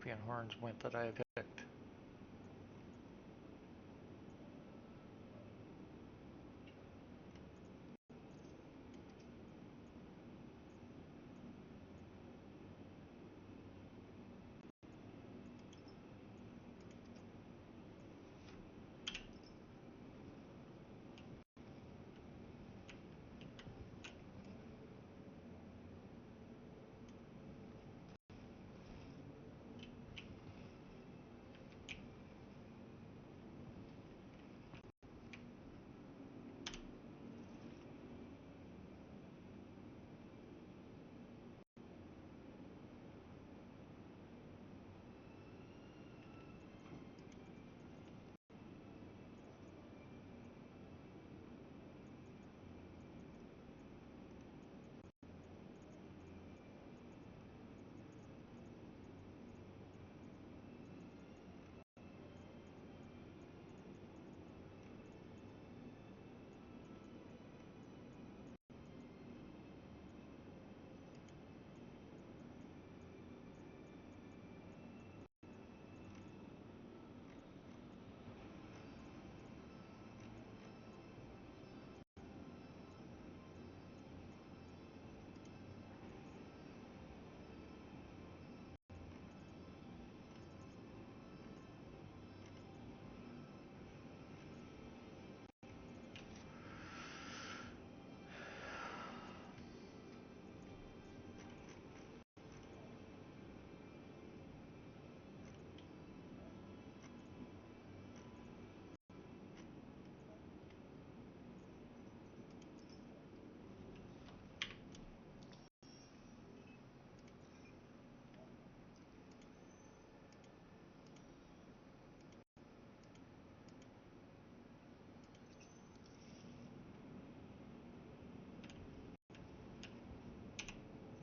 scorpion horns went that I picked.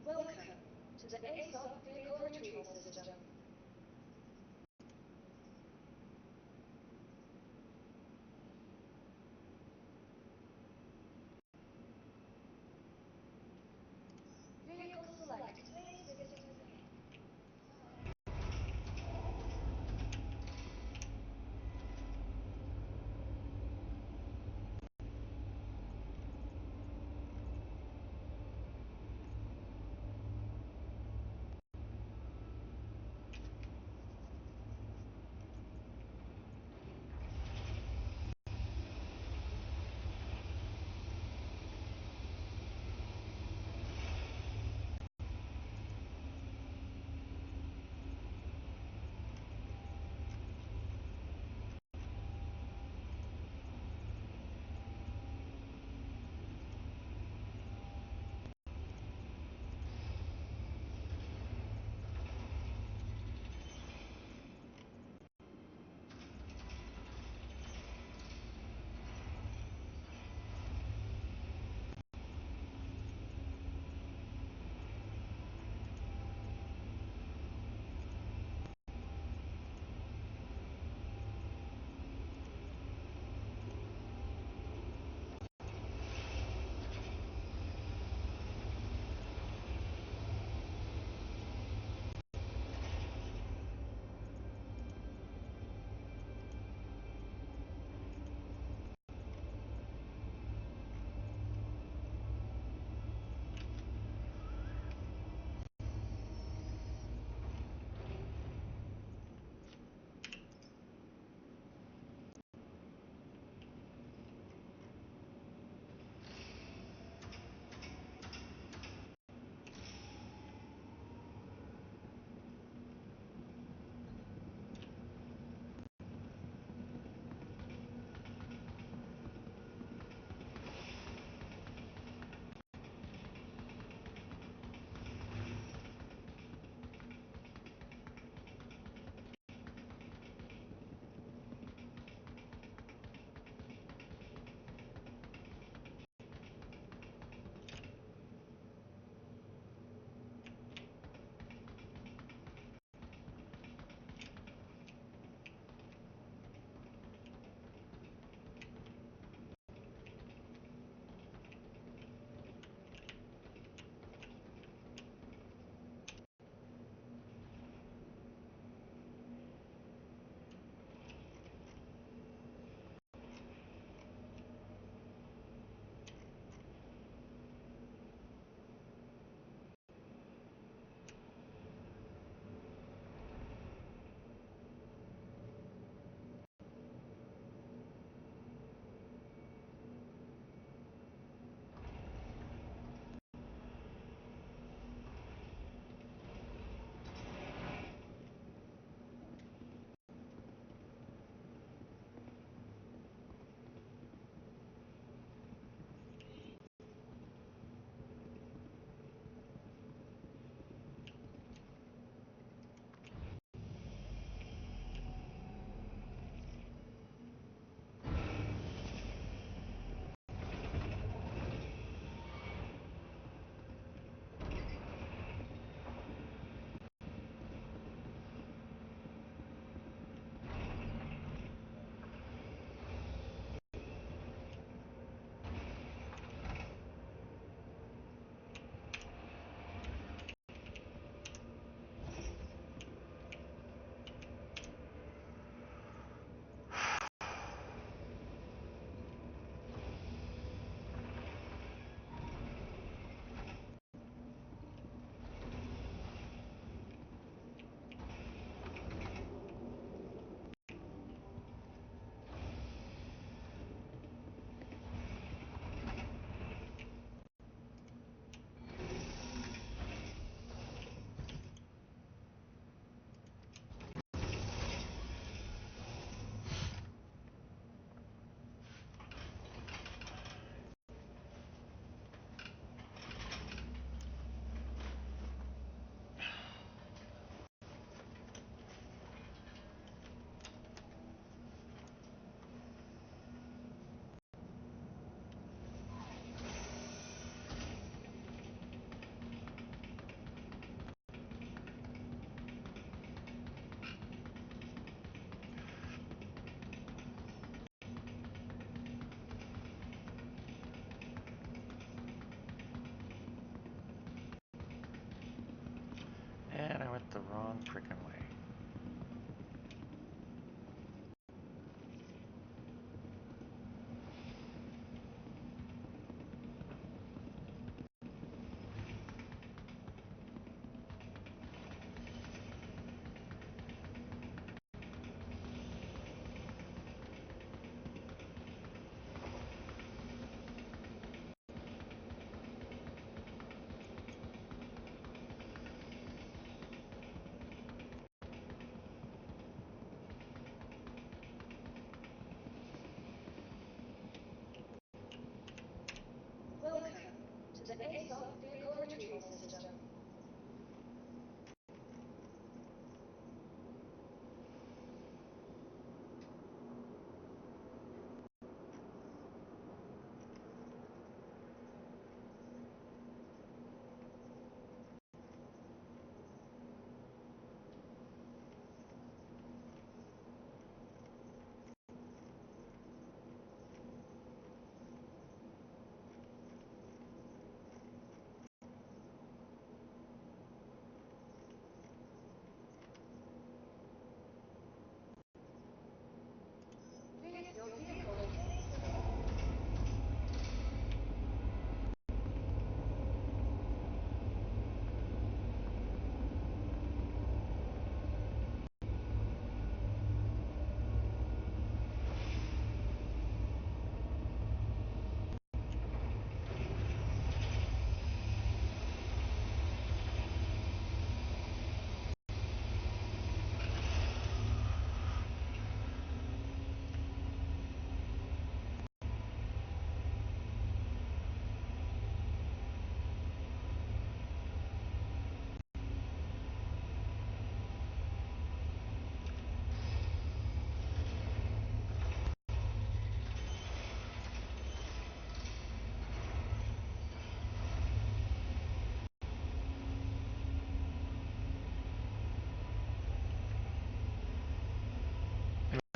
Welcome to the ASOP Vehicle Retrieval System. Vehicle select. Today's visitor lane.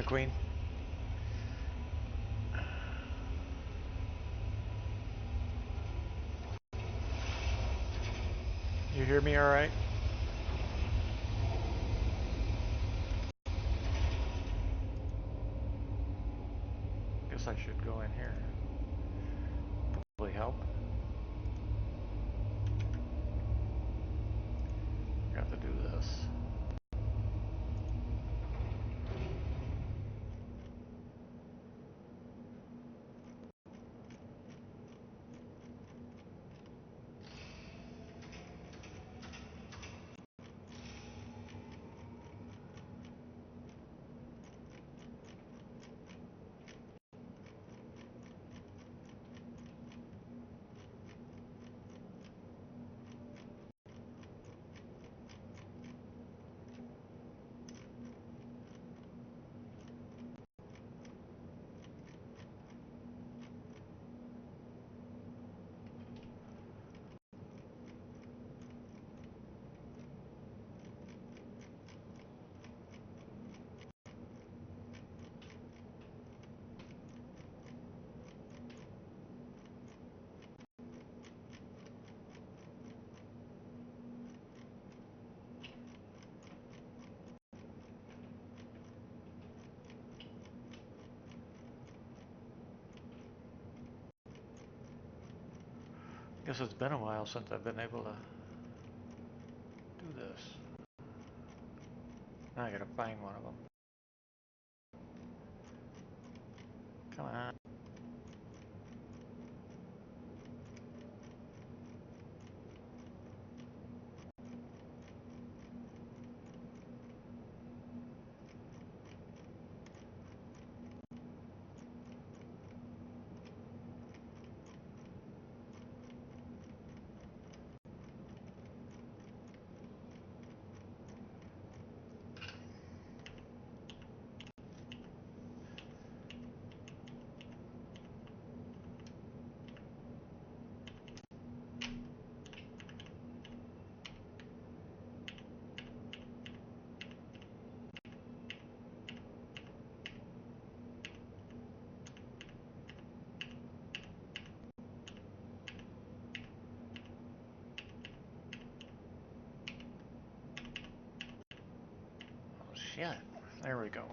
Queen. You hear me all right? Guess I should go in here. Probably help. Got to do this. Guess it's been a while since I've been able to do this. Now I gotta find one of them. Come on. Oh shit. There we go.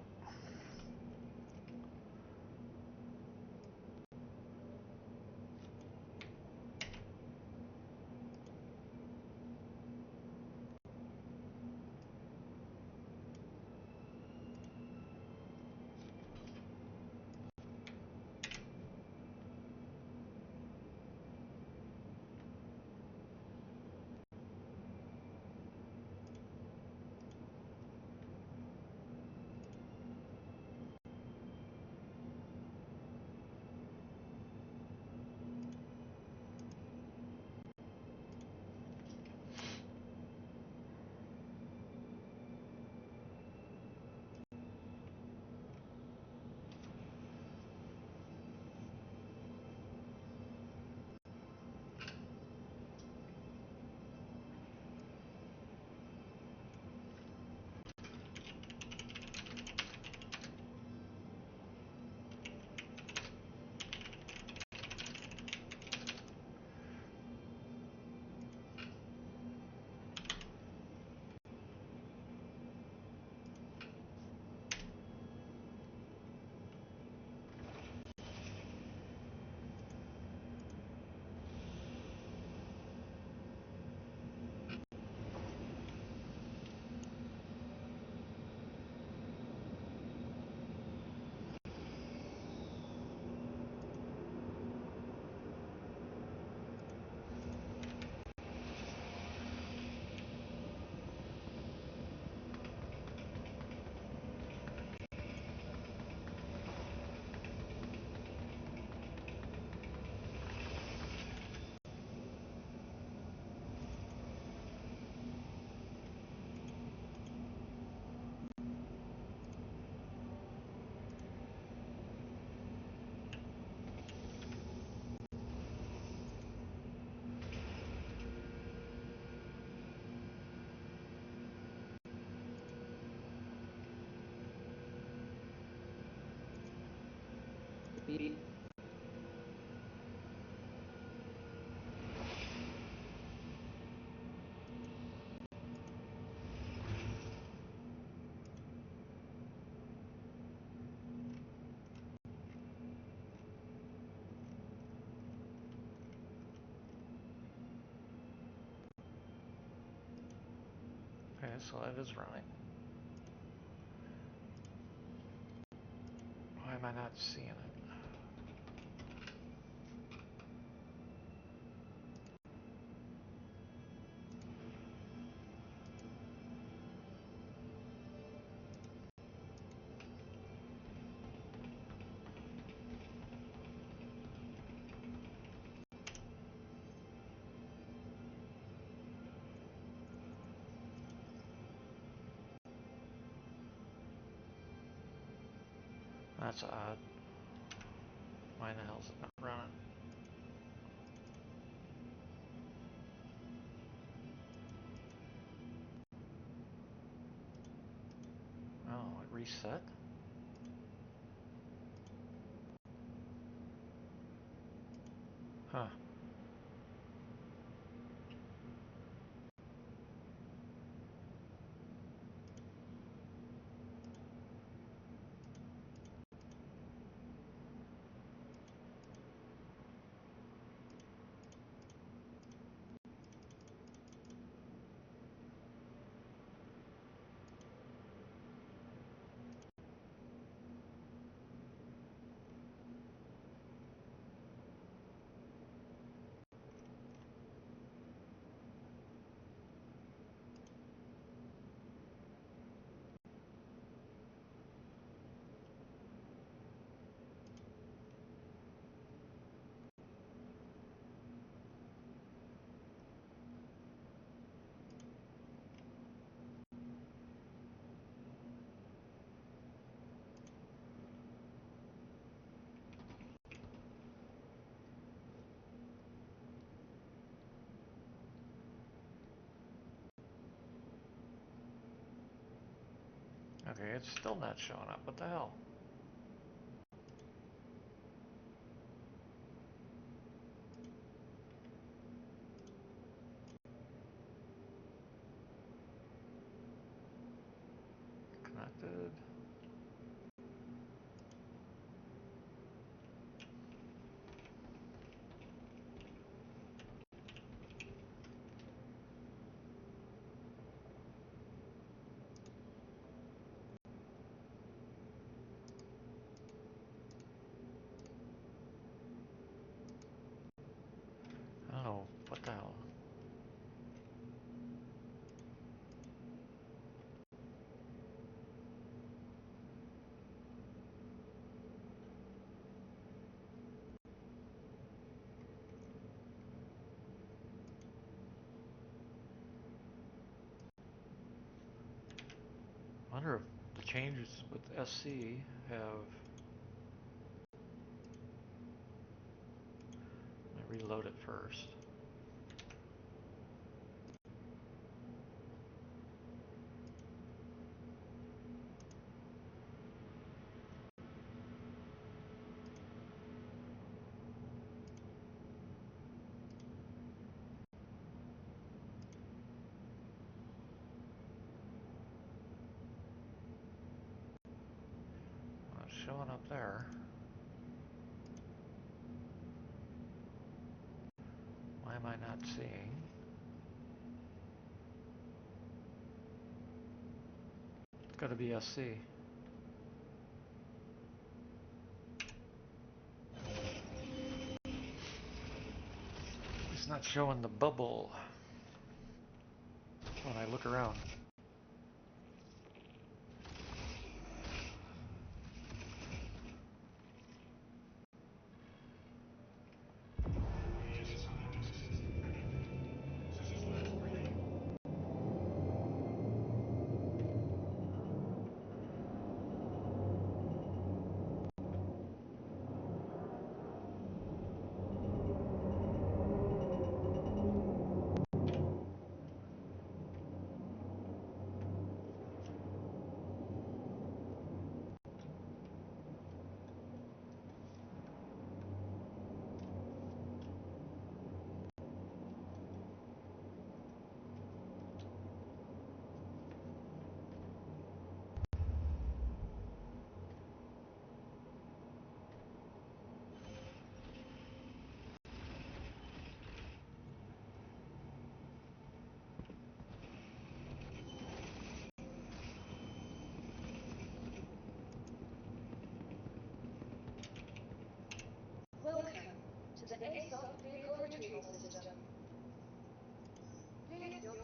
Okay, so that is running. Why am I not seeing it? That's odd. Why the hell is it not running? Oh, it reset? Huh. Okay, it's still not showing up. What the hell? Connected. Oh, what the hell? I wonder if the changes with SC have... Let me reload it first. Well, it's showing up there. Why am I not seeing? It's got to be SC. It's not showing the bubble when I look around. ASOP vehicle retrieval system. Vehicle.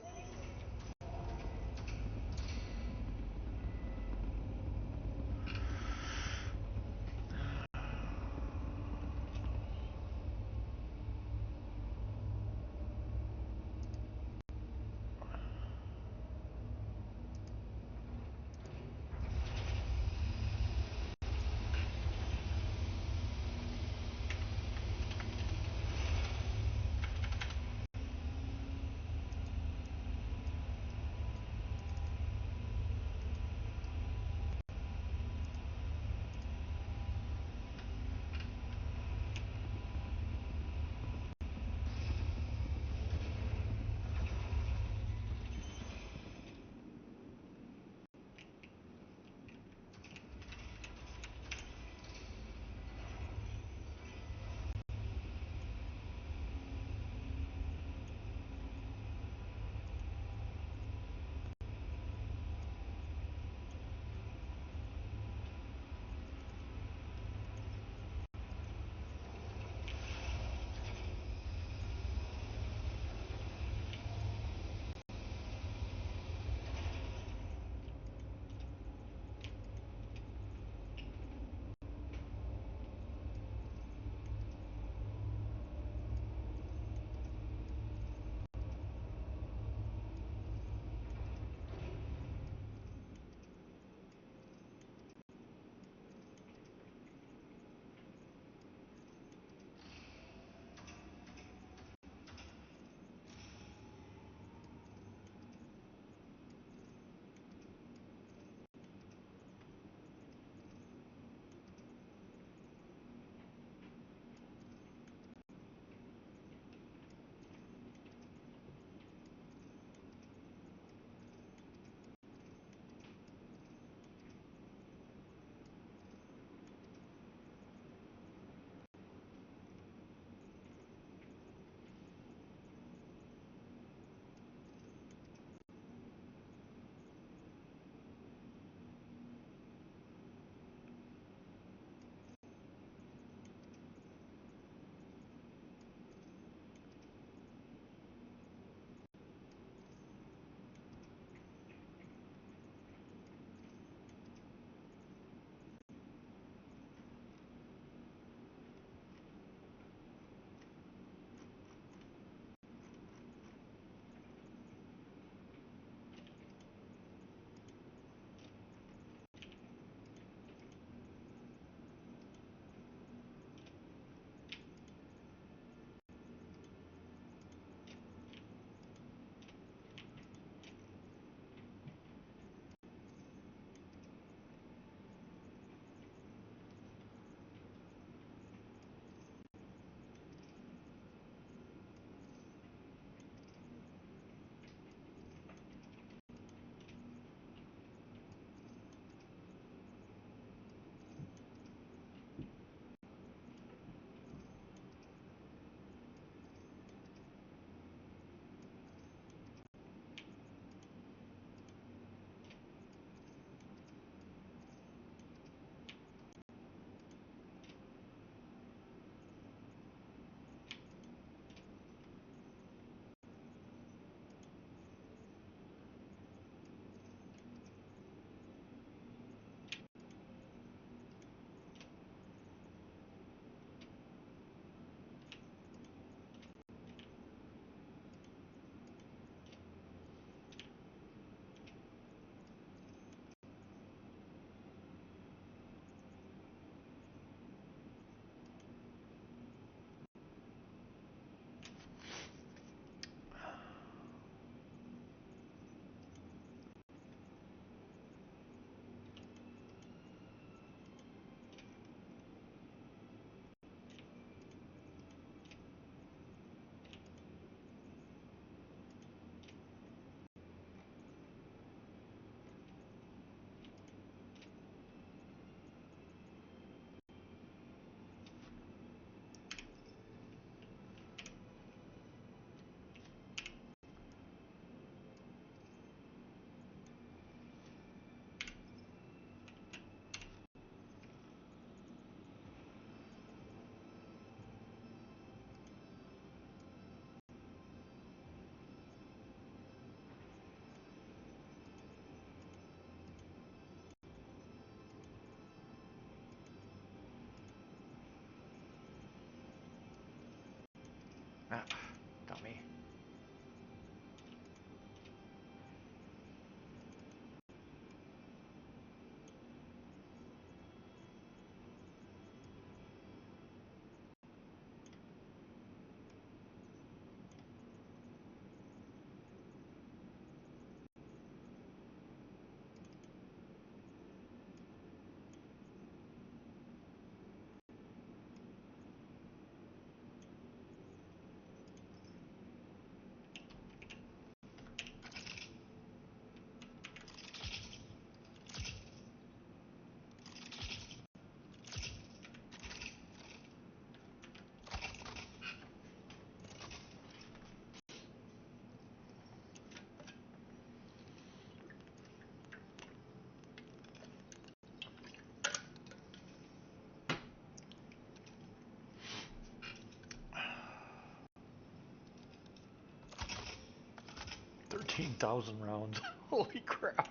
13,000 rounds. Holy crap.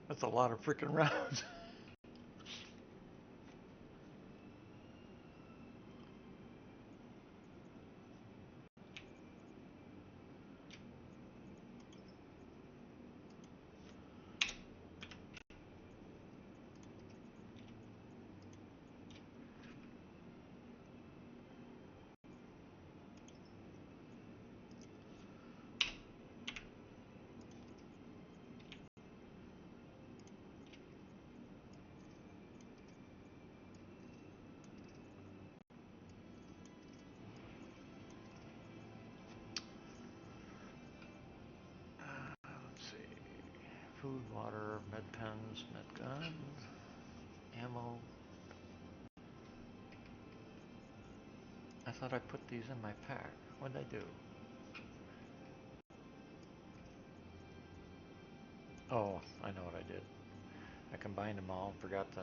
That's a lot of freaking rounds. Let's see. Food, water, med pens, med guns, ammo. I thought I put these in my pack. What did I do? Oh, I know what I did. I combined them all and forgot to.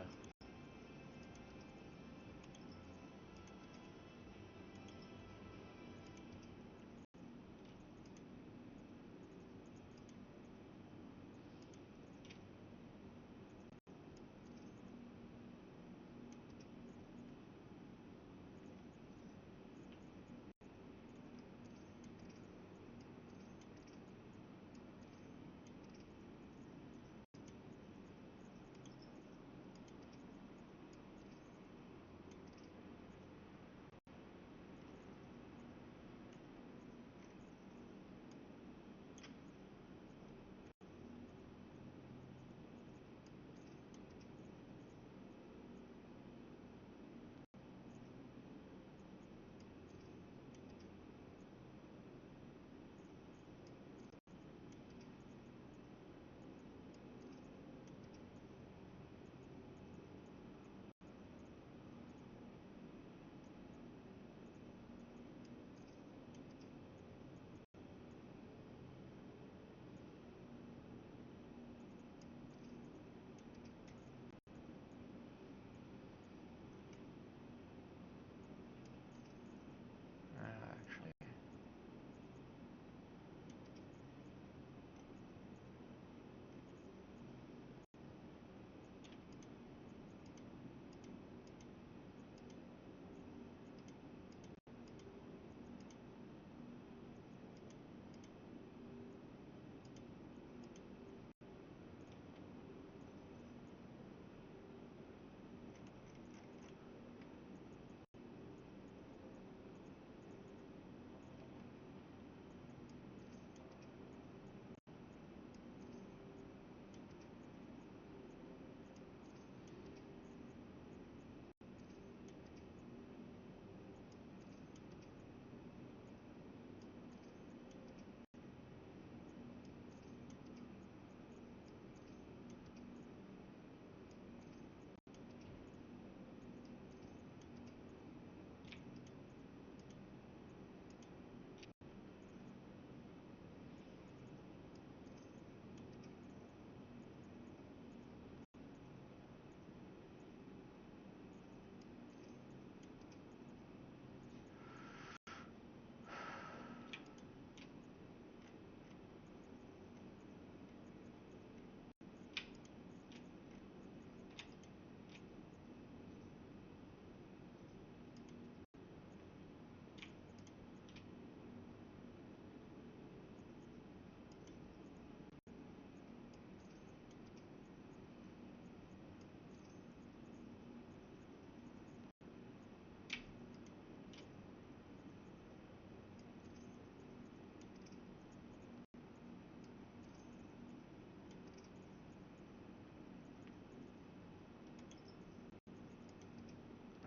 Actually,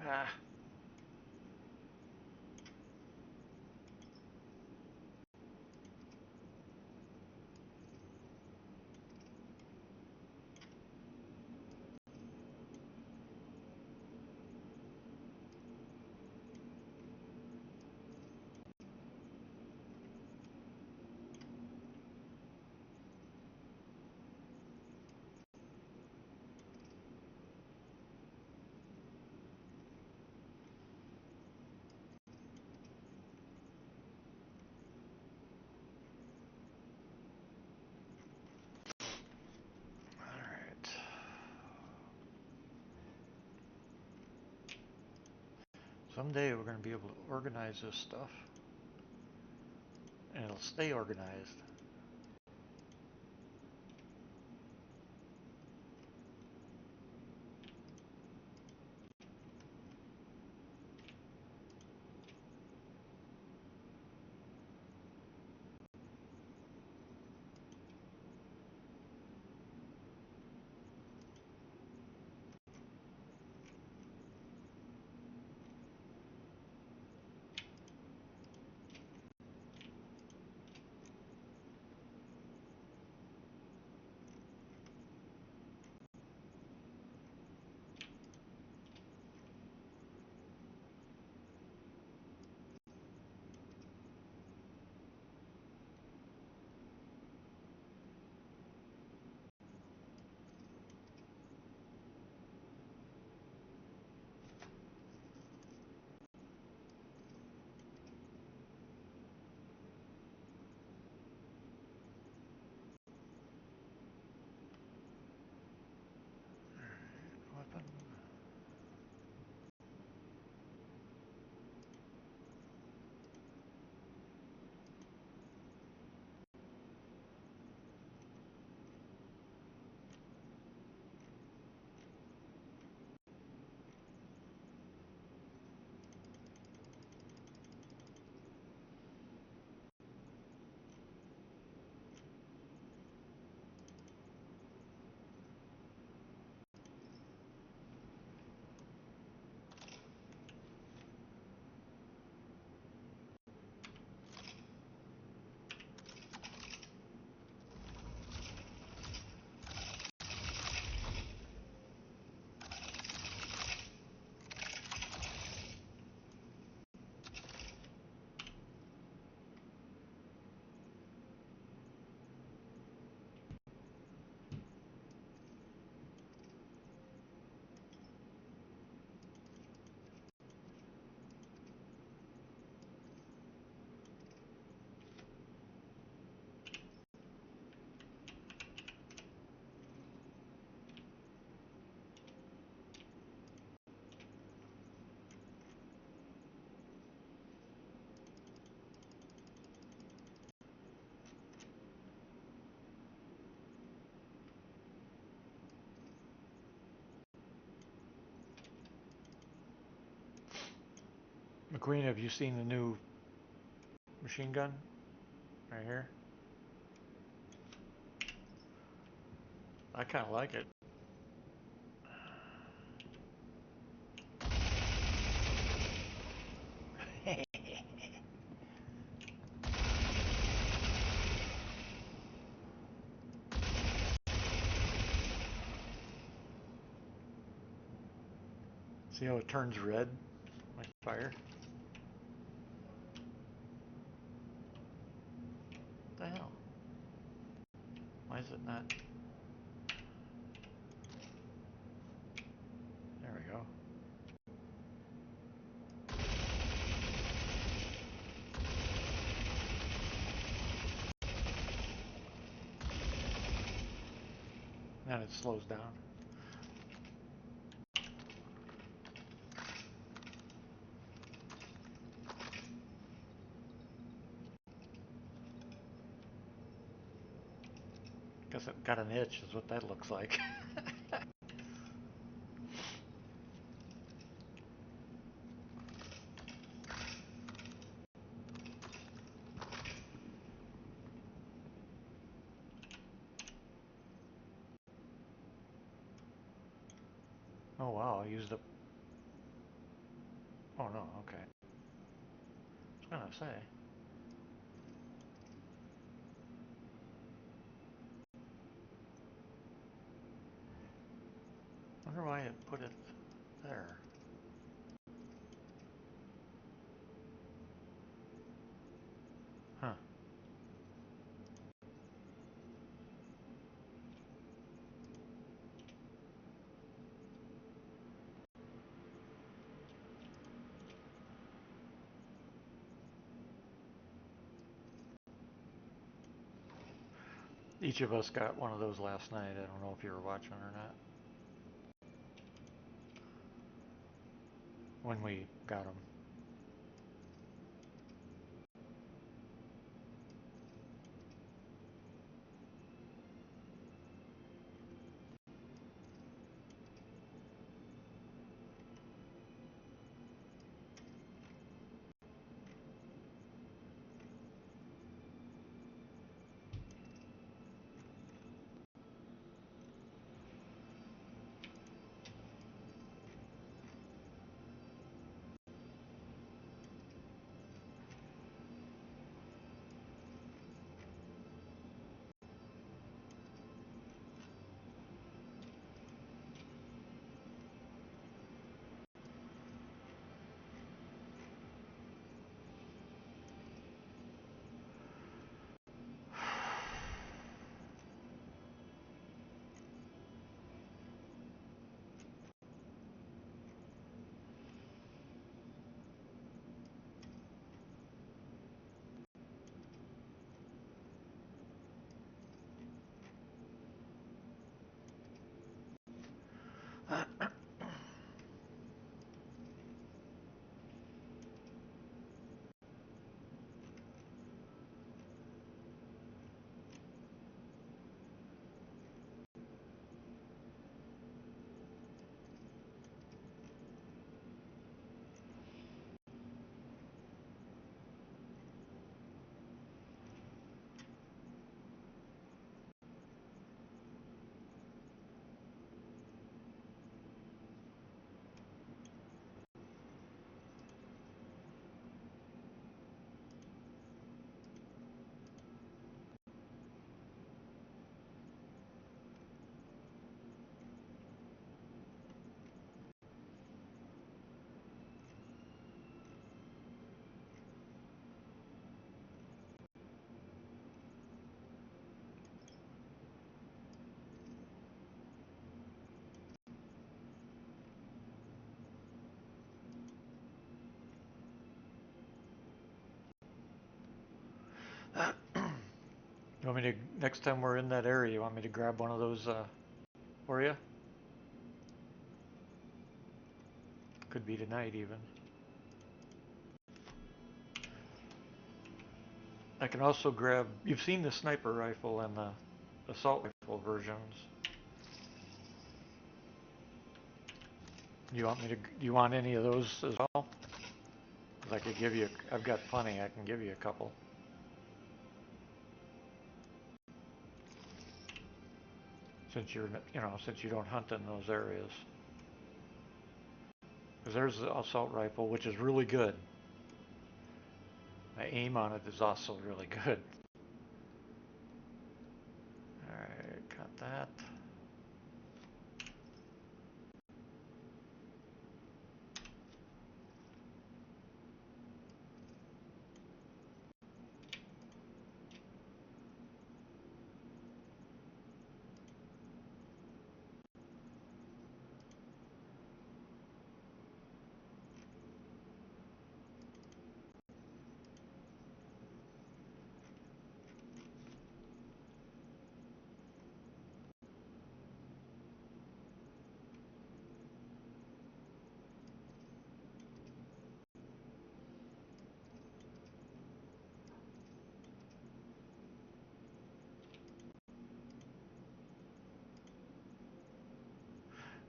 ah, Someday we're going to be able to organize this stuff, and it'll stay organized. Weapon. McQueen, have you seen the new machine gun? Right here? I kind of like it. See how it turns red? My fire? What the hell? Why is it not? There we go. Then it slows down. Guess it got an itch is what that looks like. Oh wow, I used up. Oh no, okay. I was gonna say. Wonder why it put it there. Huh. Each of us got one of those last night. I don't know if you were watching or not. when we got them. You want me to, next time we're in that area, you want me to grab one of those for you? Could be tonight even. I can also grab, you've seen the sniper rifle and the assault rifle versions. You want me to, do you want any of those as well? 'Cause I could give you, I've got plenty, I can give you a couple. Since you're, since you don't hunt in those areas. Because there's the assault rifle, which is really good. My aim on it is also really good. Alright, got that.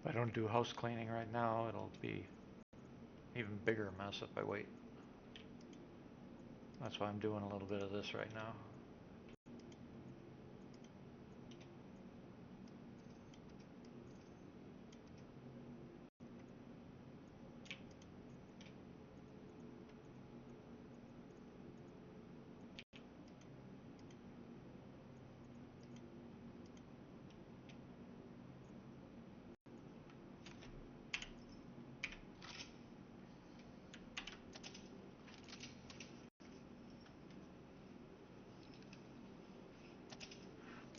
If I don't do house cleaning right now, it'll be even bigger mess if I wait. That's why I'm doing a little bit of this right now.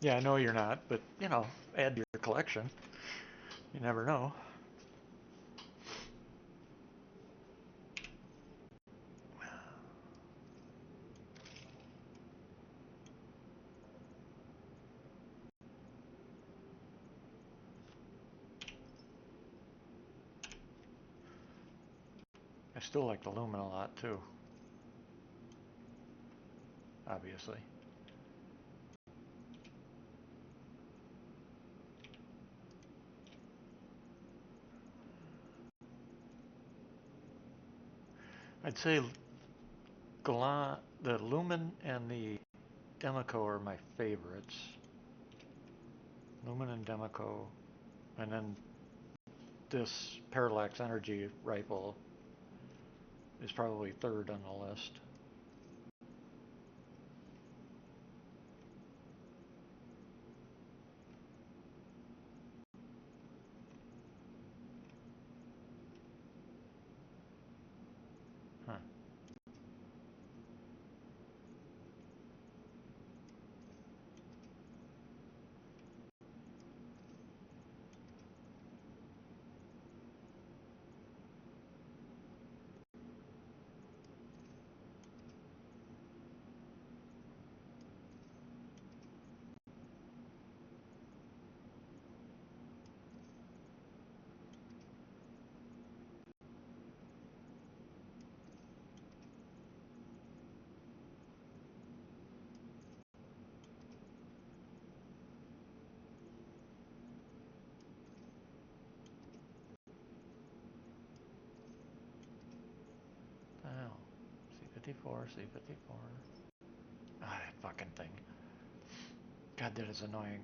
Yeah, I know you're not, but add to your collection. You never know. I still like the lumen a lot too, obviously. I'd say the lumen and the Demico are my favorites. Lumen and Demico, and then this parallax energy rifle is probably third on the list. Huh. Oh, C-54, C-54. Ah, that fucking thing. God, that is annoying.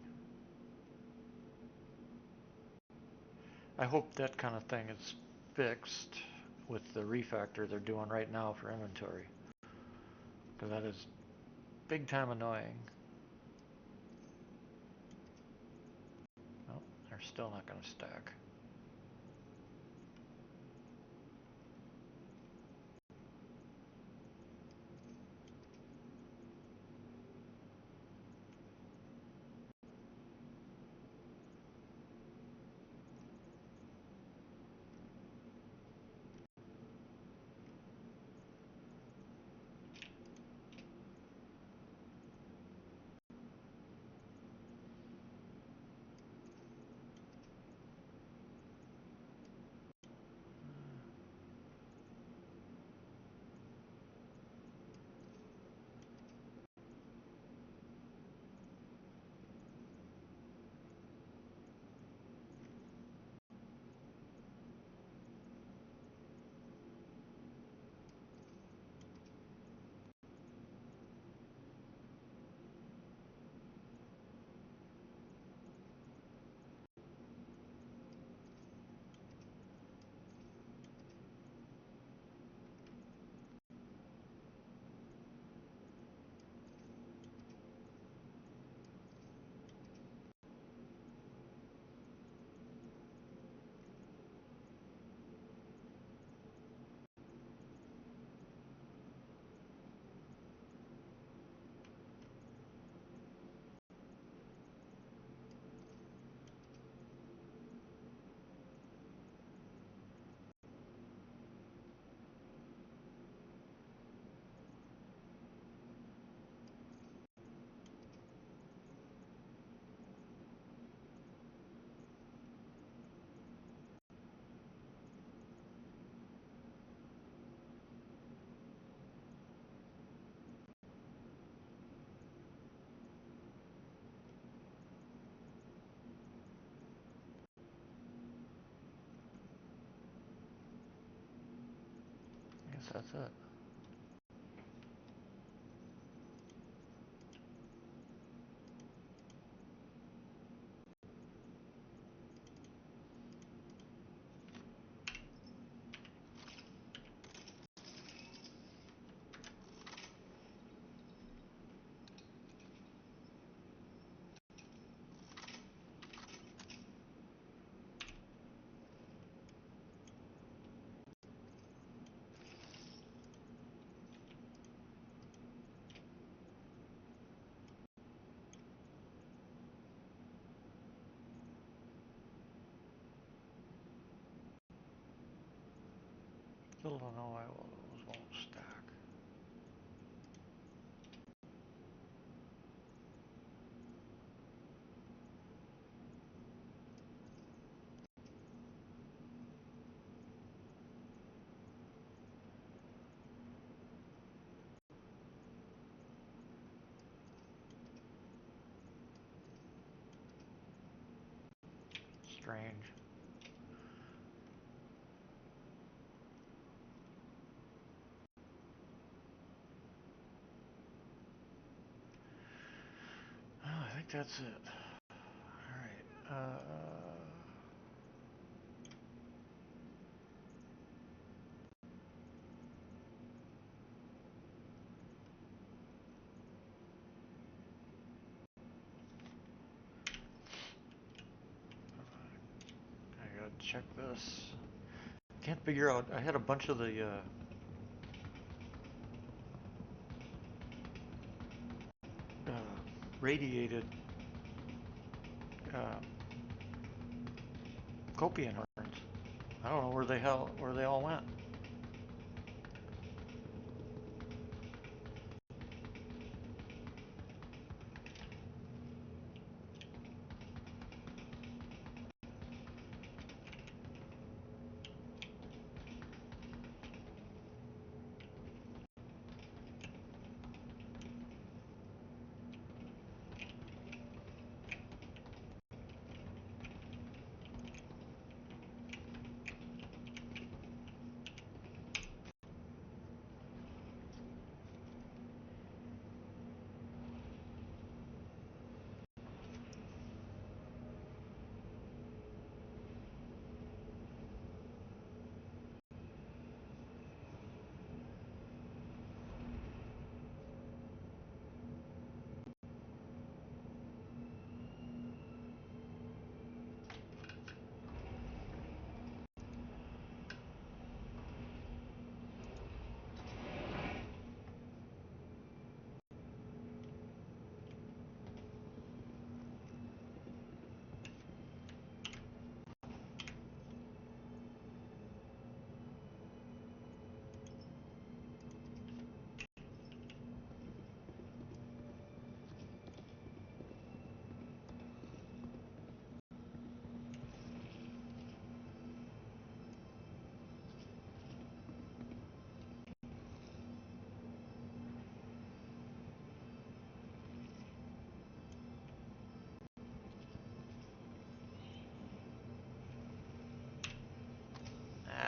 I hope that kind of thing is fixed with the refactor they're doing right now for inventory. Because that is big time annoying. Oh, they're still not going to stack. I guess that's it. Still don't know why all those won't stack. strange. Oh, I think that's it. All right. I gotta check this. Can't figure out. I had a bunch of the radiated uh, copian horns. I don't know where they all went.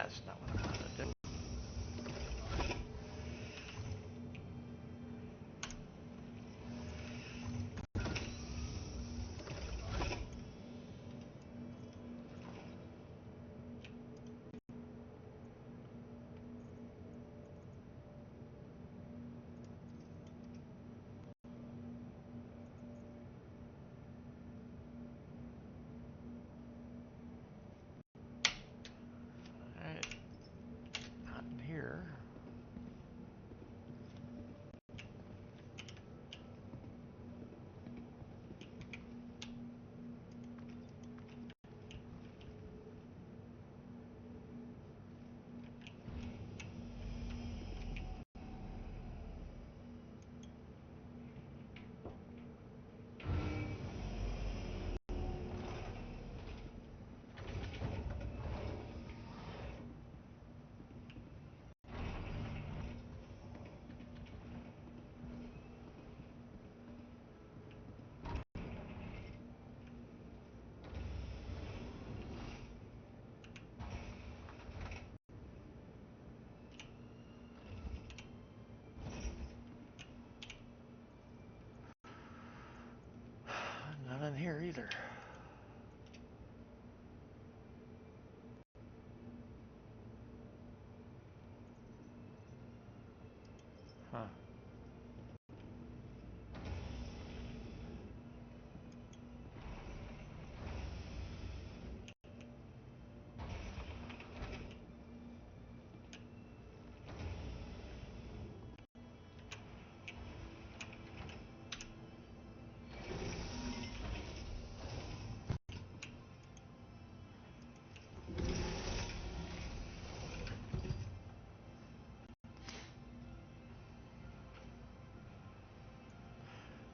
That's not what I wanted to do. Alright, not in here. None in here either. Huh.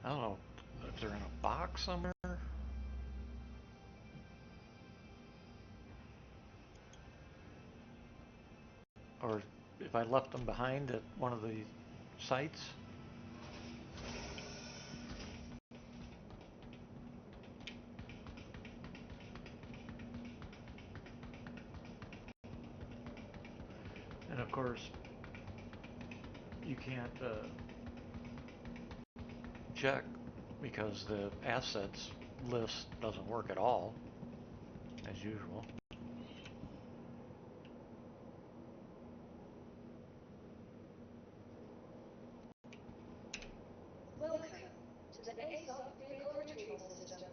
I don't know if they're in a box somewhere, or if I left them behind at one of the sites. course, you can't check because the assets list doesn't work at all, as usual. Welcome to the ASOP Vehicle Retrieval System.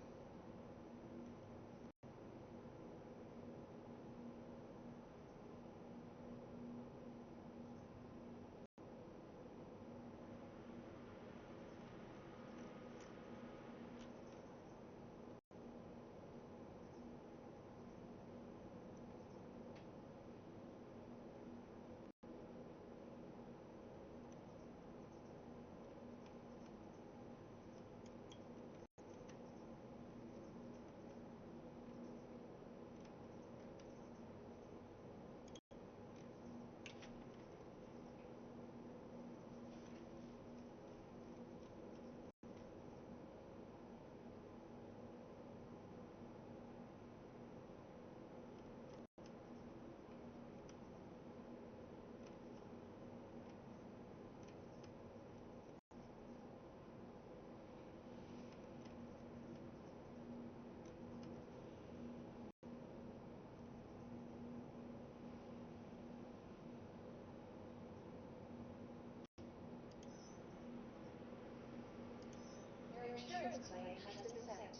Your insurance claim has been sent.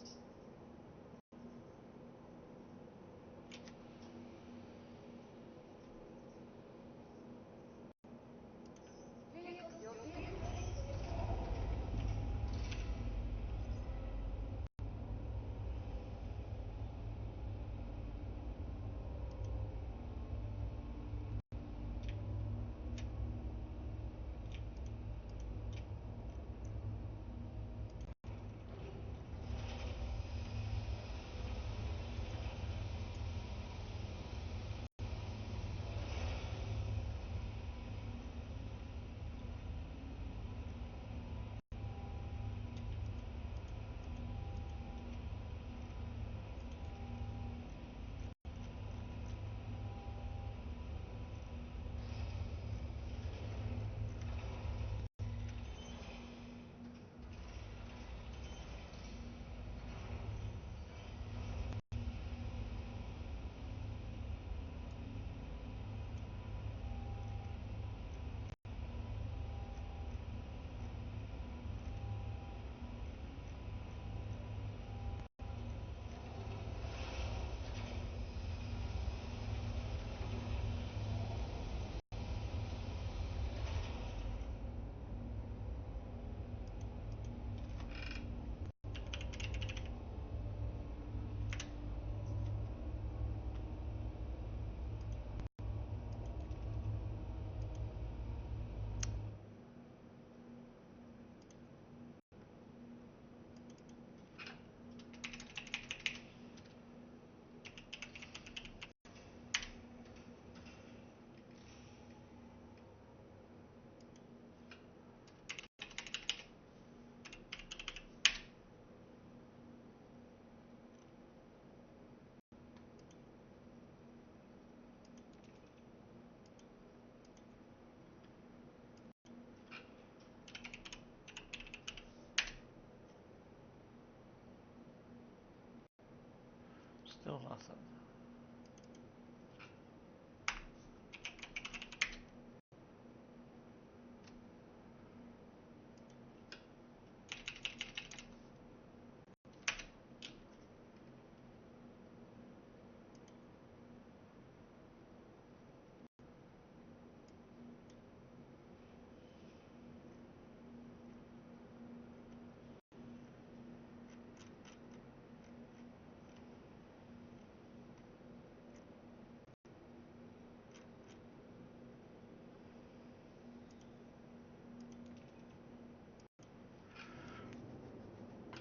Your vehicle is Still nothing.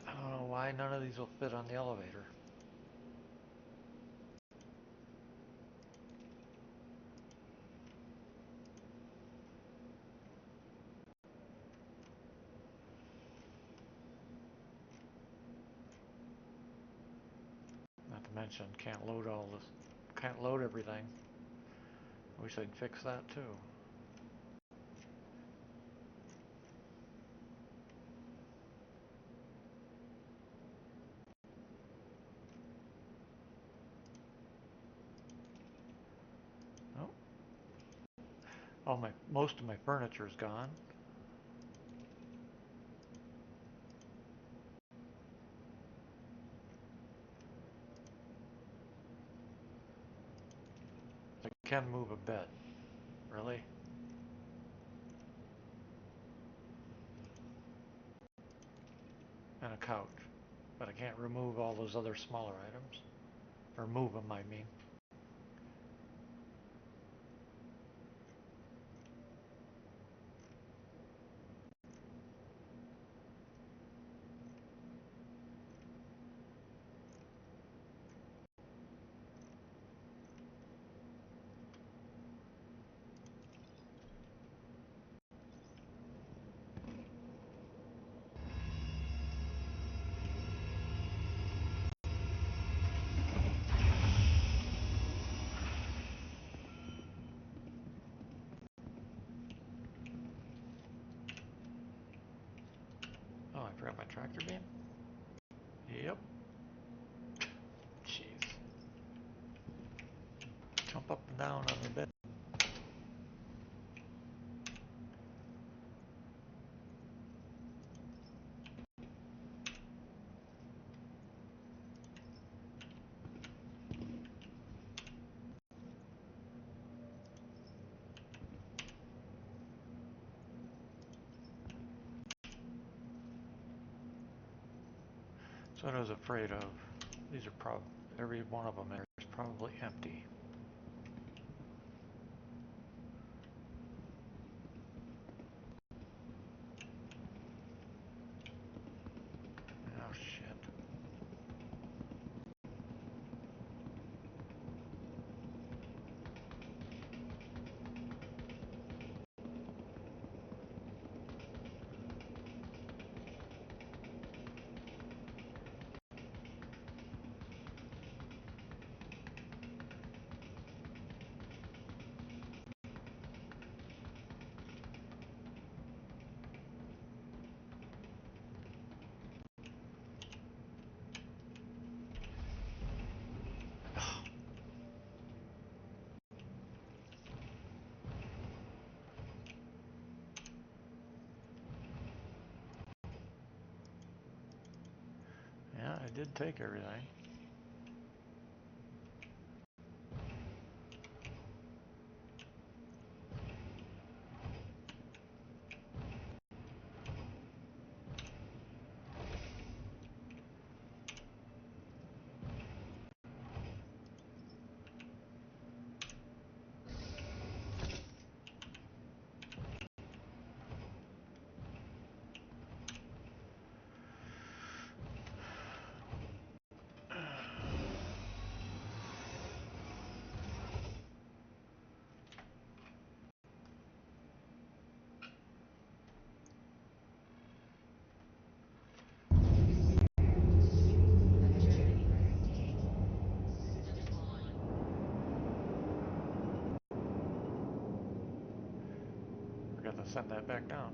I don't know why none of these will fit on the elevator. Not to mention, can't load everything. I wish I'd fix that too. Most of my furniture is gone. I can move a bed. Really? And a couch. But I can't remove all those other smaller items. Or move them, I mean. Oh, I forgot my tractor beam? Yep. Jeez. Jump up and down on the bed. That's what I was afraid of. These are every one of them is probably empty. Oh shit. Yeah, I did take everything. Forgot to send that back down.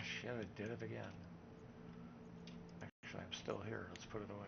shit, I did it again. Actually, I'm still here. Let's put it away.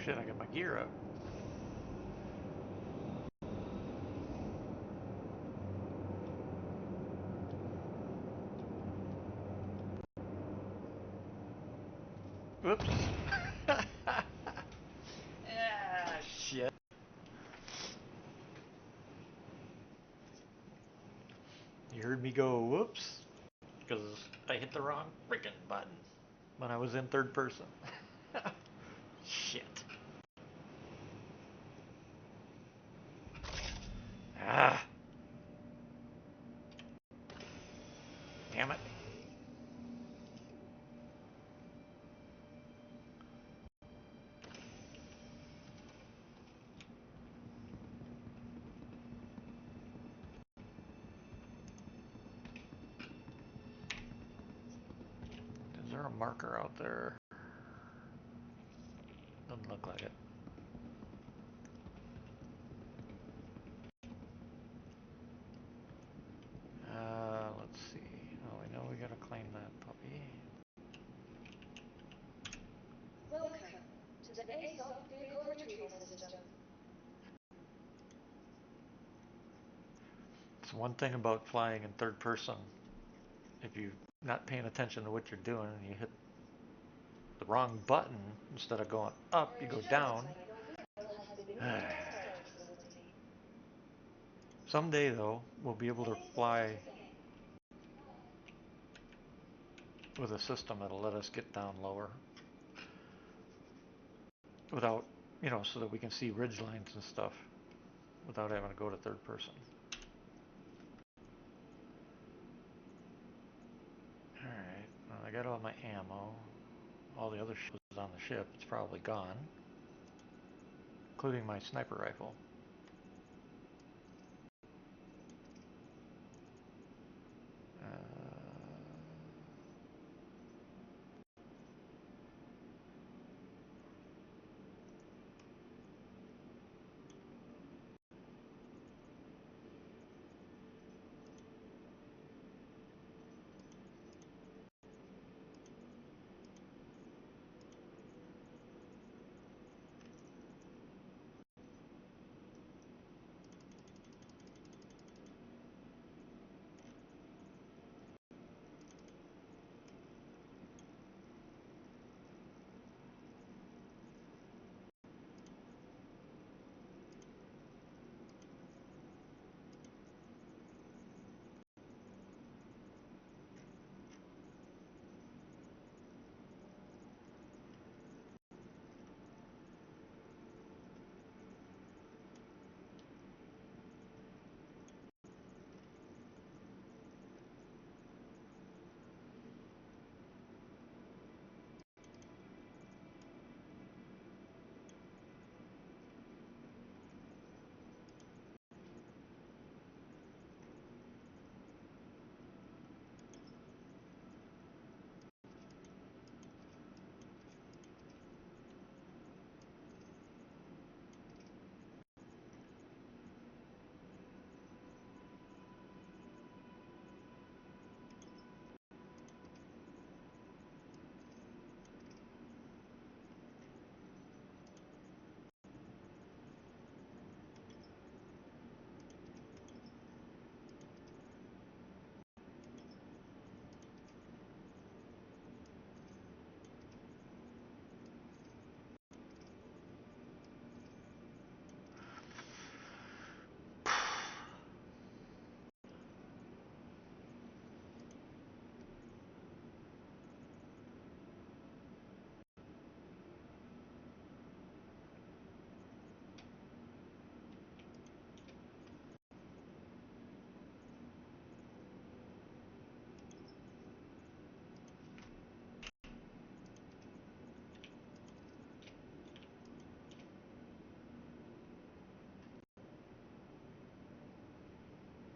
Shit, I got my gear up. Whoops. Ah, shit. You heard me go whoops because I hit the wrong freaking button when I was in third person. Shit. Ah. Damn it. Is there a marker out there? Doesn't look like it. It's one thing about flying in third person. If you're not paying attention to what you're doing and you hit the wrong button, instead of going up, you go down. Someday, though, we'll be able to fly with a system that'll let us get down lower without, so that we can see ridge lines and stuff without having to go to third person. Alright, well, I got all my ammo. All the other shit was on the ship. It's probably gone, including my sniper rifle.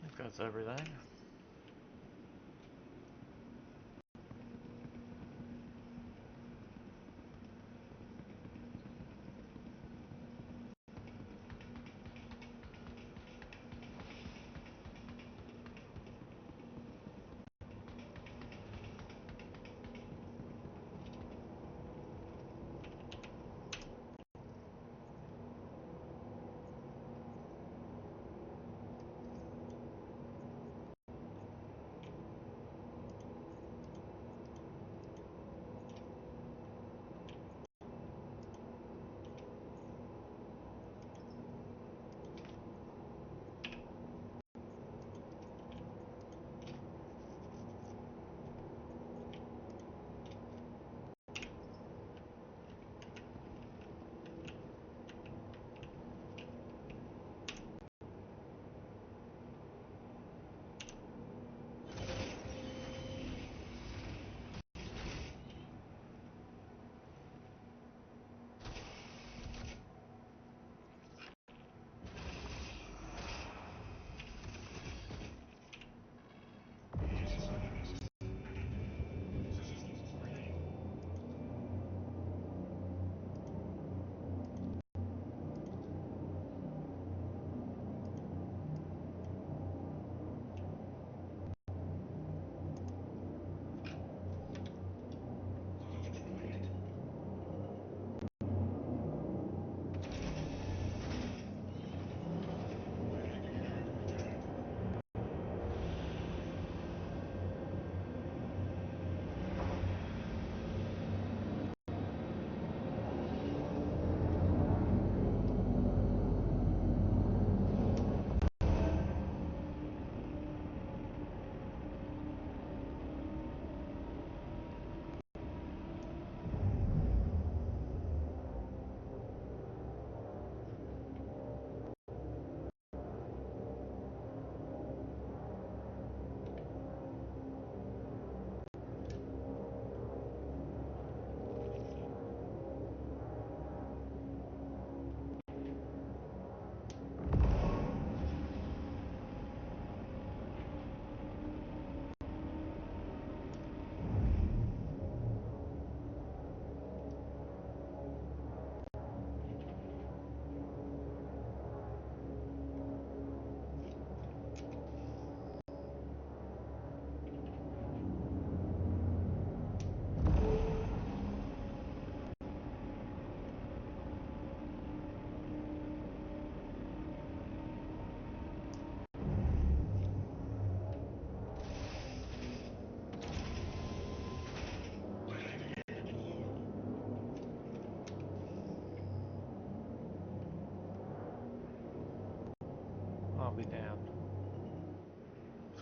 I think that's everything.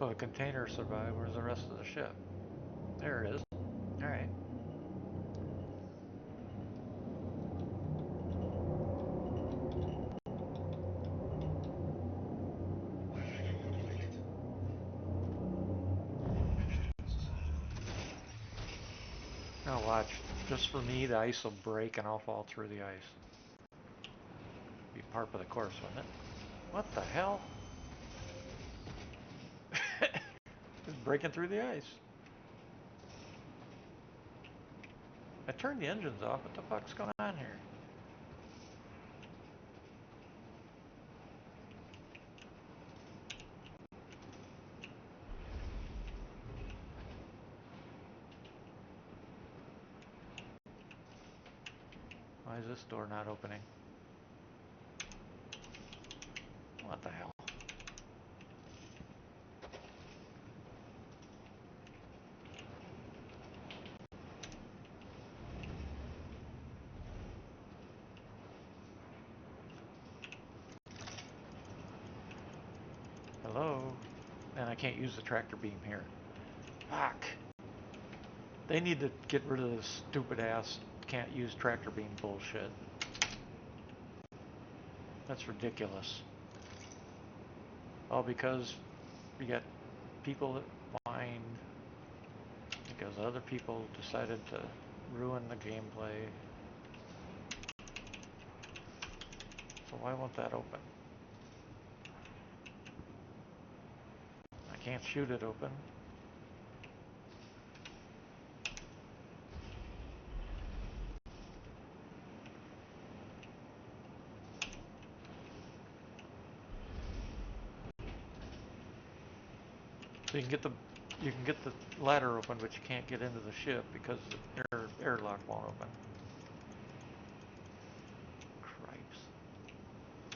So the container survived. Where's the rest of the ship? There it is. Alright. Now watch. Just for me, the ice will break and I'll fall through the ice. Be part of the course, wouldn't it? What the hell? It's breaking through the ice. I turned the engines off. What the fuck's going on here? Why is this door not opening? What the hell? Hello? And I can't use the tractor beam here. Fuck. They need to get rid of this stupid ass can't use tractor beam bullshit. That's ridiculous. All because you got people that whine because other people decided to ruin the gameplay. So why won't that open? I can't shoot it open. So you can get the ladder open, but you can't get into the ship because the airlock won't open. Cripes.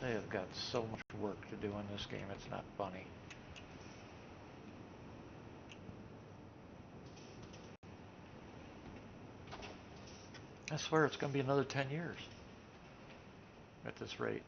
They have got so much work to do in this game, it's not funny. I swear it's going to be another 10 years at this rate.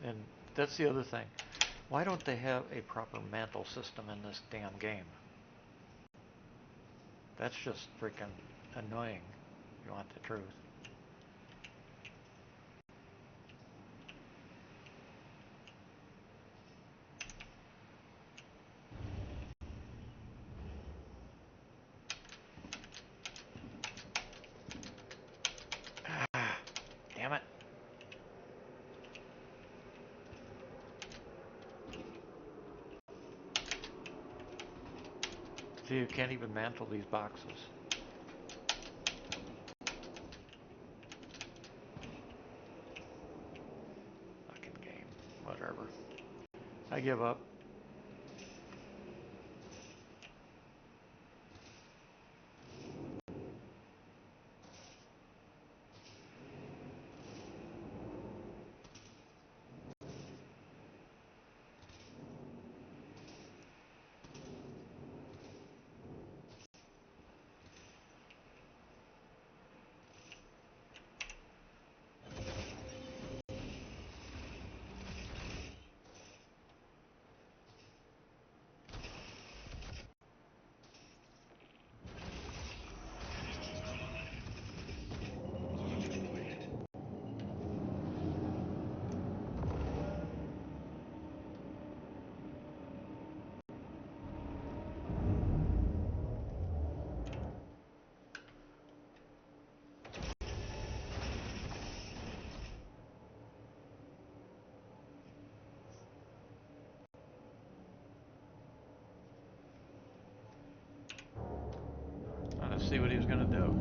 And that's the other thing. Why don't they have a proper mantle system in this damn game? That's just freaking annoying, if you want the truth. Ah, damn it. See, you can't even mantle these boxes. Fucking game. Whatever. I give up. Let's see what he was going to do.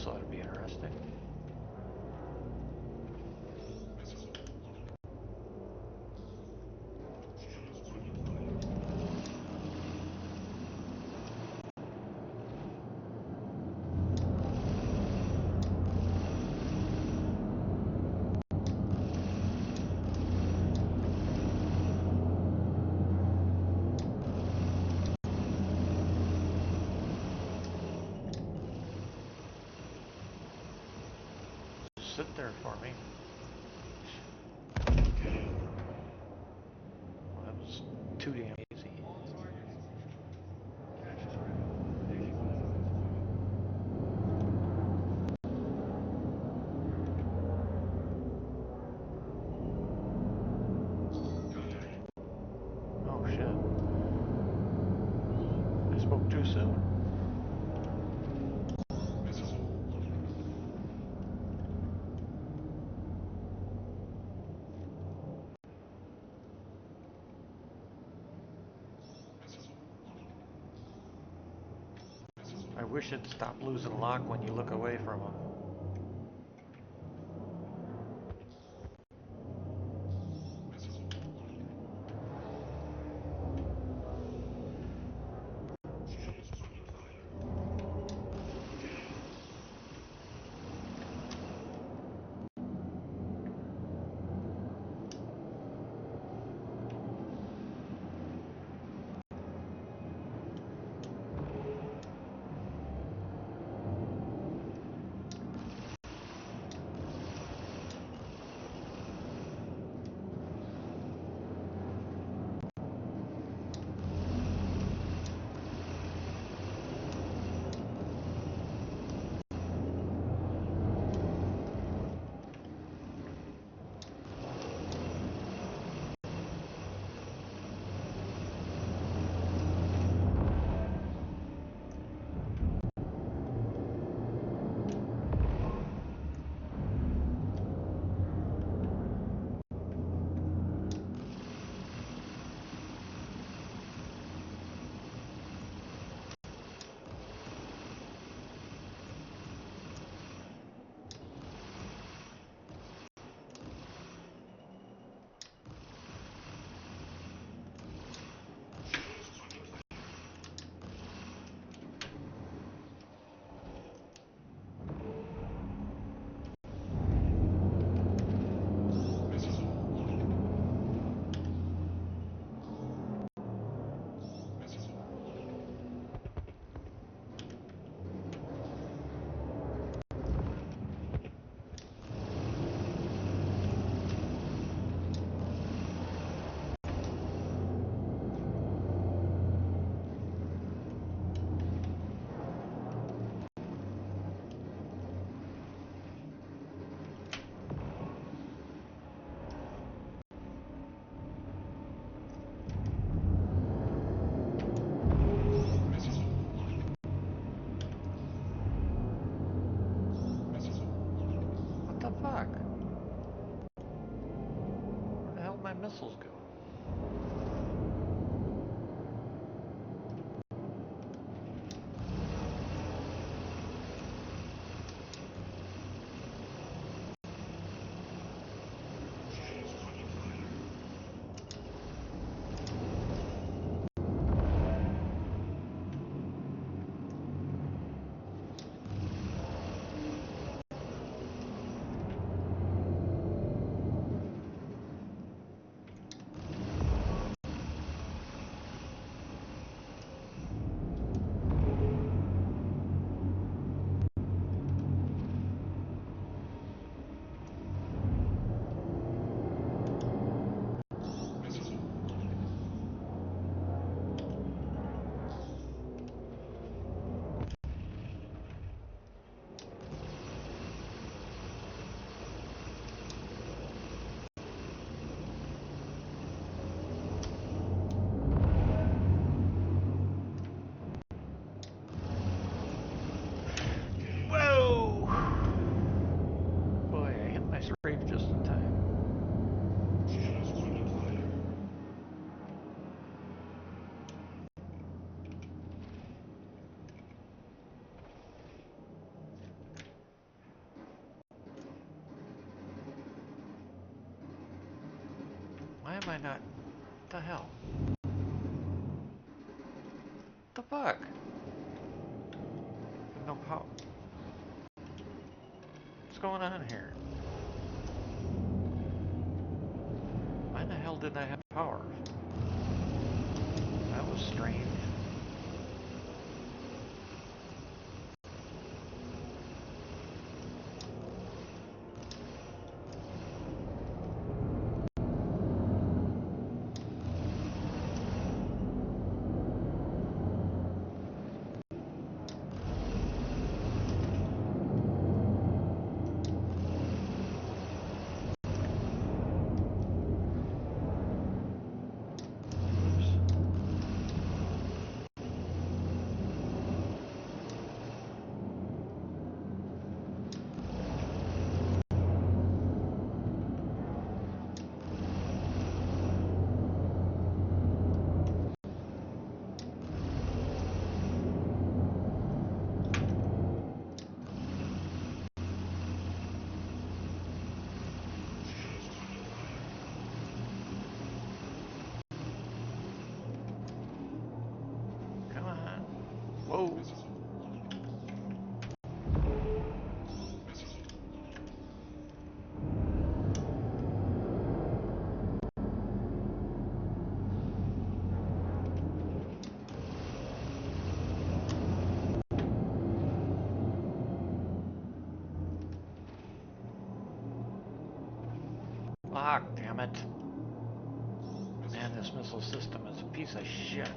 This ought to be interesting. Sit there for me. Well, that was too damn easy. Oh shit. I spoke too soon. I wish it'd stop losing lock when you look away from them. What the fuck? Where the hell did my missiles go? I not? The hell? The fuck? No power. What's going on here? Why the hell didn't I have power? That was strange. Come on. Whoa. Fuck, damn it. Man, this missile system is a piece of shit.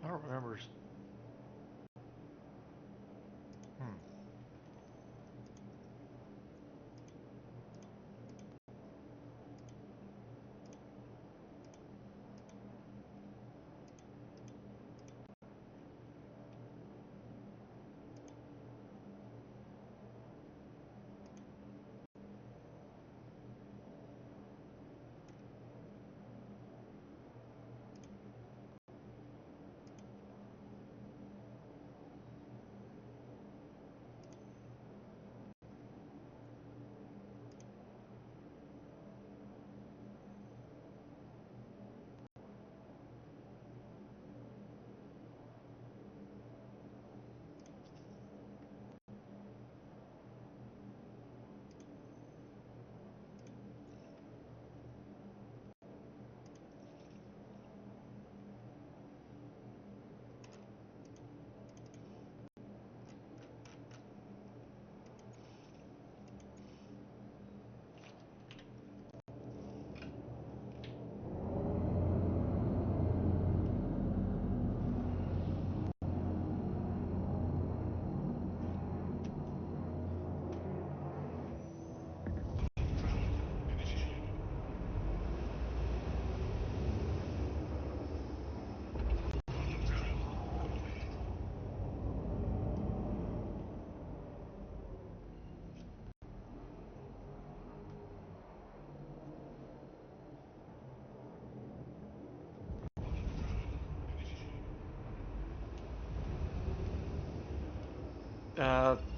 I don't remember. Hmm.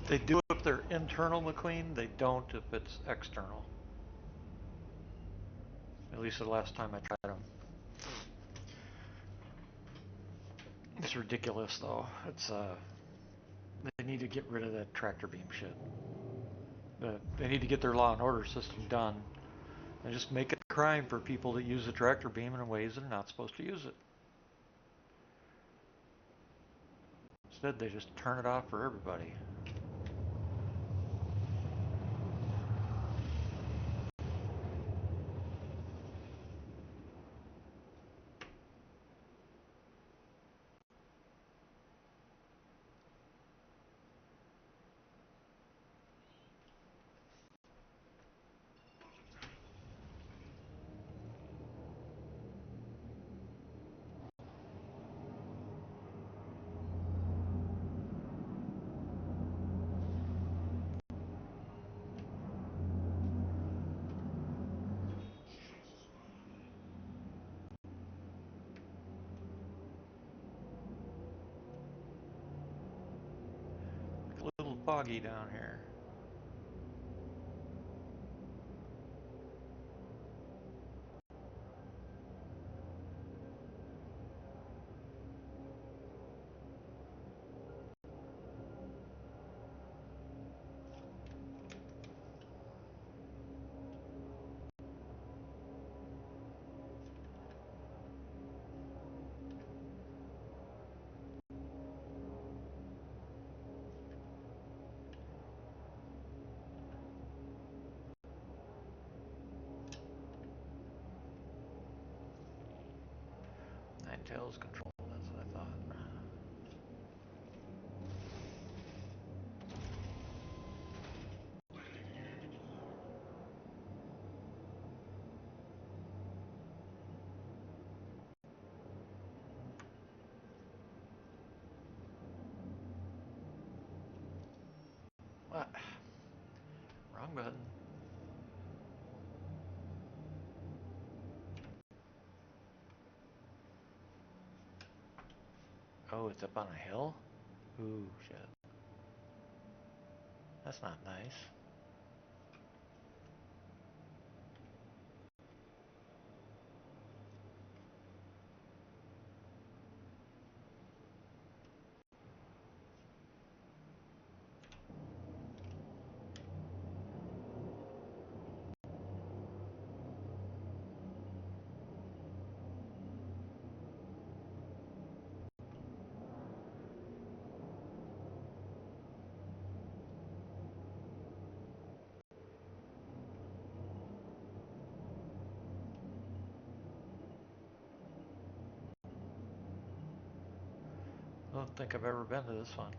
They do if they're internal McQueen. They don't if it's external. At least the last time I tried them. It's ridiculous, though. It's they need to get rid of that tractor beam shit. They need to get their law and order system done and just make it a crime for people that use the tractor beam in ways that are not supposed to use it. Instead, they just turn it off for everybody. A little foggy down here. Nine tails control, that's what I thought. What? Wrong button. Oh, it's up on a hill? Ooh, shit. That's not nice. I don't think I've ever been to this one.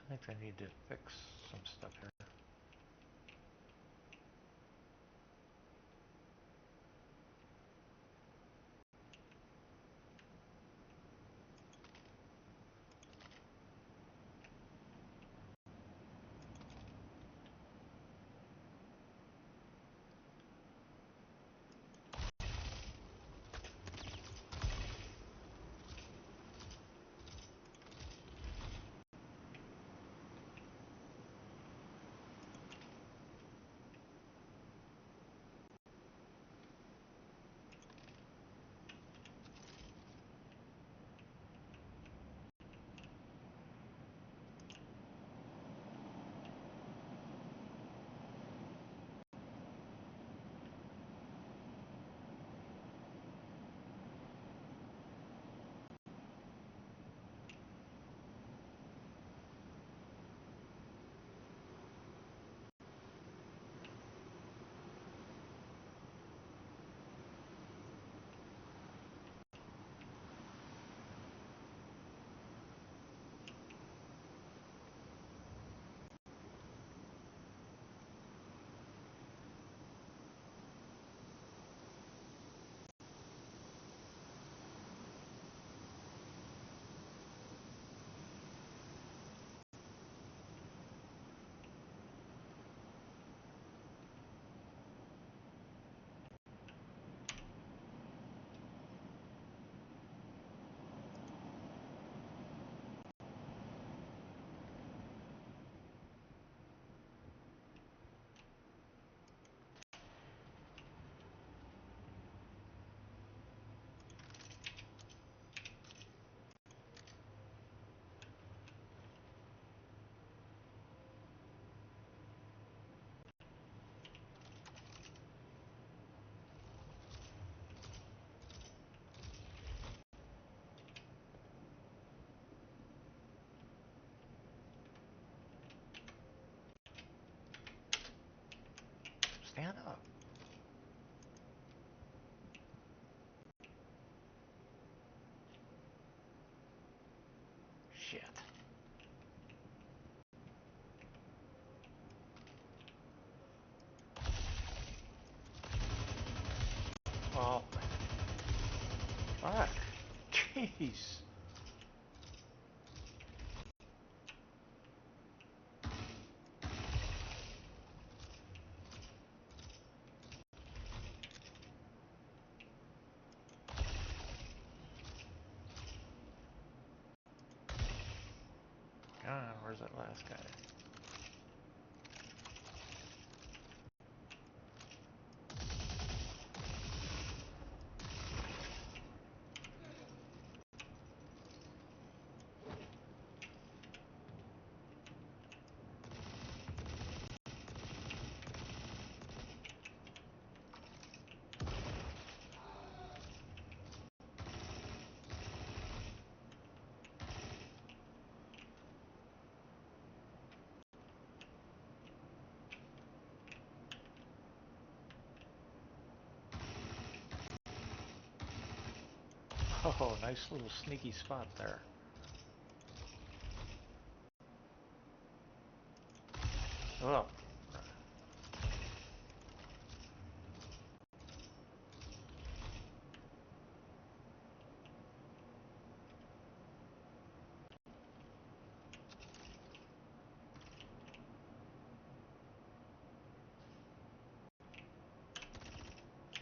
I think I need to fix some stuff here. Stand up. Shit. Well, fuck. Jeez. God, where's that last guy? Oh, nice little sneaky spot there. Oh,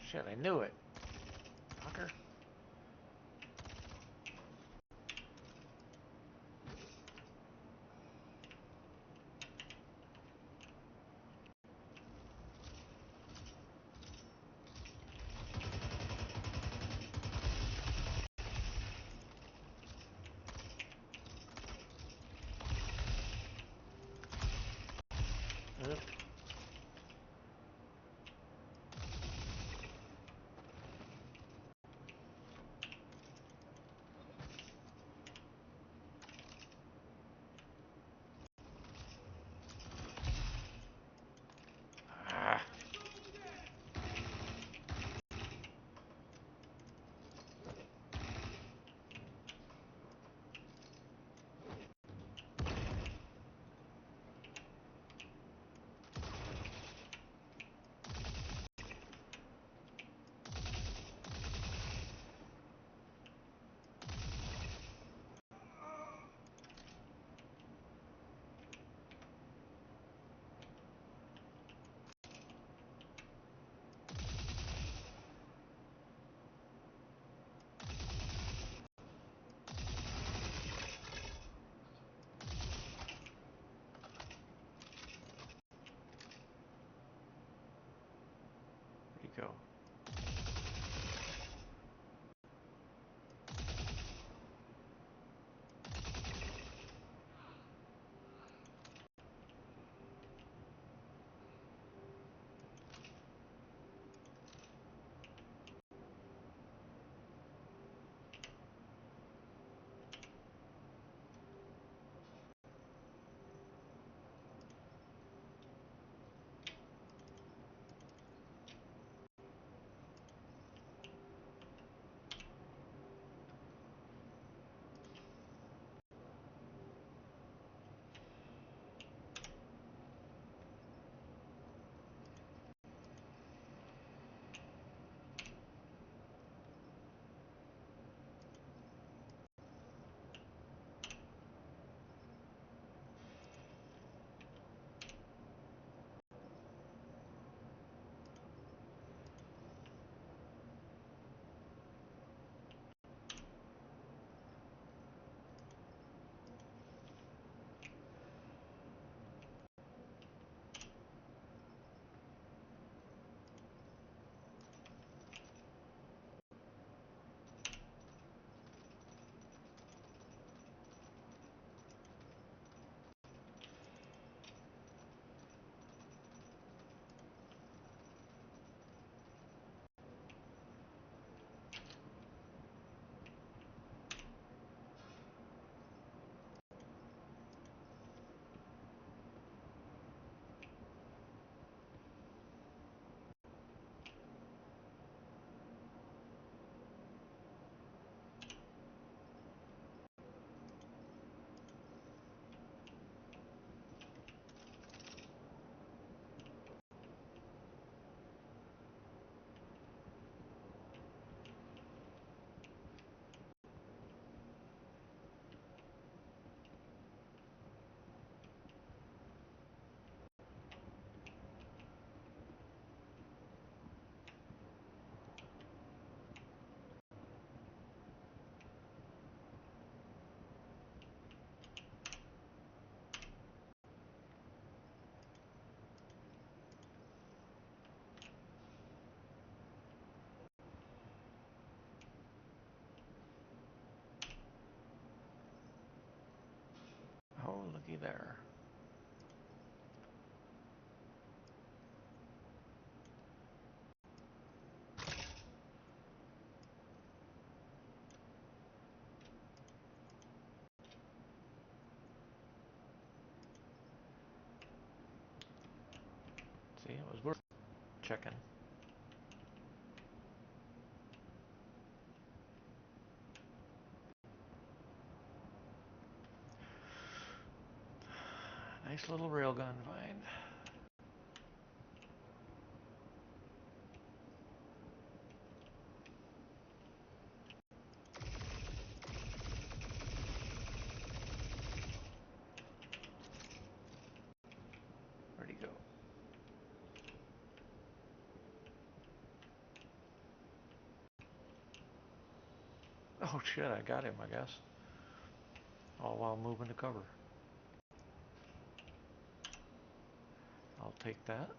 shit, I knew it. Fucker. Oop. go. Oh, looky there. See, it was worth checking. Nice little railgun find. Where'd he go? Oh shit, I got him, I guess. All while moving to cover. I'll take that.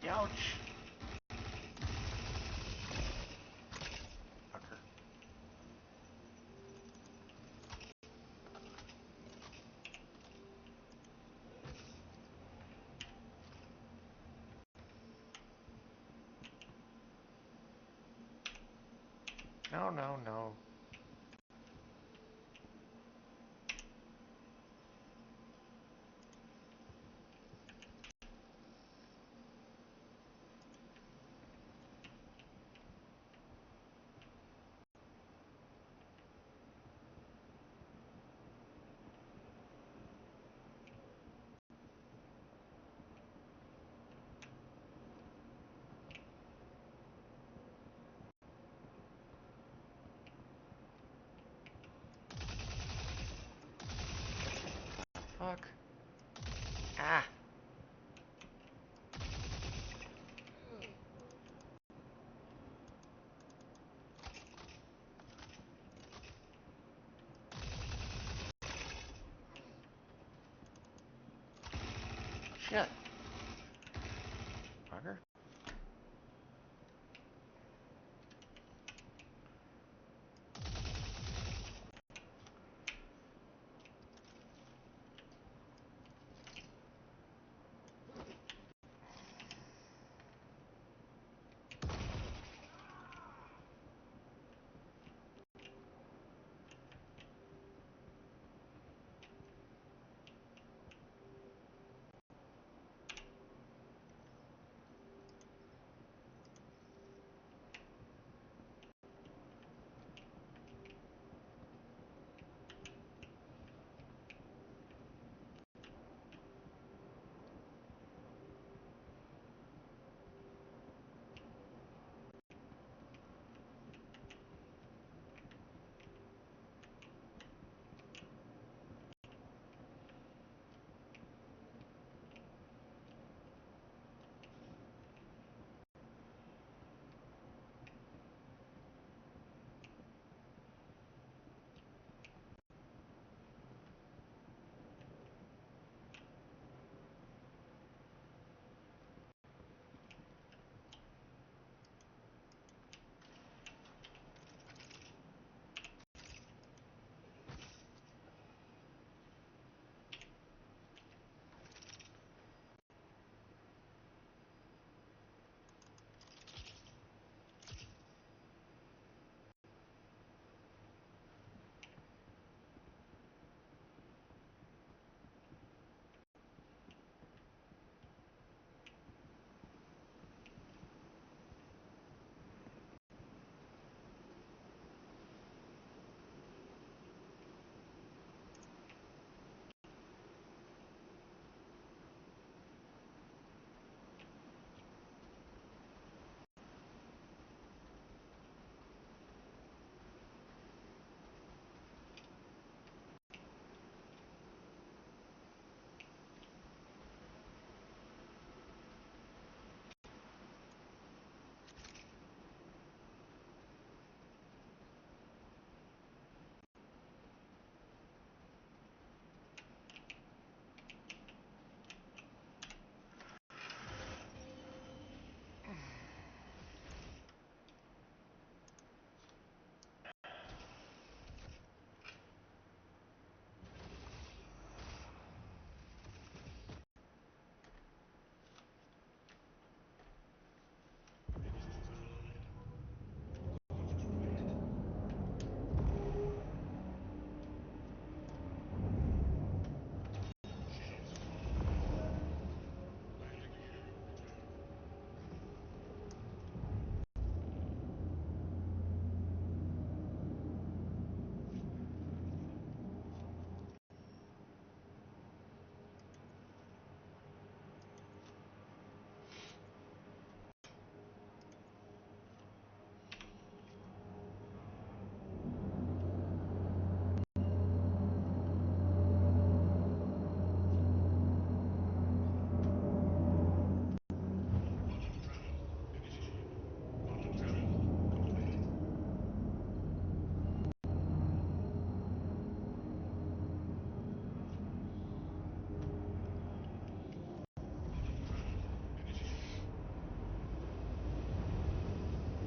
Ouch! Fucker. No, no, no. Shit. Fucker.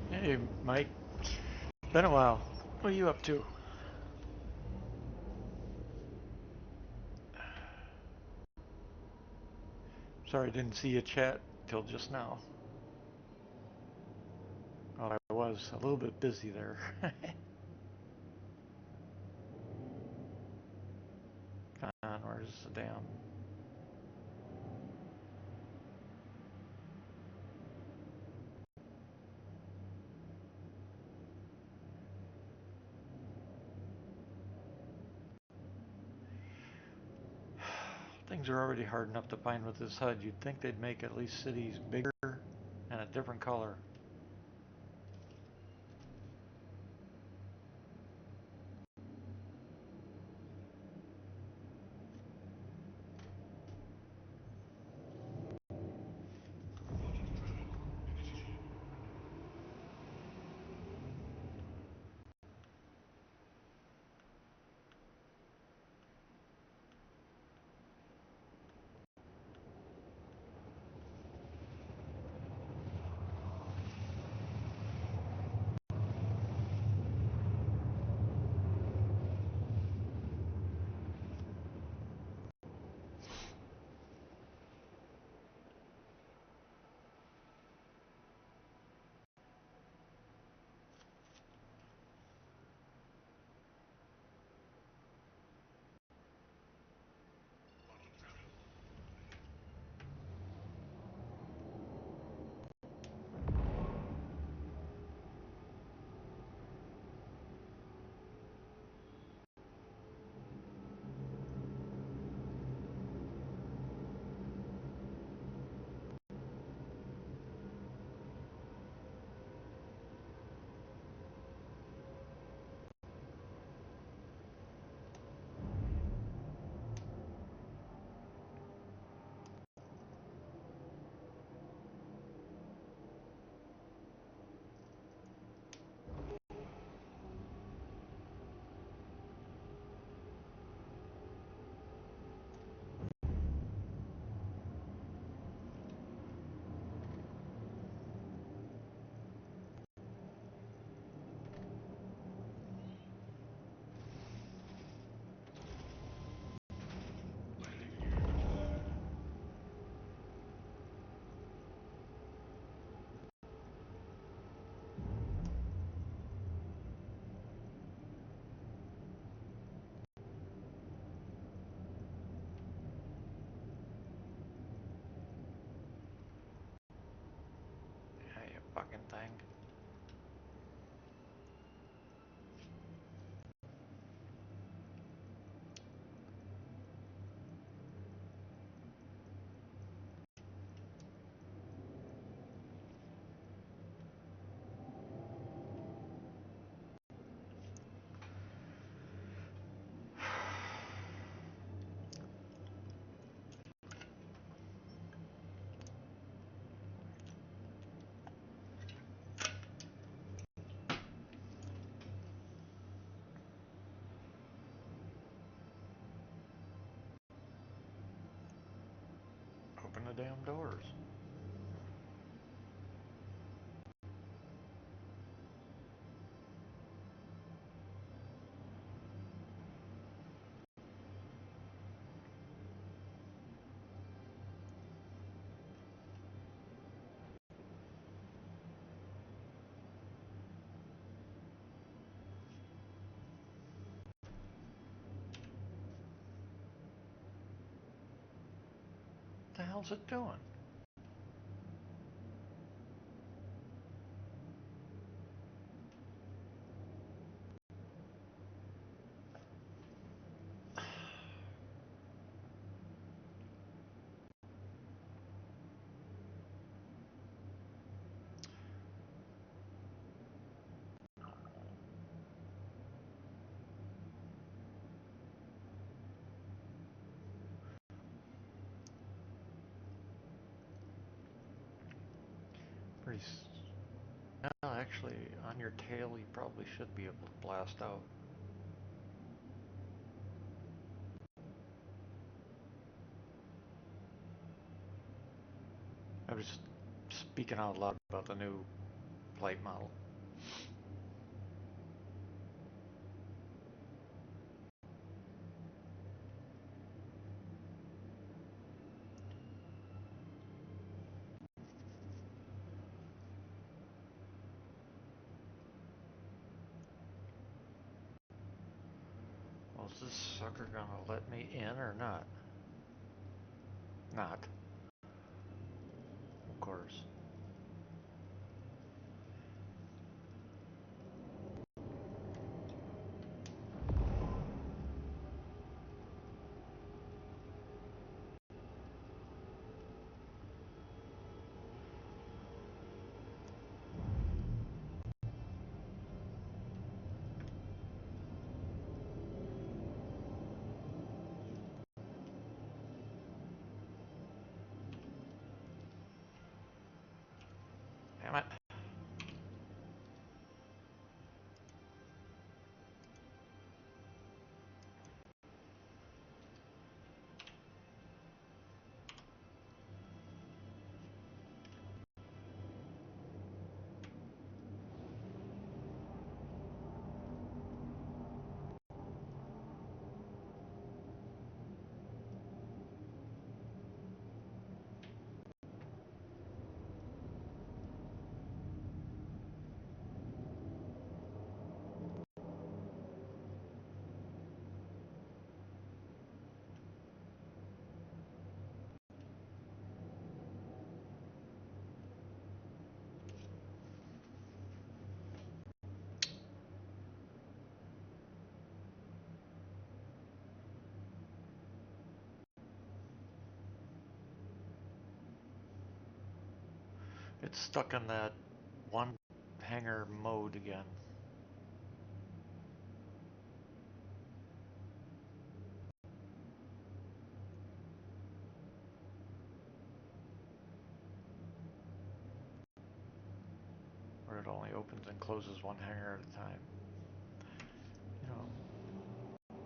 Hey, Mike. Been a while. What are you up to? Sorry, I didn't see you chat till just now. Oh, I was a little bit busy there. Come on, where's the damn... Things are already hard enough to find with this HUD. You'd think they'd make at least cities bigger and a different color. damn doors. What the hell's it doing? Pretty. Well, actually, on your tail, you probably should be able to blast out. I was speaking out loud about the new flight model. Well, is this sucker gonna let me in or not? Not, of course. Damn it. It's stuck in that one hangar mode again. Where it only opens and closes one hangar at a time. You know,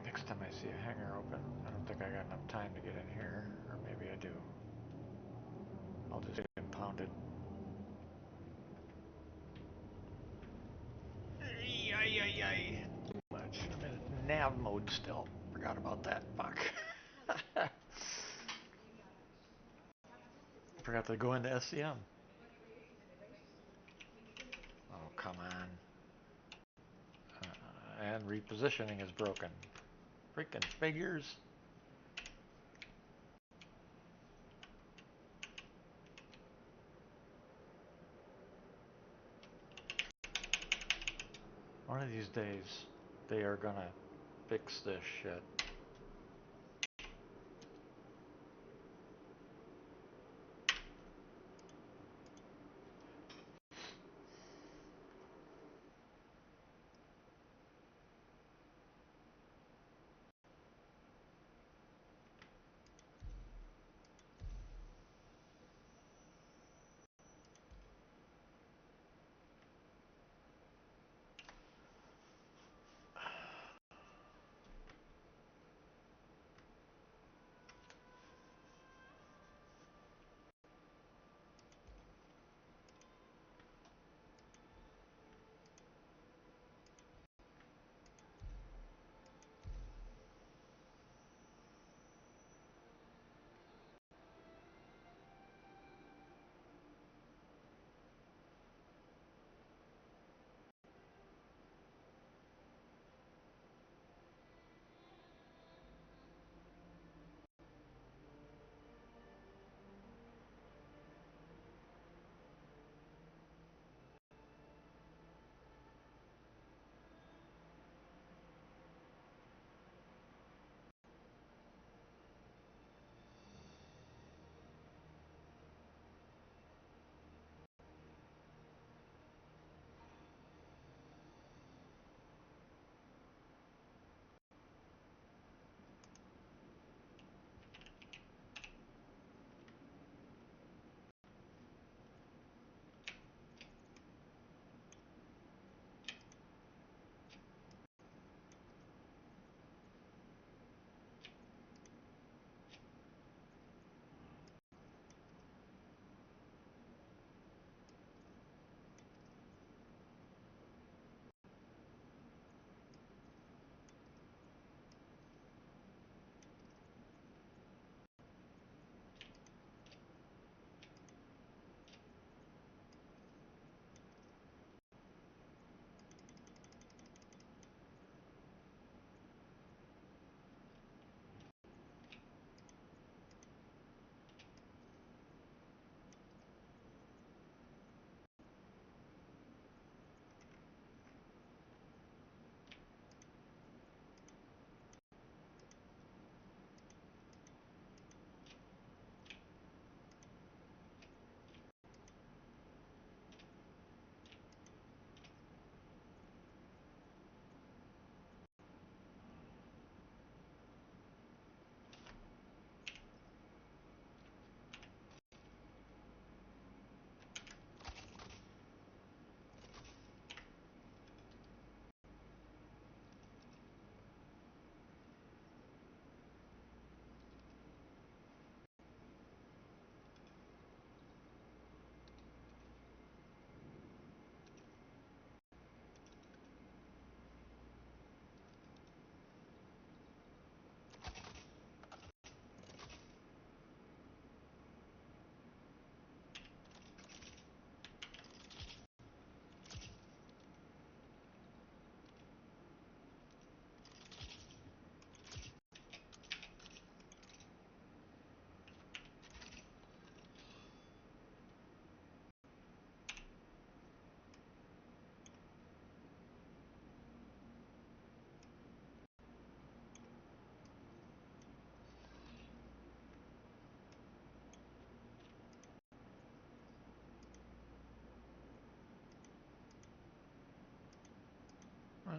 next time I see a hangar open, I don't think I got enough time to get in here. Or maybe I do. I'll just get impounded. Too much. I'm in nav mode still. Forgot about that. Fuck. Forgot to go into SCM. Oh, come on. And repositioning is broken. Freaking figures. One of these days, they are gonna fix this shit.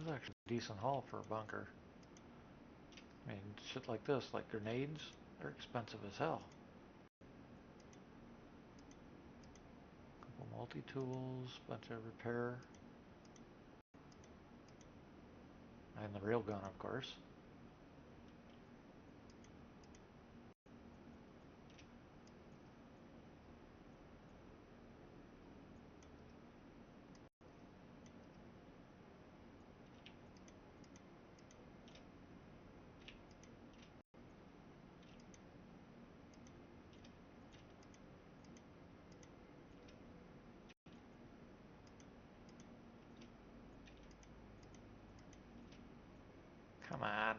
That's actually a decent haul for a bunker. I mean, shit like this, like grenades, they're expensive as hell. Couple multi-tools, bunch of repair. And the railgun, of course. Come on.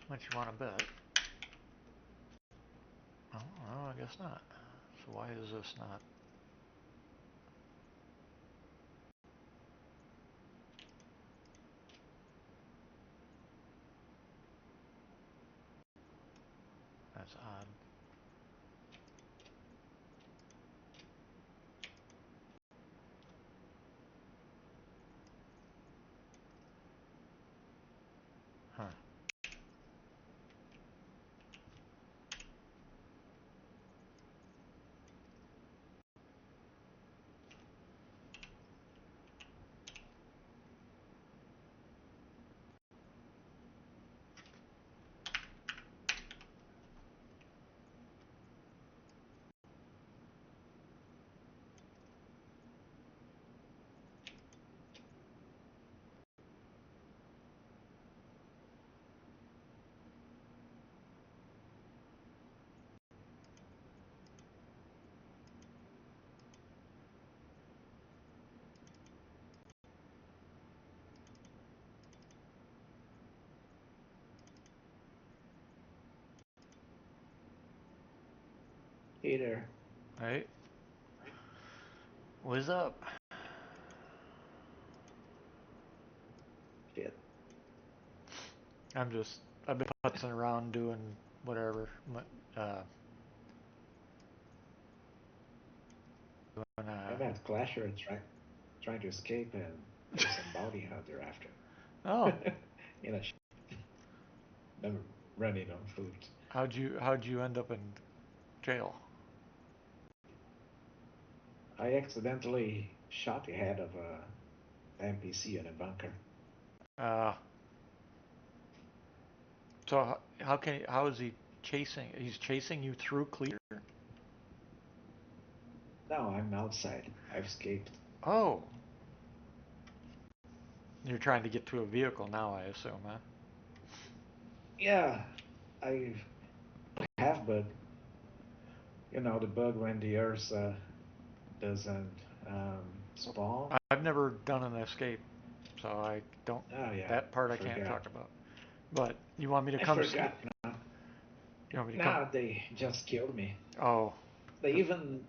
What you want to bet? Oh, no, I guess not. So why is this not? That's odd. Huh. Hey there. Hey, what's up? Shit. I've been putzing around doing whatever. Uh, doing, I'm at Clasher trying to escape, and there's some bounty hunter after oh, me. In a I'm running on food. how'd you end up in jail? I accidentally shot the head of a NPC in a bunker. Uh, so how is he chasing? He's chasing you through clear? Now I'm outside. I've escaped. Oh, you're trying to get to a vehicle now, I assume, huh? Yeah, I have, but the bug when the Earth doesn't spawn. I've never done an escape, so I don't. Oh yeah, That part I can't forgot. talk about. But you want me to I come see? forgot now. You want me to come? Now they just killed me. Oh, They even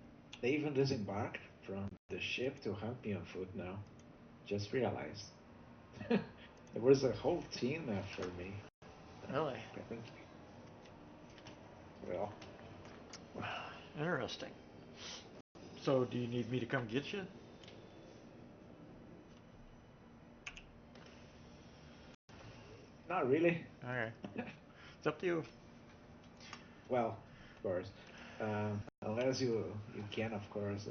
they even disembarked from the ship to hunt me on foot now. Just realized. There was a whole team after me. really? Apparently. Well, Interesting. So, do you need me to come get you? not really. Okay, it's up to you. Well, of course. Unless you can, of course,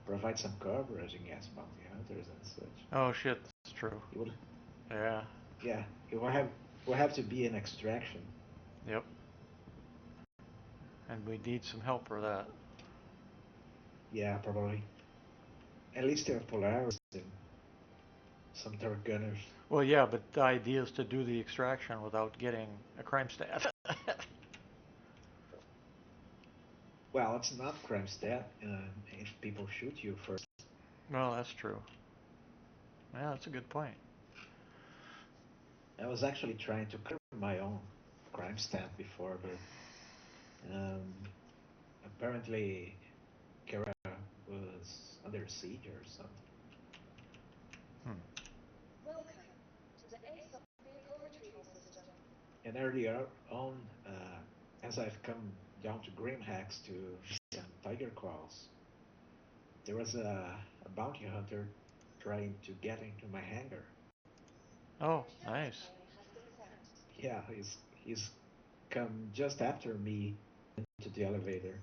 provide some coverage against bounty hunters and such. Oh shit, that's true. It would, Yeah. yeah, it will have to be an extraction. Yep. And we need some help for that. Yeah, probably. At least there are Polaris and some Turk gunners. Well, yeah, but the idea is to do the extraction without getting a crime stat. Well, it's not crime stat if people shoot you first. Well, that's true. Yeah, that's a good point. I was actually trying to clear my own crime stat before, but um, apparently Kara was under siege or something. Hmm. Welcome to the ASOP vehicle retrieval system. And earlier on, as I've come down to Grimhacks to some tiger claws, there was a bounty hunter trying to get into my hangar. Oh, Your shelter nice. plane has been sent. Yeah, he's come just after me into the elevator,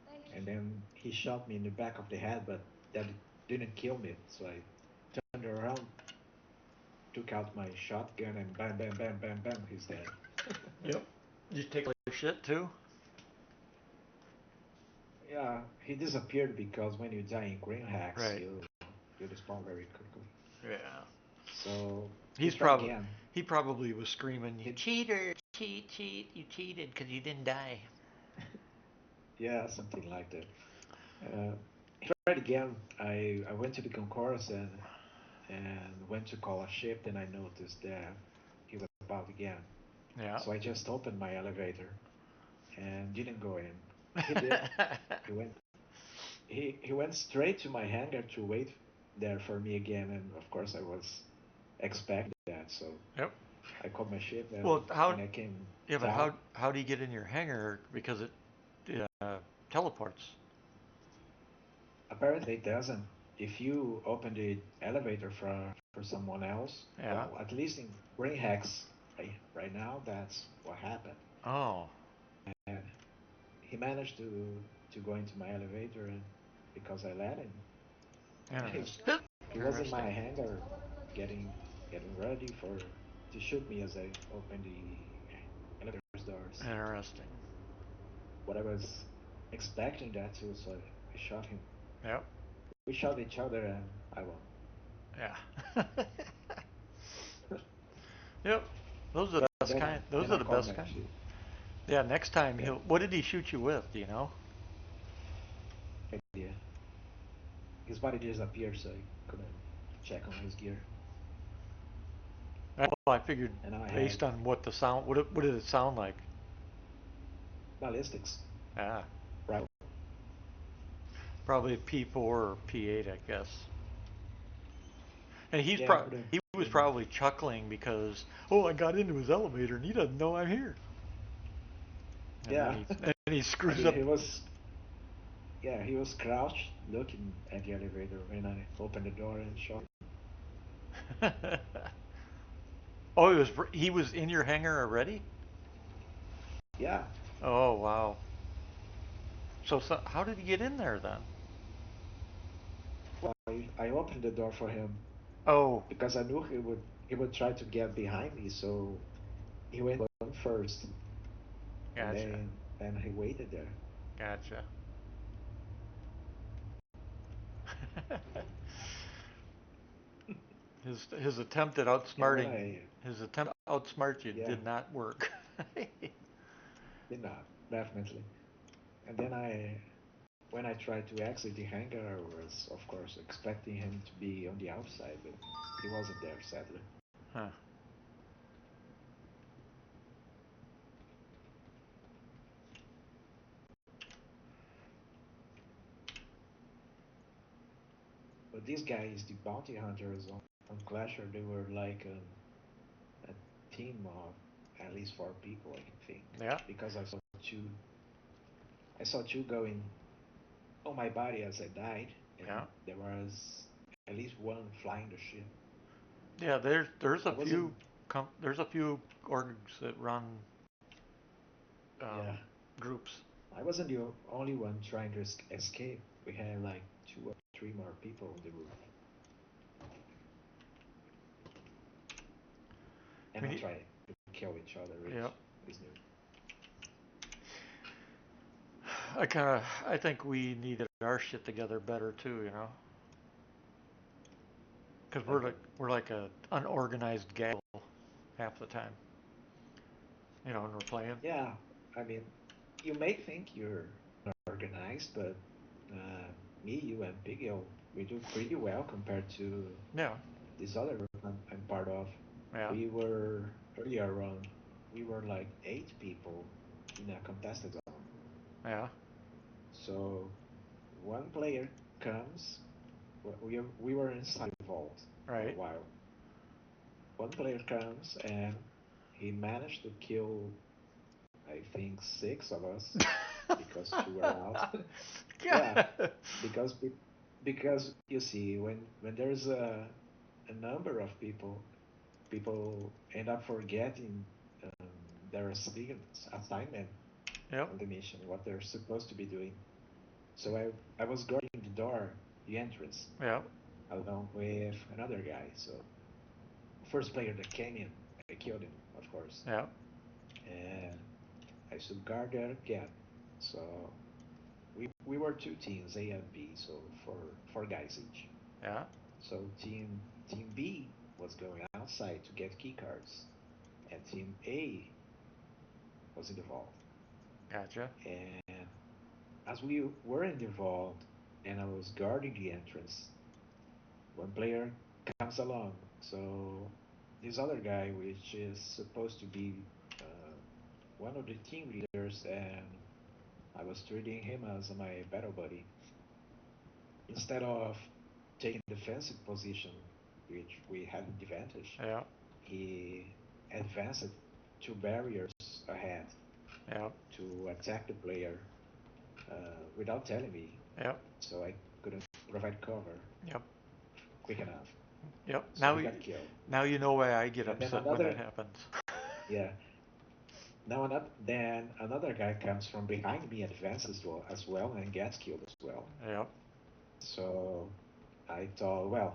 Thank you. and then he shot me in the back of the head, but that didn't kill me. So I turned around, took out my shotgun, and bam, bam, bam, bam, bam, he's dead. Yep. Did you take all your shit too? Yeah, he disappeared because when you die in green hacks, Right. you respawn very quickly. Yeah. So he He's tried probably again. he probably was screaming, "You He, cheater, cheat! You cheated because you didn't die." yeah, something like that. He tried again. I went to the concourse and went to call a ship. Then I noticed that he was about again. Yeah. So I just opened my elevator and didn't go in. He did. He went. He went straight to my hangar to wait there for me again, and of course I was expecting that. So Yep. I called my ship, and Well, how? when I came Yeah, but down, how do you get in your hangar? Because it teleports. apparently it doesn't. If you open the elevator for someone else, Yeah. well, at least in Brain Hacks right now, that's what happened. Oh, And he managed to go into my elevator, and because I let him, he, interesting. he was in my Interesting. hangar getting getting ready for to shoot me as I opened the elevator's doors. Interesting. But I was expecting that too, so I shot him. Yep. We shot each other, and I won. Yeah. Yep. Those are the best Then I kind. Those then are I the called best my kind. ship. Yeah. Next time Yeah, he'll. What did he shoot you with? Do you know? idea. His body disappeared, so I couldn't check on his gear. Well, I figured And now I had based on what the sound. What did it sound like? ballistics, Ah, right? probably P4 or P8, I guess. And Yeah, he was the name. probably chuckling because I got into his elevator and he doesn't know I'm here. And Yeah, then he I screws mean up. he was crouched looking at the elevator when I opened the door and shot. Oh, he was in your hangar already? Yeah, Oh, wow. So how did he get in there then? well, I opened the door for him Oh, because I knew he would try to get behind me, so he went on first, and gotcha. then he waited there. Gotcha. His attempt at And when outsmarting I his attempt to outsmart you yeah, did not work. did not definitely. And then when I tried to exit the hangar, I was of course expecting him to be on the outside, but he wasn't there, sadly. Huh. But these guys, the bounty hunters on Clasher, they were like a team of at least 4 people, I think, Yeah. because I saw two going on my body as I died, and Yeah. there was at least one flying the ship. Yeah. There's a I wasn't, few there's a few orgs that run um, yeah, groups. I wasn't the only one trying to escape. We had like 2 or 3 more people on the roof, and We not need. trying to kill each other, Yep. which is new. I think we needed our shit together better too. Because Like what? we're like a unorganized gaggle half the time. When we're playing. Yeah, I mean, you may think you're organized, but uh, me, you, and Bigel, we do pretty well compared to Yeah. this other group I'm part of. Yeah. We were earlier on, we were like 8 people in a contested zone. Yeah. So one player comes, we were inside the vault, for a Right. while. One player comes and he managed to kill, I think, six of us because two were out. Yeah, God. because because you see, when there's a number of people, people end up forgetting um, their assignment Yep. on the mission, what they're supposed to be doing. So I was guarding the door, the entrance, Yep. along with another guy. So first player that came in, I killed him, of course, Yep. and I should guard there again. So we were two teams, A and B, so four guys each. Yeah. So team B was going outside to get key cards, and team A was in the vault. Gotcha. And as we were in the vault, and I was guarding the entrance, one player comes along. So this other guy, which is supposed to be uh, one of the team leaders, and I was treating him as my battle buddy. Instead of taking defensive position, which we had an advantage, Yeah. he advanced two barriers ahead Yep. to attack the player without telling me, Yep. so I couldn't provide cover Yep. quick enough. Yep. So he got killed. Now you know why I get And then upset when that happens. yeah, then another guy comes from behind me, advances as well, and gets killed as well. Yep. So I thought, well,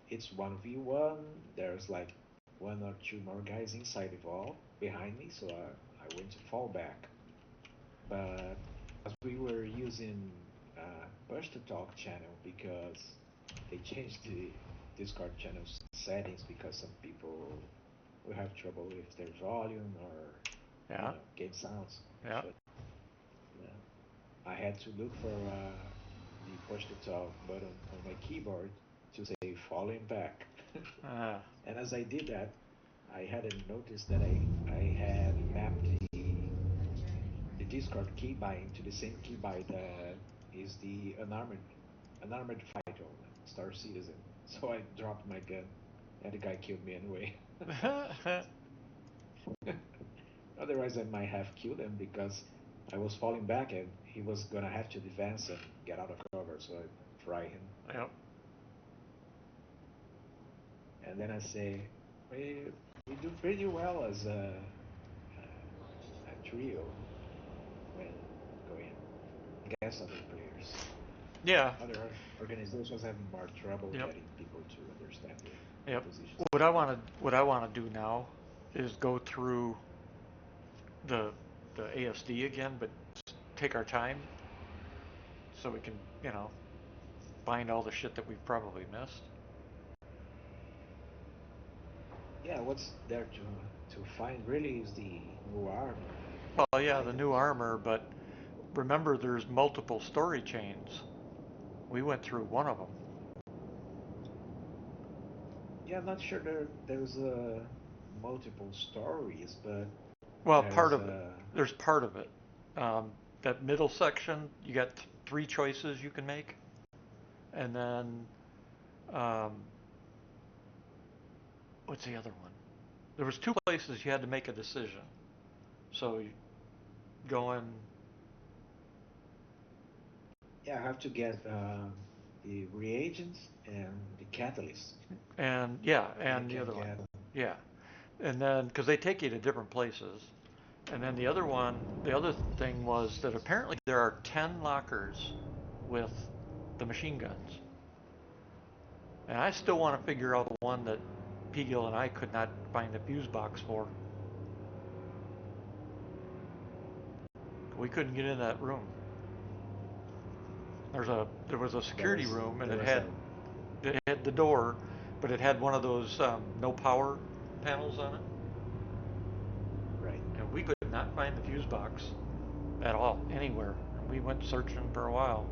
it's 1v1. There's like one or two more guys inside the vault behind me, so I went to fall back. But as we were using push to talk channel because they changed the Discord channel settings because some people will have trouble with their volume or Yeah. game sounds. Yeah. But I had to look for the push to talk button on my keyboard to say falling back. Ah. And as I did that, I hadn't noticed that I had mapped the Discord keybind to the same keybind that is the unarmored fighter on Star Citizen. So I dropped my gun, and the guy killed me anyway. Otherwise, I might have killed him because I was falling back and he was gonna have to advance and get out of cover. So I fry him, Yep. and then I say, we do pretty well as a trio when going against other players. Yeah. Other organizations have more trouble Yep. getting people to understand the Yep. positions. What I want to do now is go through the the ASD again, but take our time so we can, you know, find all the shit that we've probably missed. Yeah, what's there to find really is the new armor and Well, yeah, the new items. armor, but remember there's multiple story chains. We went through one of them. Yeah, I'm not sure there's multiple stories, but Well, part there's of it. There's part of it. Um, that middle section, you got three choices you can make, and then um, what's the other one? There was two places you had to make a decision. So you go in, yeah, I have to get the reagents and the catalyst. and yeah, Then I and the can other one, get yeah, and then because they take you to different places, and then the other thing was that apparently there are 10 lockers with the machine guns, and I still want to figure out the one that Pegel and I could not find the fuse box for. We couldn't get in that room. There was a security room, and there was a it had the door, but it had one of those no power panels on it, right. and we could not find the fuse box at all anywhere. And we went searching for a while.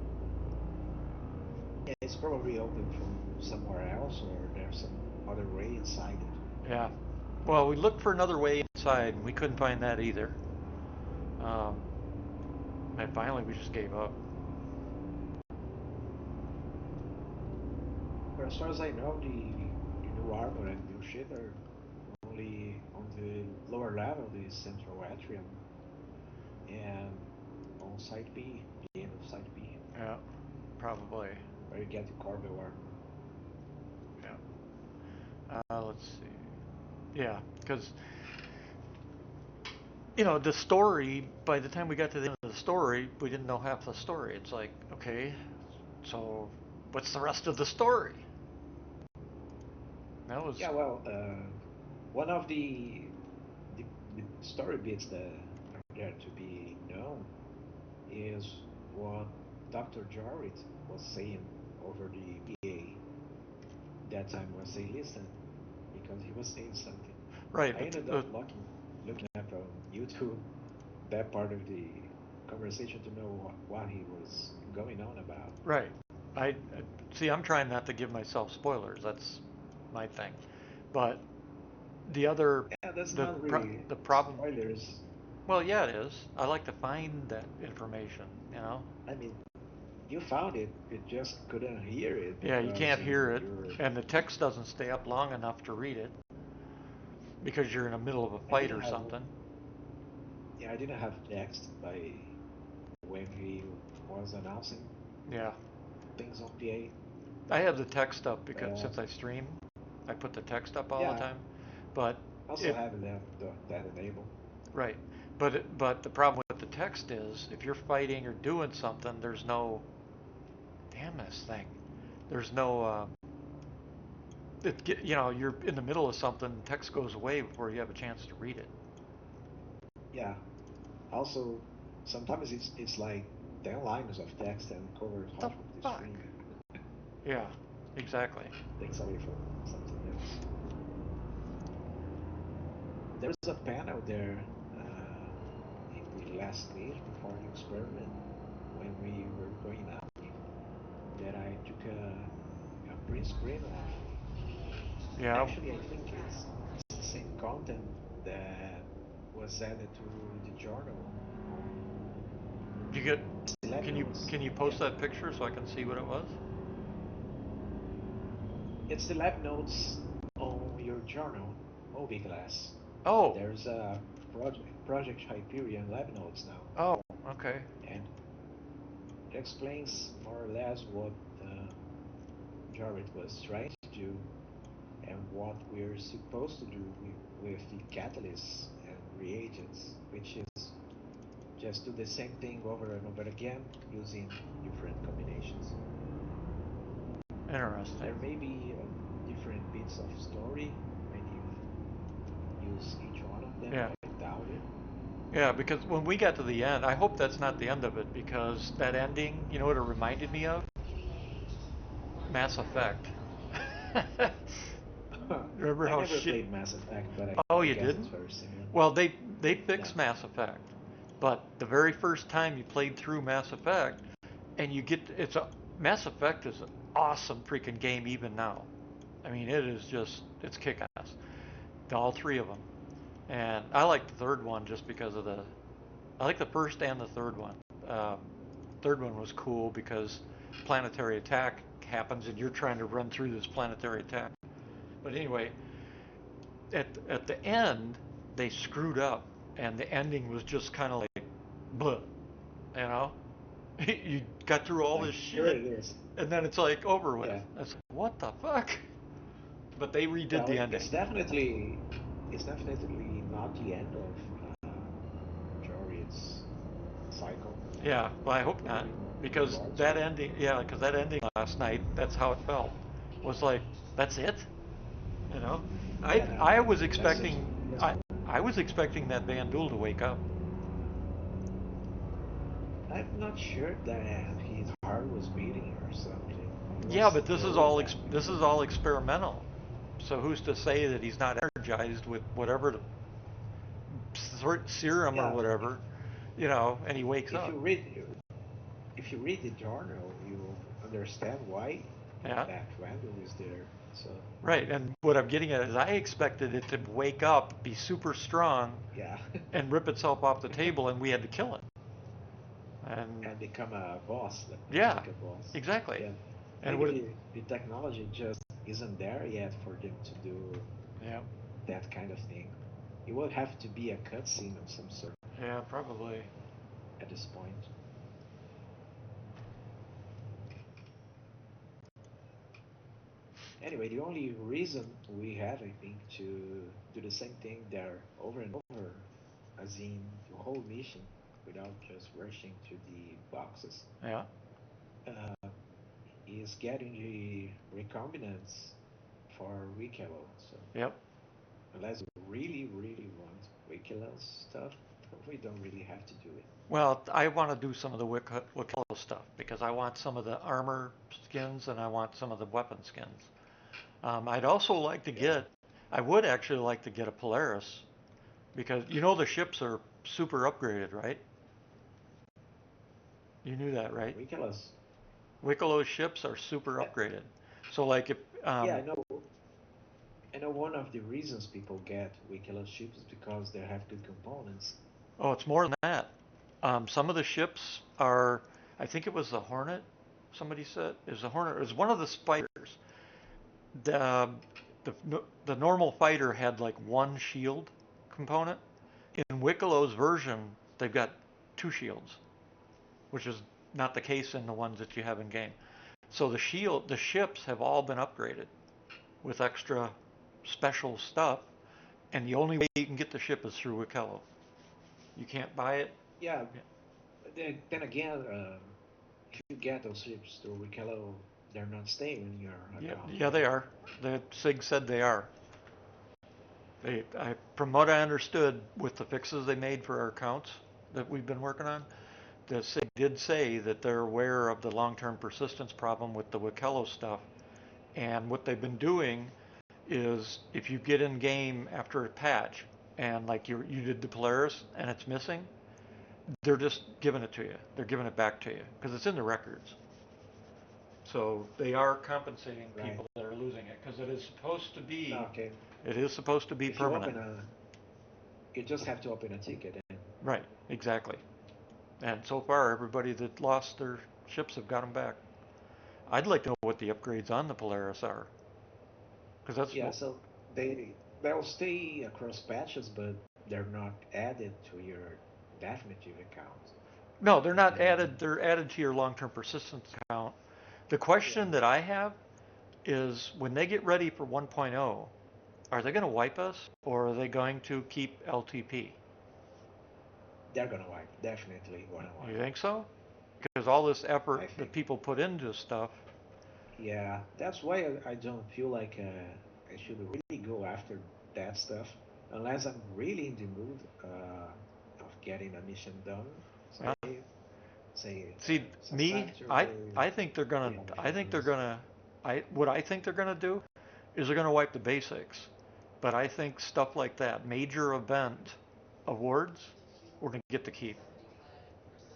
Yeah, it's probably open from somewhere else, or there's some other way inside it. Yeah. Well, we looked for another way inside, and we couldn't find that either. Um, and finally, we just gave up. But as far as I know, new armor and new shit are only on the lower level, the central atrium, and on Site B, the end of Site B, Yeah, probably. where you get the Corville armor. Yeah. Let's see. Yeah, because the story. By the time we got to the end of the story, we didn't know half the story. It's like, okay, so what's the rest of the story? That was Yeah, well, one of the, the story bits that are there to be known is what Dr. Jarrett was saying over the PA that time was they listened because he was saying something. right, I but ended up looking up on YouTube that part of the conversation to know what he was going on about. right. I see. I'm trying not to give myself spoilers. That's my thing. But the other, Yeah, that's the not really the problem. spoilers. Well, yeah, it is. I like to find that information. You know. I mean, you found it, you just couldn't hear it Yeah, you because can't hear it, you're. and the text doesn't stay up long enough to read it because you're in the middle of a I fight didn't or have. something. Yeah, I didn't have text by when he was announcing Yeah. things on PA. I have the text up because But since I stream, I put the text up all the yeah, time. But also it having that enabled. right. But the problem with the text is if you're fighting or doing something, there's no damn this thing. There's no you're in the middle of something, text goes away before you have a chance to read it. Yeah. Also, sometimes it's like 10 lines of text and covers The half of the fuck? screen and Yeah, exactly. takes away from something else. There's a panel there in the last stage before the experiment when we were going up that I took a print screen of. Yeah, Actually, I think it's the same content that was added to the journal on you get. the lab notes. Can you Yeah, post that picture so I can see what it was? it's the lab notes on your journal, Glass. Oh, There's a project Hyperion lab notes now, oh, okay. and it explains more or less what Jarrett was trying to do and what we're supposed to do with the catalysts and reagents, which is just do the same thing over and over again using different combinations. Interesting. There may be different bits of story when you use each one of them, Yeah. but I doubt it. Yeah, because when we got to the end, I hope that's not the end of it because that ending, you know what it reminded me of? Mass Effect. Remember I how never shit? played Mass Effect, but Oh, I you guess didn't? it's very similar. Well, they No. fixed Mass Effect, but the very first time you played through Mass Effect, and you get Mass Effect is an awesome freaking game even now. I mean, it's kick-ass. All three of them, and I like the third one just because of the. I like the first and the third one. Um, Third one was cool because planetary attack happens and you're trying to run through this planetary attack. But anyway, at the end they screwed up and the ending was just kind of like, bleh, you know. You got through all Like, this here shit it is. and then it's like over with. Yeah. It's like, what the fuck? But they redid Well, the ending. it's definitely not the end of Jory's cycle. Yeah, well, I hope not Maybe more because parts, that but ending, yeah, because that ending last night, that's how it felt. Was like, that's it. You know, I yeah, no, I was that's it. expecting That's I I was expecting that Van Duel to wake up. I'm not sure that his heart was beating or something. He Yeah, was but totally dead this is before. all experimental. So who's to say that he's not energized with whatever the serum or Yeah, whatever, and he wakes if up. you read if you read the journal, you understand why Yeah, that Randall is there. So right. And what I'm getting at is I expected it to wake up, be super strong, yeah, and rip itself off the table, and we had to kill it. And and become a boss, yeah, like a boss. exactly. Yeah, And maybe what? the technology just isn't there yet for them to do Yeah. that kind of thing. It would have to be a cutscene of some sort Yeah, probably. at this point. Anyway, the only reason we have, I think, to do the same thing there over and over, as in the whole mission, without just rushing to the boxes, Yeah. uh, is getting the recombinants for Wikelo. So Yep. unless you really, really want Wikelo stuff, we don't really have to do it. Well, I want to do some of the Wikello stuff because I want some of the armor skins and I want some of the weapon skins. I'd also like to Yeah, get, I would actually like to get a Polaris because you know the ships are super upgraded, right? You knew that, right? Wikelos. Wikello's ships are super Uh, upgraded. So like if, yeah, I know. I know one of the reasons people get Wikelo ships is because they have good components. oh, it's more than that. Some of the ships are, I think it was the Hornet. Somebody said it was a Hornet. It was one of the spiders. The, the normal fighter had like one shield component. In Wikelo's version, they've got two shields, which is not the case in the ones that you have in game. So the ships have all been upgraded with extra special stuff, and the only way you can get the ship is through Wikelo. You can't buy it. Yeah, but then again, if you get those ships to Wikelo, they're not staying in your Yeah, account, yeah, they right? are. The Sig said they are. From what I understood, with the fixes they made for our accounts that we've been working on, the SIG did say that they're aware of the long-term persistence problem with the Wikelo stuff, and what they've been doing is if you get in game after a patch and like you did the Polaris and it's missing, they're just giving it to you. They're giving it back to you because it's in the records. So they are compensating Right. people that are losing it because Okay. it is supposed to be If you permanent. open a, you just have to open a ticket and Right, exactly. And so far, everybody that lost their ships have got them back. I'd like to know what the upgrades on the Polaris are, because that's yeah, so they'll stay across patches, but they're not added to your definitive account. no, they're not And added. They're added to your long-term persistence count. The yeah, question that I have is when they get ready for 1.0, are they going to wipe us or are they going to keep LTP? they're gonna wipe. Definitely gonna You wipe. think so? Because all this effort I that think. people put into stuff. Yeah, that's why I don't feel like I should really go after that stuff unless I'm really in the mood of getting a mission done. Well, Say see, me, satisfactorily, I think they're gonna, see how the I feeling think they're is. gonna, what I think they're gonna do is they're gonna wipe the basics. But I think stuff like that, major event awards, we're gonna get to keep.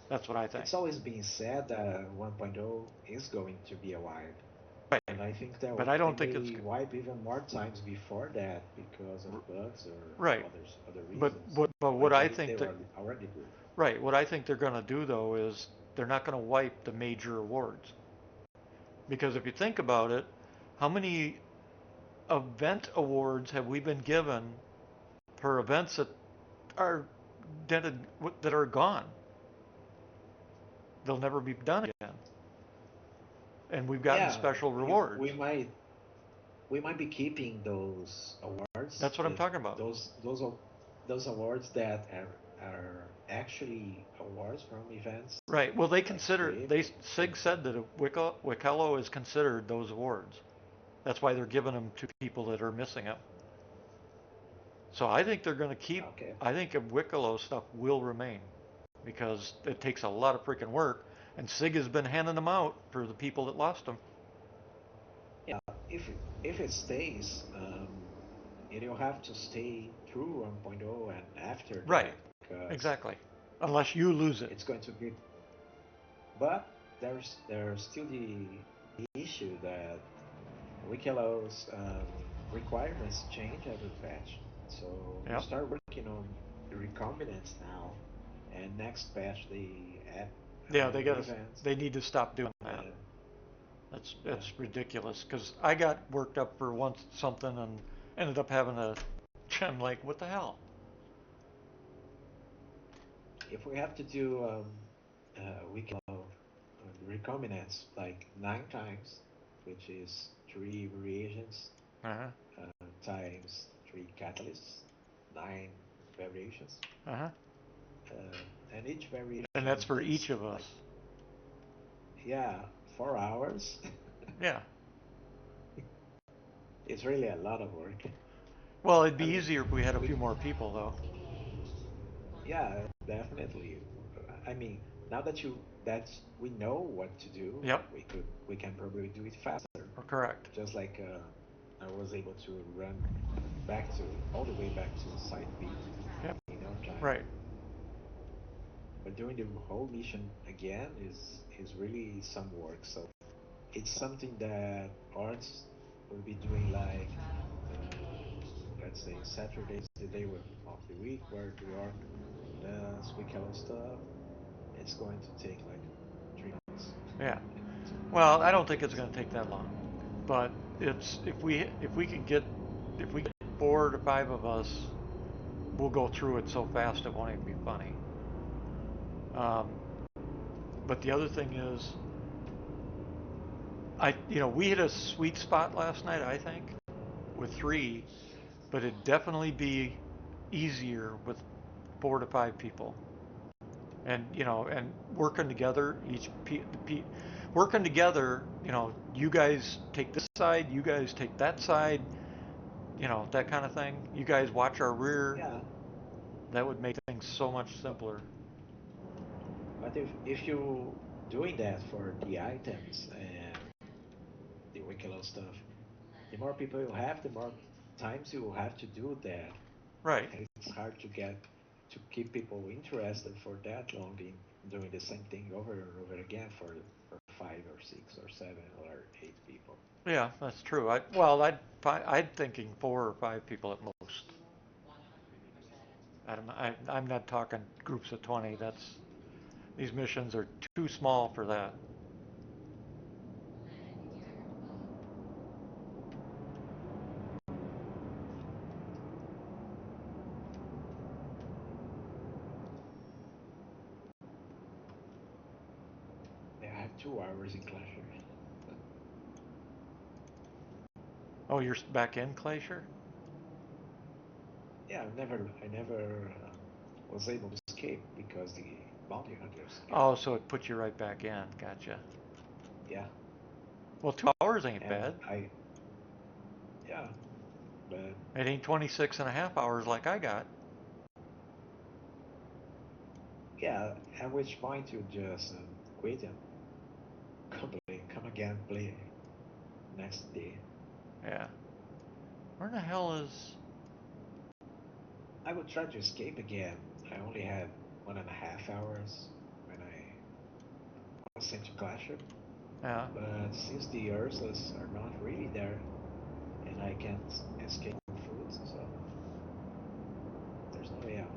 That's what I think. It's always been said that 1.0 is going to be a wipe, Right. and I think But I they don't think it's may wipe even more times before that because of bugs or right. other But reasons, but what like I they think that already do. right, what I think they're gonna do though is they're not gonna wipe the major awards because if you think about it, how many event awards have we been given per events that are dented that are gone? They'll never be done again, and we've gotten Yeah, special you, rewards. we might be keeping those awards, That's what I'm but talking about. those awards that are actually awards from events Right. Well, they like consider Strip they or Sig things. said that Wikello is considered those awards. That's why they're giving them to people that are missing them. So I think they're going to keep. Okay. I think Wikello stuff will remain because it takes a lot of freaking work, and Sig has been handing them out for the people that lost them. Yeah, if it stays, it'll have to stay through 1.0 and after Right. that because Exactly. Unless you lose it. it's going to be. But there's still the issue that Wikiloh's requirements change every patch. So you Yep. start working on the recombinants now, and next patch they add Yeah. a new event, They need to stop doing that. and Yeah. That's ridiculous. Because I got worked up for once something and ended up having a. I'm like, what the hell? If we have to do we can recombinants like 9 times, which is 3 variations Uh huh. times 3 catalysts, 9 variations, Uh huh. and each And variation that's for takes each of us. like, yeah, 4 hours. Yeah. It's really a lot of work. Well, it'd be I mean, easier if we had a we few more people, though. yeah, definitely. I mean, now that we know what to do, Yep. we can probably do it faster. Correct. Just like I was able to run all the way back to site B Yep. in no time. Right. But doing the whole mission again is really some work. So it's something that arts will be doing like let's say Saturdays, the day of the week where the art does week hello stuff. It's going to take like 3 months Yeah. to Well, I don't do think it's this. going to take that long, but it's if we can get if we get 4 to 5 of us, we'll go through it so fast it won't even be funny. Um, but the other thing is, we hit a sweet spot last night. I think with 3, but it'd definitely be easier with 4 to 5 people, and and working together. Working together. You guys take this side, you guys take that side. That kind of thing. You guys watch our rear. Yeah, That would make things so much but simpler. if you doing that for the items and the Wicklow stuff, the more people you have, the more times you will have to do that. Right. And it's hard to keep people interested for that long in doing the same thing over and over again for 5 or 6 or 7 or 8 people. Yeah, that's true. I'm thinking 4 or 5 people at most. I'm not talking groups of 20. These missions are too small for that. Yeah, I have 2 hours in Clasher. Oh, you're back in Glacier? Yeah, I never was able to escape because the bounty hunters got Oh, me. so it put you right back in. Gotcha. Yeah, Well, 2 hours ain't and bad. yeah, but It ain't 26 and a half hours like I got. yeah, at which point you just quit and come again, play next day. Yeah. Where the hell is? I would try to escape again. I only had 1.5 hours when I was sent to Clasher, Yeah. but since the Ursas are not really there and I can't escape on foot, so there's no way out.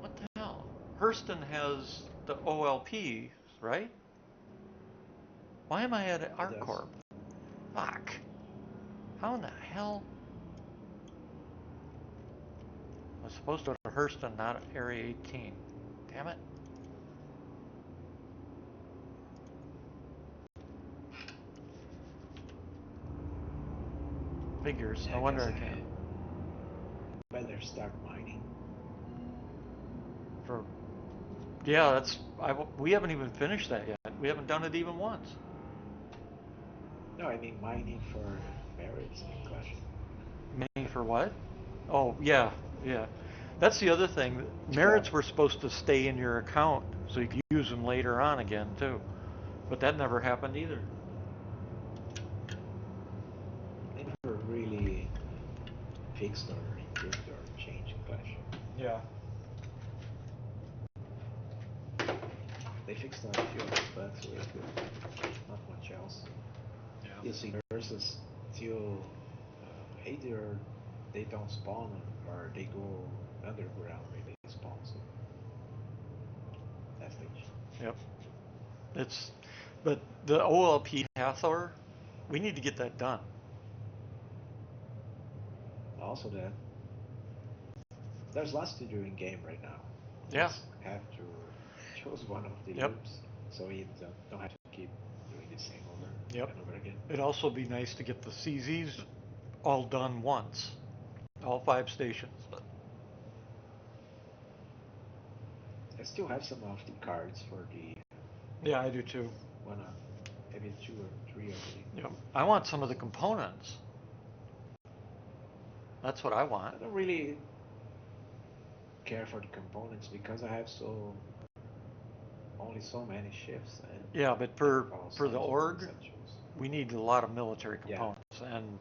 What the hell? Hurston has the OLP, right? Why am I at It does. ArcCorp? Fuck. How in the hell? I was supposed to go to Hurston, not Area 18. Damn it. Figures. Yeah, No I wonder guess I I can't. better start mining. For Yeah, we haven't even finished that yet. We haven't done it even once. No, I mean mining for merits in Clasher. Many for what? Oh, yeah, yeah. That's the other thing. Yeah, Merits were supposed to stay in your account so you could use them later on again too. But that never happened either. they never really fixed or improved or changed in Clasher. Yeah. They fixed a few of the bugs a little bit, but not much else. Yeah. You see nurses till either they don't spawn or they go underground when they spawn. So that stage. Yep. It's, but the OLP Hathor, we need to get that done. Also, that there's lots to do in game right now. Yeah. Just have to choose one of the Yep. loops so you don't have to keep doing the same over Yep. and over again. It'd also be nice to get the CZs all done once, all 5 stations. But I still have some of the cards for the yeah, I do too. one, maybe 2 or 3 of Yep. the I want some of classes. the components. That's what I want. I don't really care for the components because I have only so many shifts Yeah, but and for also the the org, ones I choose. we need a lot of military Yeah, components, and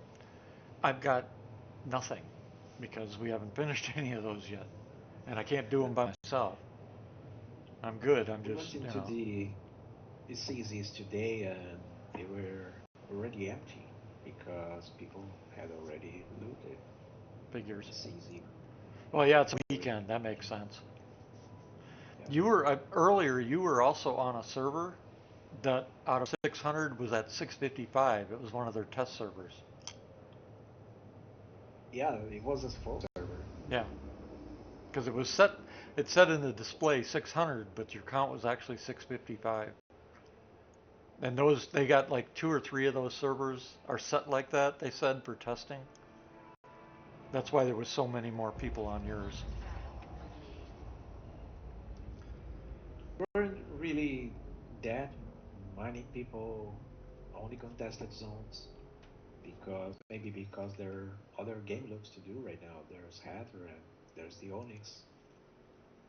I've got nothing because we haven't finished any of those yet, and I can't do them by myself. I'm good. I'm we just, went into the CZs today and they were already empty because people had already looted figures. the CZ Well, yeah, it's a before weekend. That it makes came. sense. Yeah, You were earlier. You were also on a server that out of 600 was at 655. It was one of their test servers. yeah, it was a full server. Yeah, because it was set. It said in the display 600, but your count was actually 655. And those they got like 2 or 3 of those servers are set like that. They said for testing. That's why there was so many more people on yours. Weren't really that many people on the contested zones because there are other game loops to do right now. There's Hatter and there's the Onyx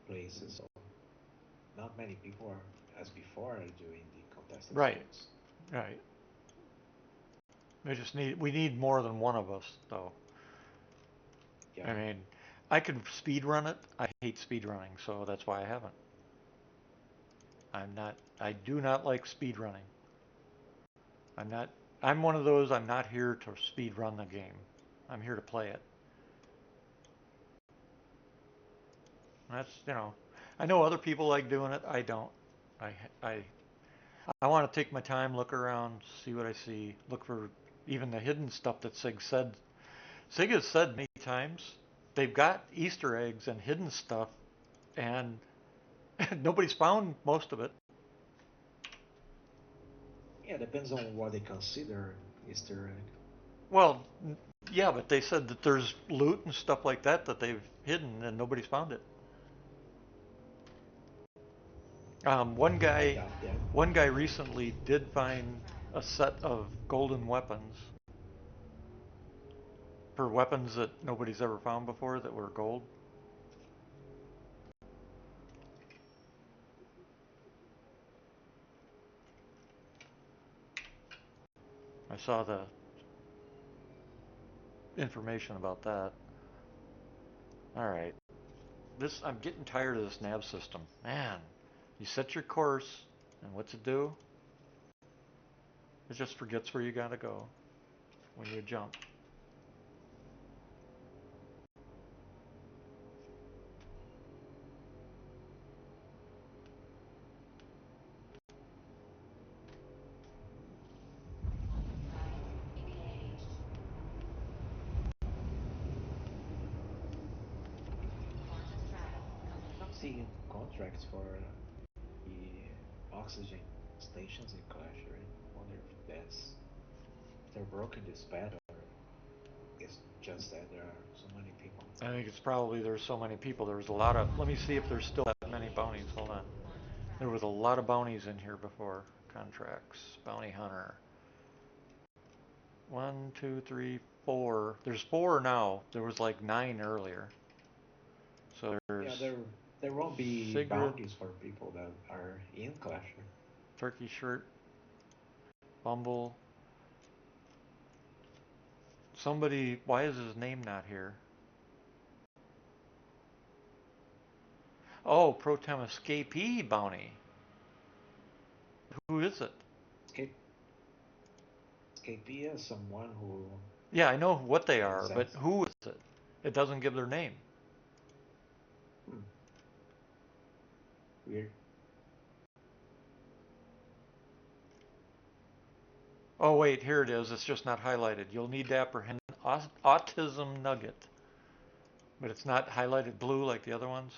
places. So not many people are as before are doing the contested Right, zones. right. We need more than one of us though. Yeah, I mean, I could speed run it. I hate speed running, so that's why I haven't. I do not like speed running. I'm not, I'm one of those, I'm not here to speed run the game. I'm here to play it. That's. I know other people like doing it. I don't. I, I, I want to take my time, look around, see what I see, look for even the hidden stuff that Sig said. Sig has said many times they've got Easter eggs and hidden stuff, and nobody's found most of it. yeah, depends on what they consider Easter egg. Well, yeah, but they said that there's loot and stuff like that that they've hidden and nobody's found it. Um, one I guy, doubt that. one guy recently did find a set of golden weapons for weapons that nobody's ever found before that were gold. I saw the information about that. All right, I'm getting tired of this nav system. Man, you set your course, and what's it do? It just forgets where you gotta go when you jump. I'm seeing contracts for the oxygen stations in Clash, right? Wonder if they're broken this bad or it's just that there are so many people. I think it's probably there's so many people. There was a lot of. Let me see if there's still that many bounties. Hold on. There was a lot of bounties in here before. Contracts, bounty hunter. One, two, three, four. There's four now. There was like 9 earlier. So Yeah, there's there won't be Sigrid, bounties for people that are in Clash. Right? Turkey Shirt, Bumble. Somebody. Why is his name not here? Oh, Protem Escapee bounty. Who is it? Escape Escapee is someone who Yeah, I know what they are, is but at who is it? It doesn't give their name. hmm, weird. Oh wait, here it is. It's just not highlighted. You'll need to apprehend autism nugget, but it's not highlighted blue like the other ones.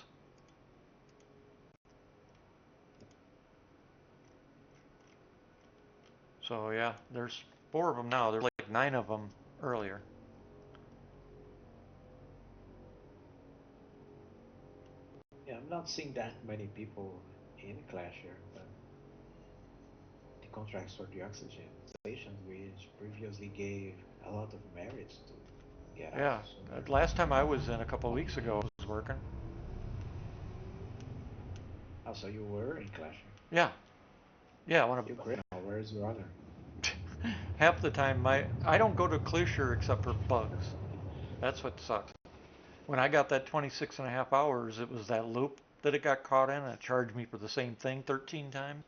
So yeah, there's 4 of them now. There's like 9 of them earlier. Yeah, I'm not seeing that many people in Clash here, but the contracts for the oxygen stations, which previously gave a lot of merits to get out Yeah, sooner. last time I was in a couple of weeks ago, it was working. Oh, so you were in Clash here. Yeah, yeah. I want You criminal, where's your honor? to. Half the time, I don't go to Clear except for bugs. That's what sucks. When I got that 26 and a half hours, it was that loop that it got caught in, and it charged me for the same thing 13 times.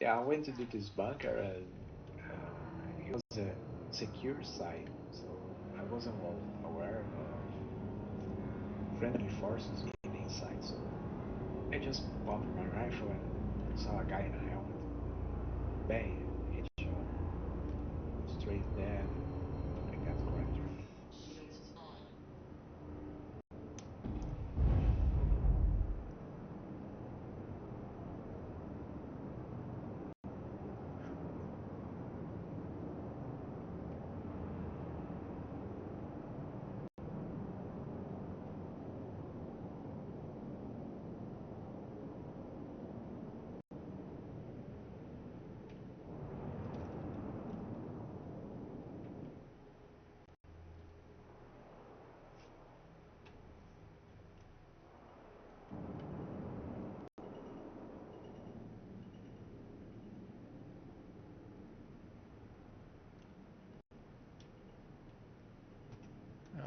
Yeah, I went to do this bunker and it was a secure site, so I wasn't aware of friendly forces being inside, so I just popped my rifle and saw a guy in a helmet. Bang, headshot, straight dead. I got corrector.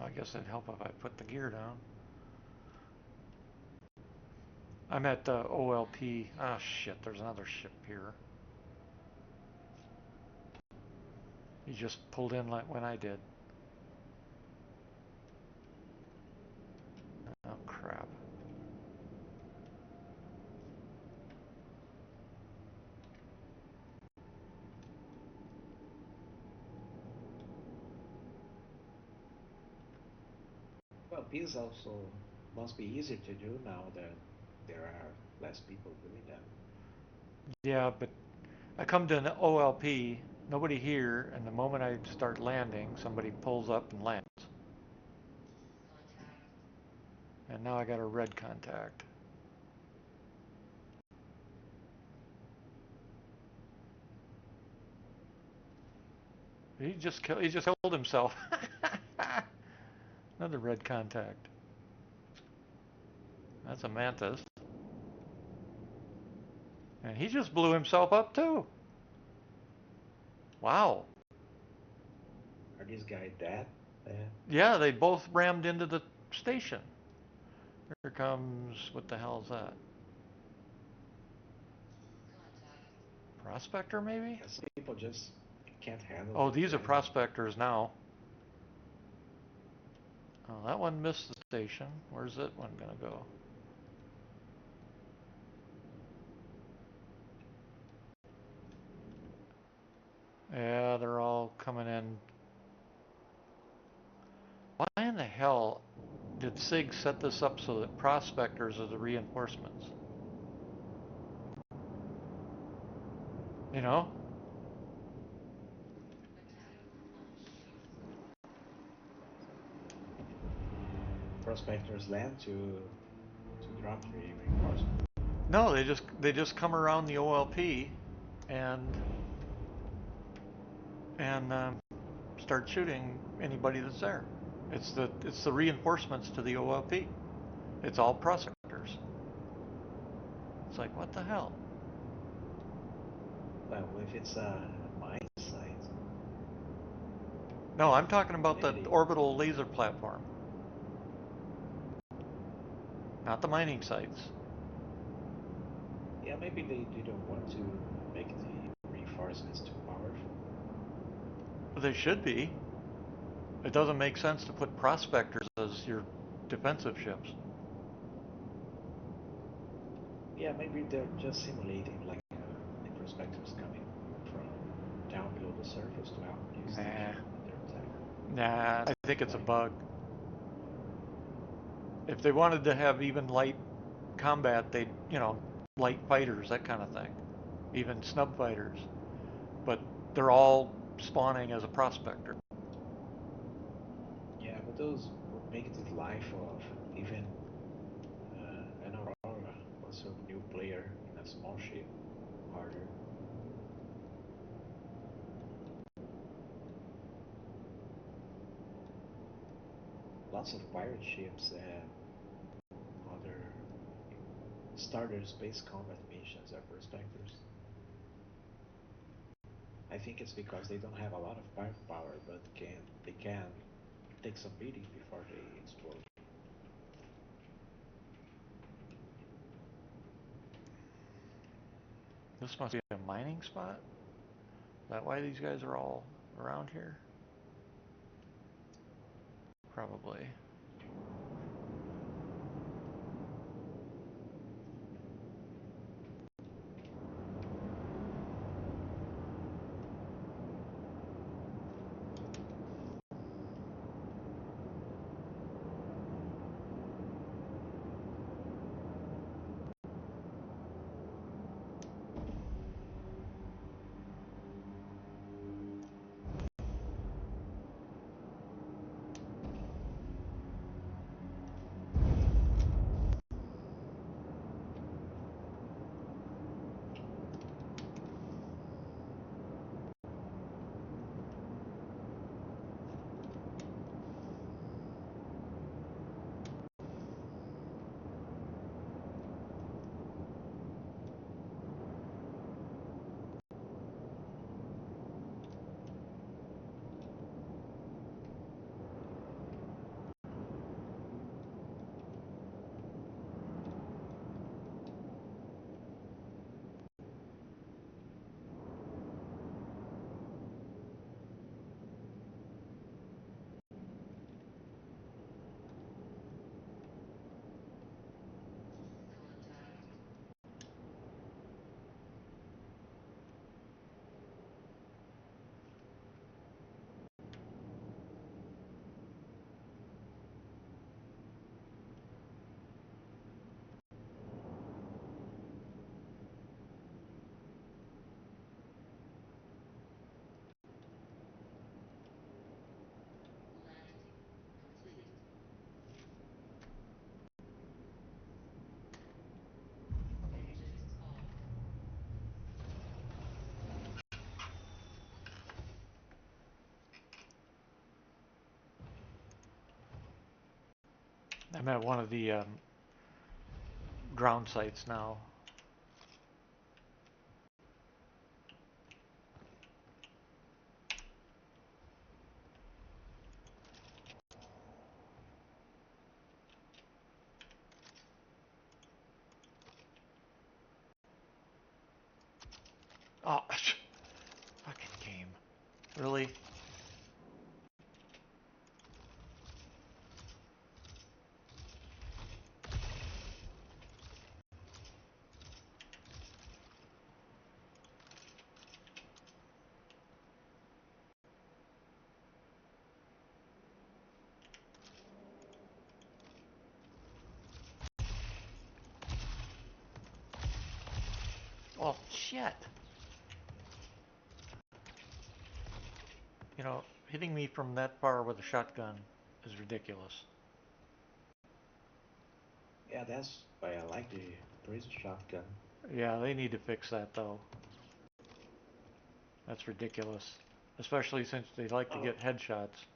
I guess it'd help if I put the gear down. I'm at OLP. Ah, shit, there's another ship here. He just pulled in like when I did. Oh, crap. Well, peace also must be easier to do now that there are less people doing them. Yeah, but I come to an OLP, nobody here, and the moment I start landing, somebody pulls up and lands. And now I got a red contact. He just killed himself. Another red contact. That's a mantis. And he just blew himself up too. Wow. Are these guys dead? Yeah. Yeah, they both rammed into the station. Here comes, what the hell is that? Prospector maybe? Yeah, some people just can't handle Oh, the these are adrenaline. prospectors now. Oh, that one missed the station. Where's that one gonna go? Yeah, they're all coming in. Why in the hell did SIG set this up so that prospectors are the reinforcements? You know? Prospectors land to drop reinforcement. No, they just come around the OLP and and start shooting anybody that's there. It's the reinforcements to the OLP. It's all prospectors. It's like what the hell? Well, if it's a mine site, No, I'm talking about the maybe orbital laser platform, not the mining sites. yeah, maybe they didn't want to make the reinforcements too powerful. They should be. It doesn't make sense to put prospectors as your defensive ships. Yeah, maybe they're just simulating like a specters coming from down below the surface to help you station Nah. in their attack. Nah, I think it's a Why? bug. If they wanted to have even light combat, they'd, light fighters, that kind of thing. Even snub fighters. But they're all spawning as a prospector. Yeah, but those would make the life of even an Aurora or some new player in a small ship harder. Lots of pirate ships and other starter space combat missions are prospectors. I think it's because they don't have a lot of firepower, but they can take some beating before they explode. This must be a mining spot? Is that why these guys are all around here? Probably. I'm at one of the ground sites now. Oh, fucking game. Really? Oh, shit. Hitting me from that far with a shotgun is ridiculous. Yeah, that's why I like the prison shotgun. Yeah, they need to fix that though. That's ridiculous. Especially since they like to Oh, get headshots.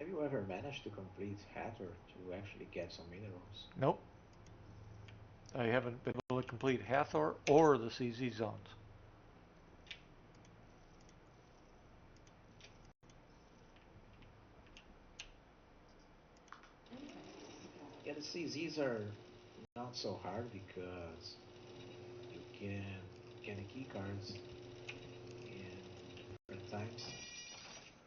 Have you ever managed to complete Hatter to actually get some minerals? Nope, I haven't been able to complete Hathor or the CZ zones. Yeah, the CZs are not so hard because you can get the key cards in different times,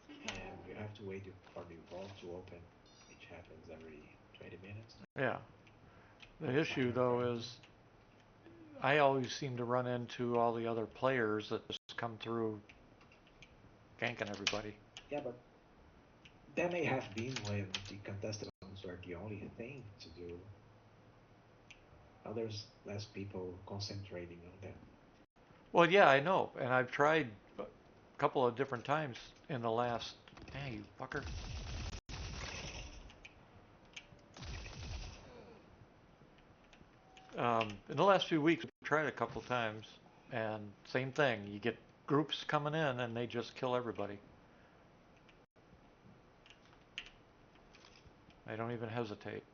and you have to wait for the vault to open, which happens every 20 minutes. Yeah, the It's issue minor though grind. is I always seem to run into all the other players that just come through ganking everybody. Yeah, but that may have been when the contested ones were the only thing to do. Now there's less people concentrating on that. Well, yeah, I know, and I've tried a couple of different times in the last. Dang you fucker! In the last few weeks, I've tried a couple times, and same thing. You get groups coming in, and they just kill everybody. They don't even hesitate.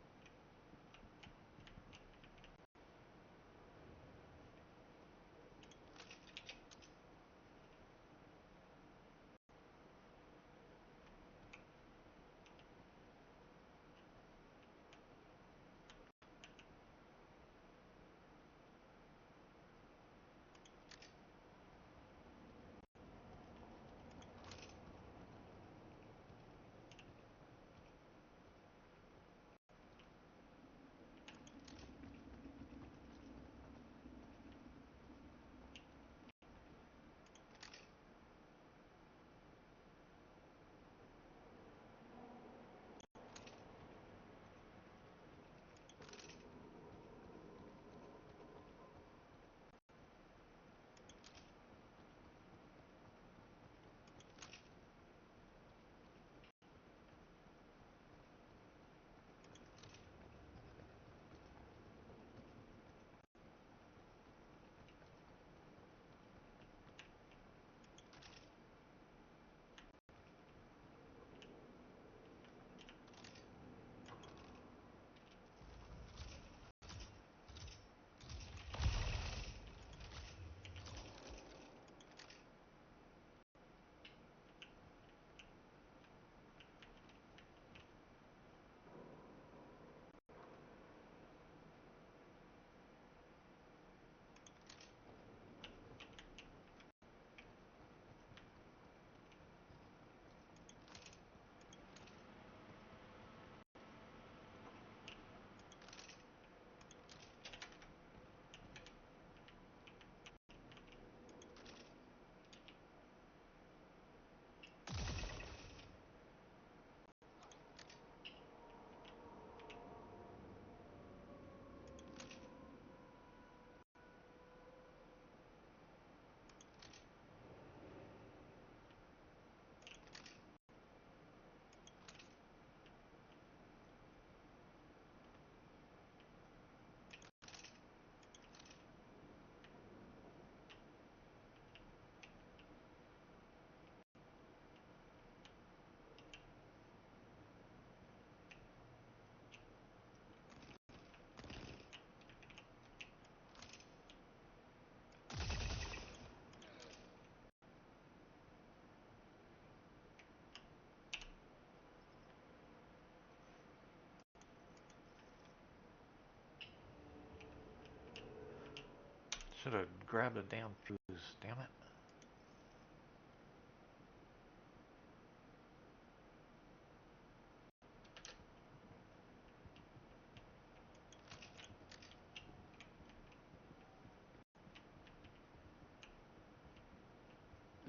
Should have grabbed a damn fuse. Damn it!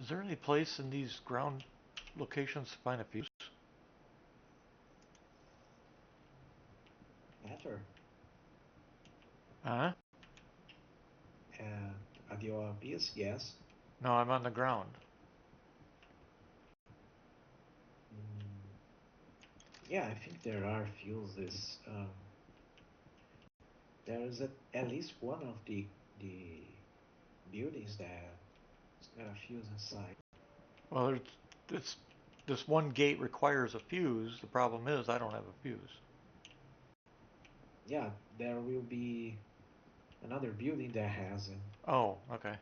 Is there any place in these ground locations to find a fuse? Hatter. Huh? And at the Olympias, yes. No, I'm on the ground. Mm, yeah, I think there are fuses. There's at least one of the buildings that it's got a fuse inside. Well, it's this one gate requires a fuse. The problem is I don't have a fuse. Yeah, there will be another building that has it. Oh, okay.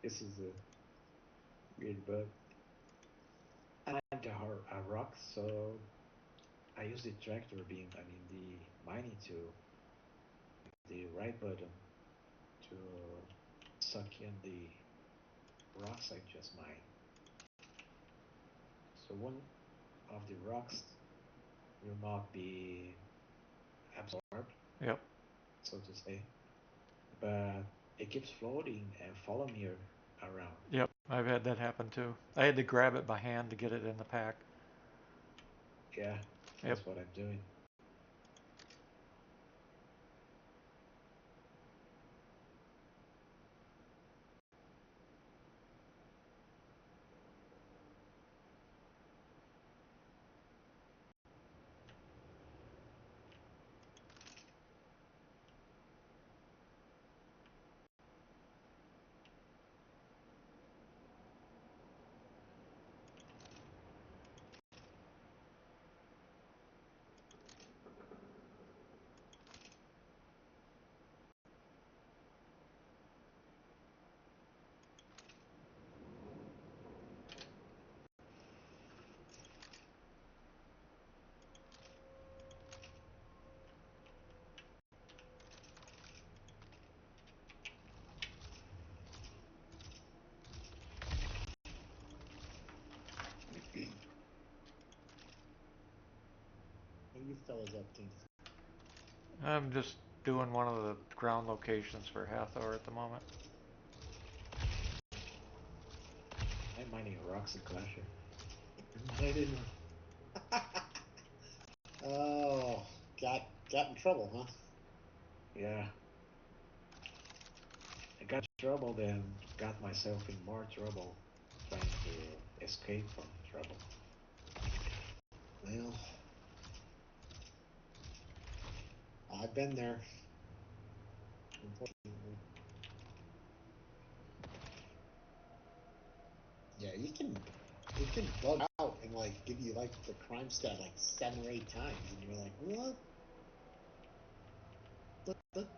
This is a weird bug. I like the rocks, so I use the tractor beam, I mean the mining tool, the right button to suck in the rocks I just mined. So one of the rocks will not be absorbed, Yep. so to say, but it keeps floating and follow me around. Yep. I've had that happen too. I had to grab it by hand to get it in the pack. Yeah, Yep. that's what I'm doing. What are you fellas up to? I'm just doing one of the ground locations for Hathor at the moment. I'm mining rocks in Clasher. I didn't. Oh, got in trouble, huh? Yeah, I got trouble, then got myself in more trouble trying to escape from trouble. Well, I've been there, unfortunately. Yeah, you can bug out and like give you like the crime stat like 7 or 8 times, and you're like, what?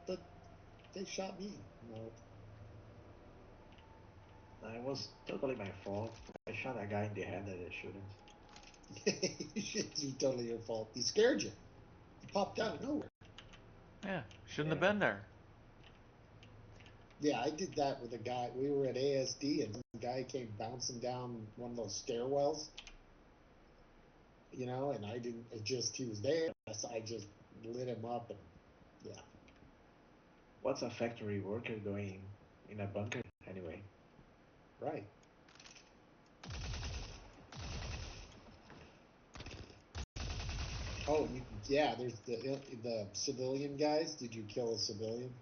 But they shot me. No, It was totally my fault. I shot a guy in the head that I shouldn't. it's totally your fault. He scared you. He popped out of nowhere. Yeah. Shouldn't have Yeah. been there. Yeah, I did that with a guy. We were at ASD, and some guy came bouncing down one of those stairwells, and I didn't. It just he was there. So I just lit him up, and yeah, What's a factory worker doing in a bunker anyway? right. Oh, yeah. There's the civilian guys. Did you kill a civilian?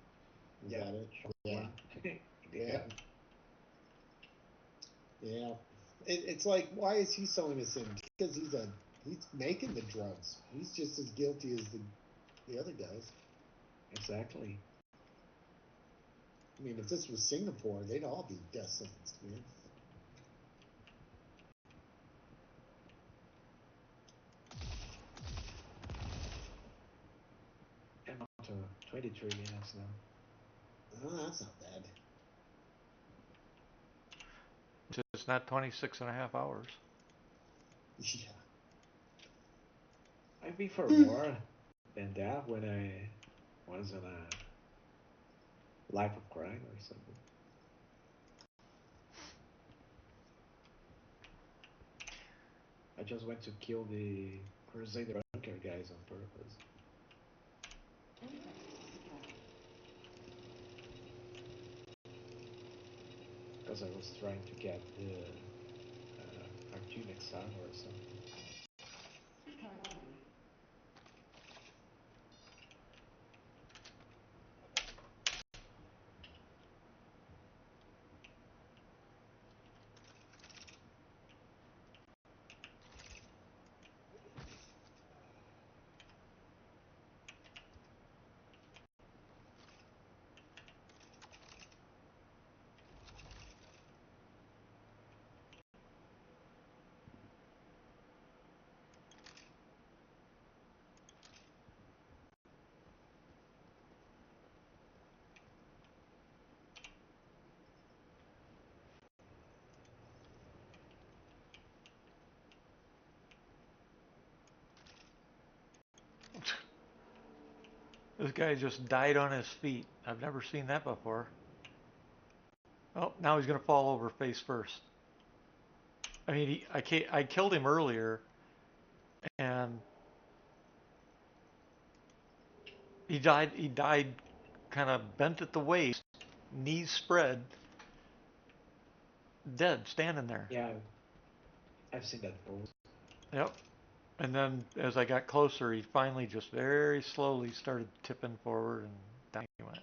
Is Yeah, that it? shot Yeah, one in the yeah, head. yeah. It's like, why is he so innocent? Because he's making the drugs. He's just as guilty as the other guys. exactly. I mean, if this was Singapore, they'd all be death sentenced, man. I'm on to 23 minutes now. Oh, that's not bad. It's not 26 and a half hours. Yeah. I've been for more than that when I was on a Life of Crime or something. I just went to kill the Crusader bunker guys on purpose. Because I was trying to get the Artunic armor or something. This guy just died on his feet. I've never seen that before. Oh, now he's gonna fall over face first. I mean, I killed him earlier, and he died. He died, kind of bent at the waist, knees spread, dead, standing there. Yeah, I've seen that pose. Yep. And then as I got closer, he finally just very slowly started tipping forward, and down he went.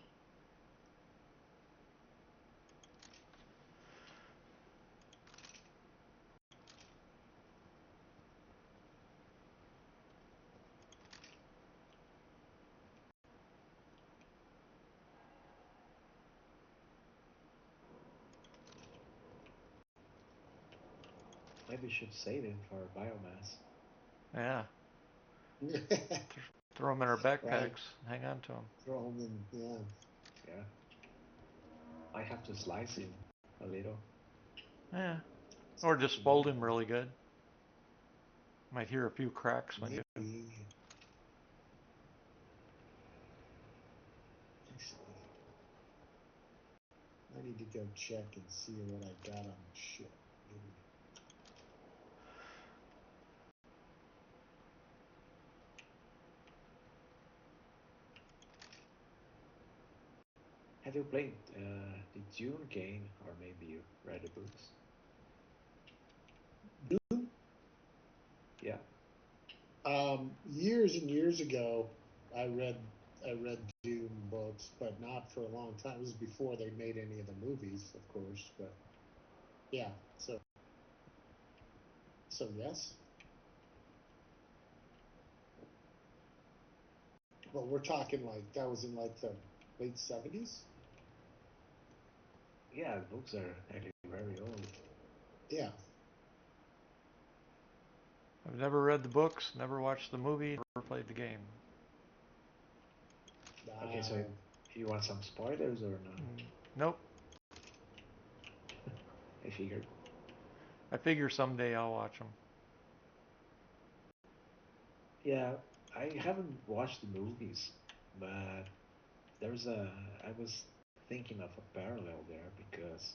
Maybe you should save it for biomass. Yeah. Throw them in our Right. backpacks. Hang on to them. Throw them in, yeah. Yeah. I have to slice him a little. Yeah. Or just fold him really good. Might hear a few cracks when you do. Maybe. Actually, I need to go check and see what I got on the ship. Maybe. Have you played the Dune game, or maybe you read the books? Dune? Yeah. Years and years ago, I read Dune books, but not for a long time. It was before they made any of the movies, of course. But yeah, so yes. But we're talking like that was in like the late 70s. Yeah, the books are actually very old. Yeah. I've never read the books, never watched the movie, never played the game. Okay, so Uh, you want some spoilers or not? Nope. I figured. I figure someday I'll watch them. Yeah, I haven't watched the movies, but there's a. I was thinking of a parallel there because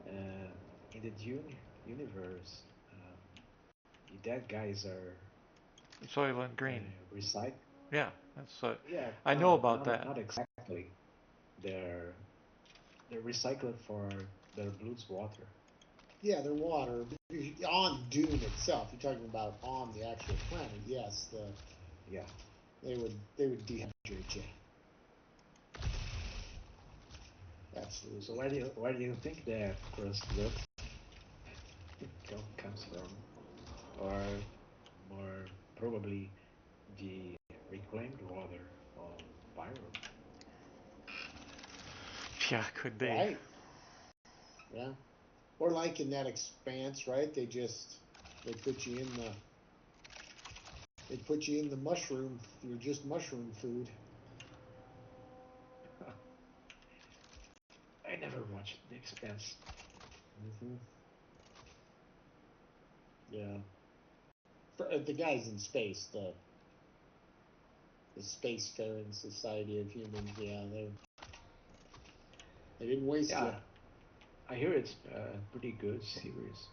uh, in the Dune universe, the dead guys are Soylent Green. recycled. Yeah, that's. Yeah, I know no, about not that. not exactly. They're they're recycled for their blood's water. yeah, their water on Dune itself. You're talking about on the actual planet. Yes, Yeah. they would dehydrate you. So Absolutely. where do you think that crust dust comes from, or more probably the reclaimed water on Pyro? Yeah, could be. right? Yeah. Or like in that Expanse, right? They put you in the mushroom. You're just mushroom food. I never watched The Expanse. Hmm. Yeah. The guys in space, the Spacefaring Society of Humans. Yeah, they didn't waste you. Yeah, I hear it's a pretty good series.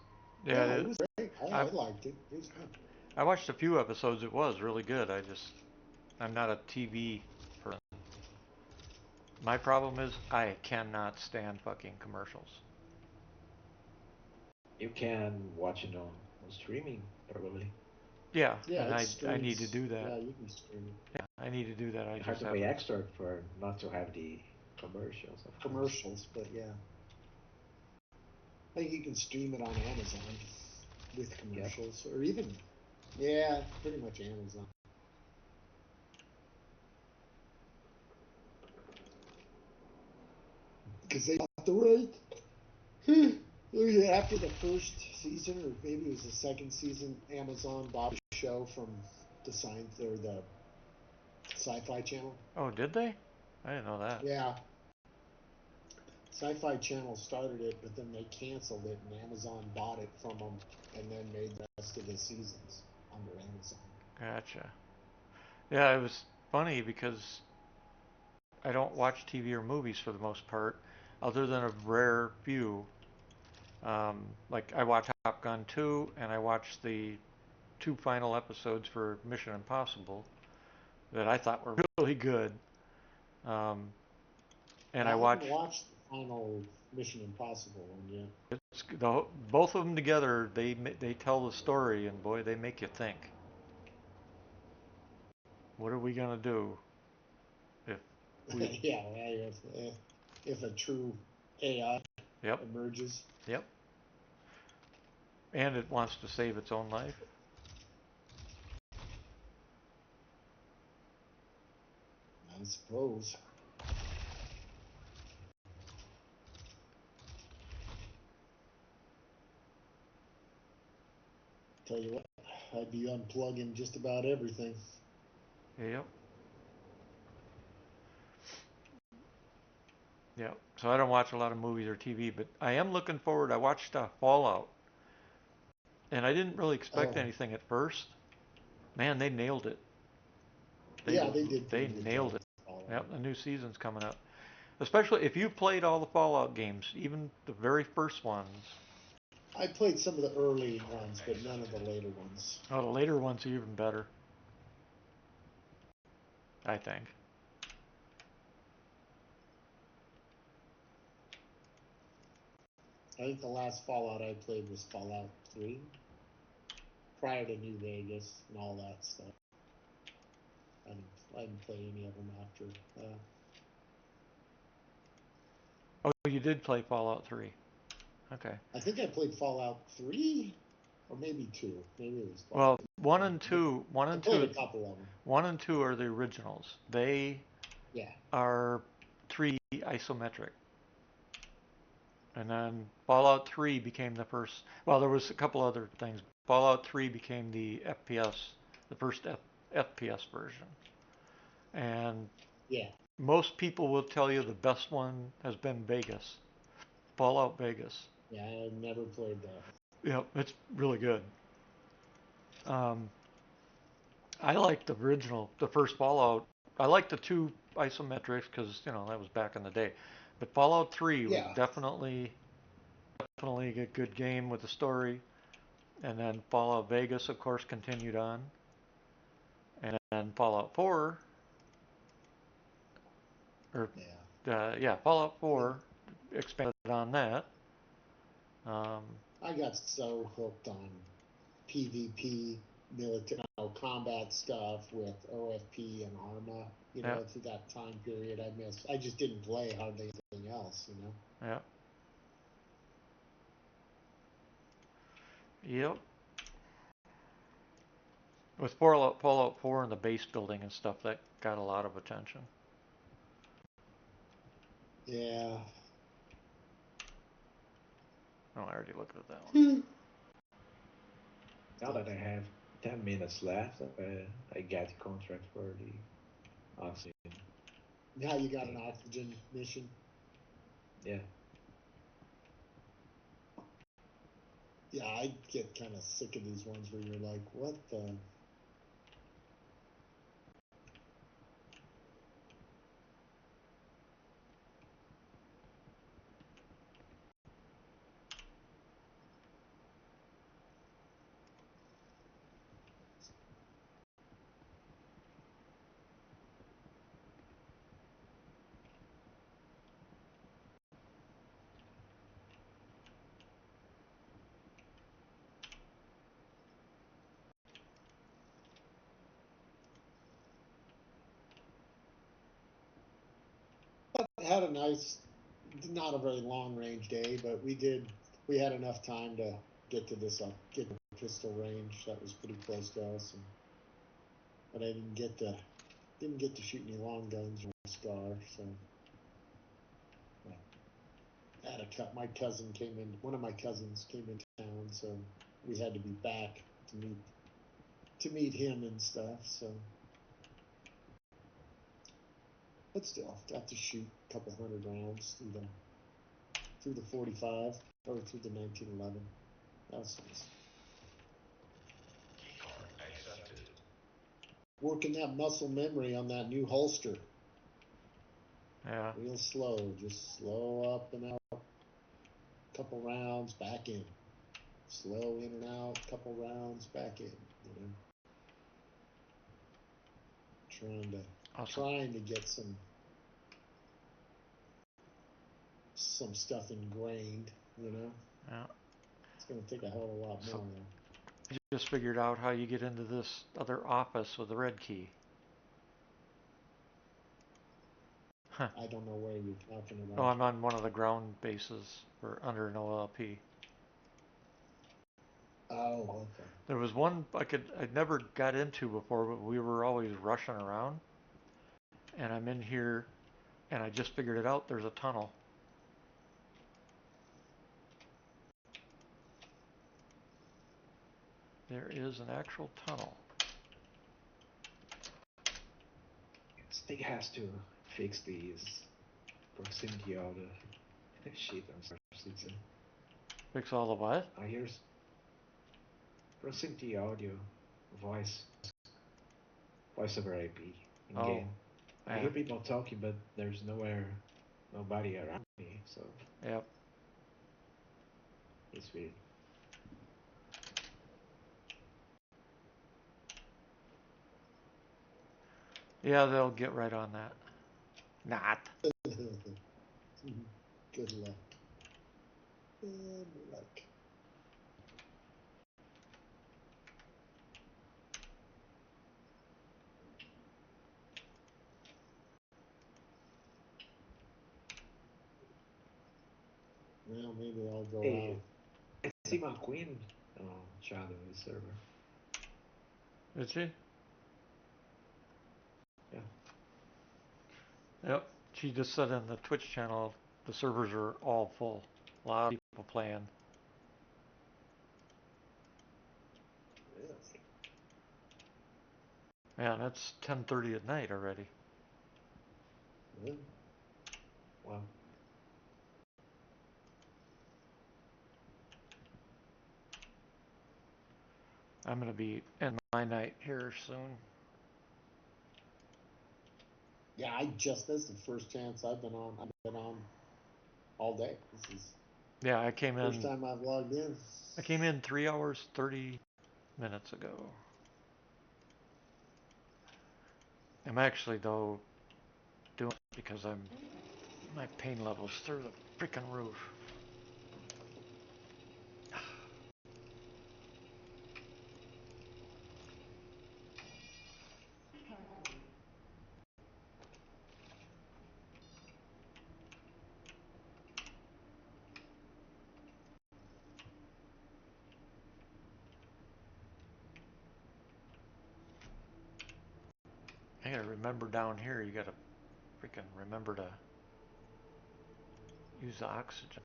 Yeah, Yeah, it was great. I I liked it. It was good. I watched a few episodes. It was really good. I'm not a TV person. My problem is I cannot stand fucking commercials. You can watch it on streaming, probably. Yeah, Yeah, and it I need to streams. do that. Yeah, you can stream it. Yeah, I need to do that. I You have just to pay haven't. extra for not to have the commercials, of course. Commercials, but yeah, I think you can stream it on Amazon with Yep. commercials, or even yeah, pretty much Amazon. Because they got the right. After the first season, or maybe it was the second season, Amazon bought a show from the Sci-Fi Channel. Oh, did they? I didn't know that. Yeah, Sci-Fi Channel started it, but then they canceled it, and Amazon bought it from them, and then made the rest of the seasons under Amazon. Gotcha. Yeah, it was funny because I don't watch TV or movies for the most part, other than a rare few. Like I watched Top Gun 2, and I watched the two final episodes for Mission Impossible that I thought were really good. Um, and Yeah, I I haven't watched watched the final Mission Impossible one yet. both of them together. They tell the story, and boy, they make you think. What are we gonna do if we? Yeah, right. If a true AI Yep, emerges, yep. And it wants to save its own life. I suppose. Tell you what, I'd be unplugging just about everything. Yep, yep. So I don't watch a lot of movies or TV, but I am looking forward. I watched Fallout, and I didn't really expect Oh, anything at first. Man, they nailed it. They yeah, they did they pretty good job nailed it. with Fallout. Yep, the new season's coming up. Especially if you played all the Fallout games, even the very first ones. I played some of the early ones, but none of the later ones. Oh, the later ones are even better, I think. I think the last Fallout I played was Fallout 3, prior to New Vegas and all that stuff. I didn't play any of them after. Oh, you did play Fallout 3. Okay. I think I played Fallout 3, or maybe 2. Maybe it was Fallout Well, one and 3. two, one I and played two, a couple of them. one and two are the originals. They Yeah. are 3 isometric. And then Fallout 3 became the first. Well, there was a couple other things. Fallout 3 became the FPS, the first FPS version. And Yeah. most people will tell you the best one has been Vegas, Fallout Vegas. Yeah, I never played that. Yep, it's really good. Um, I like the original, the first Fallout. I like the two isometrics because that was back in the day. But Fallout 3 was Yeah. definitely a good game with the story. And then Fallout Vegas, of course, continued on. And then Fallout 4, or Yeah. yeah, Fallout I mean, 4 expanded on that. Um, I got so hooked on PvP, military, combat stuff with OFP and Arma. yeah, Through that time period, I just didn't play hardly anything else. yeah, yep. With Fallout 4 and the base building and stuff, that got a lot of attention. Yeah. Oh, I already looked at that one. Hmm. Now that I have 10 minutes left, I get the contract for the oxygen Now you got an thing. oxygen mission. Yeah. Yeah, I get kind of sick of these ones where you're like, what the? But had a nice, not a very long range day, but we had enough time to get to this get to pistol range that was pretty close to us, and but I didn't get to shoot any long guns or scar, so I had a cut. My cousin came in. One of my cousins came in town, so we had to be back to meet him and stuff. So, but still, got to shoot a couple hundred rounds through the 45 or through the 1911. That was nice. Working that muscle memory on that new holster. Yeah. Real slow, just slow up and out. Couple rounds, back in. Slow in and out, couple rounds, back in. You know, trying to Awesome. trying to get some stuff ingrained. You know, Yeah. it's going to take a hell of a lot So more. Though. I just figured out how you get into this other office with the red key. Huh. I don't know where you're talking Oh, about. I'm on one of the ground bases for under an OLP. Oh, okay. There was one I'd never got into before, but we were always rushing around. And I'm in here, and I just figured it out. There's a tunnel. There is an actual tunnel. Stick has to fix these proximity of the shit on Star Citizen. Fix all the what? I hear proximity audio, voice, voice over IP in Oh, game. I yeah. hear people talking, but there's nobody around me, so Yep. it's weird. Yeah, they'll get right on that. Not. Good luck. Good luck. Well, maybe I'll go Hey, out. I see my queen shadow in the server. Did she? Yeah. Yep. She just said in the Twitch channel the servers are all full. A lot of people playing. Really? Man, it's 10:30 at night already. Really? Wow. I'm gonna be in my night here soon. Yeah, this is the first chance I've been on. I've been on all day. This is Yeah, I came first in. time I've logged in. I came in 3 hours 30 minutes ago. I'm actually though doing it because my pain levels through the freaking roof. I gotta remember down here. You gotta freaking remember to Use the oxygen.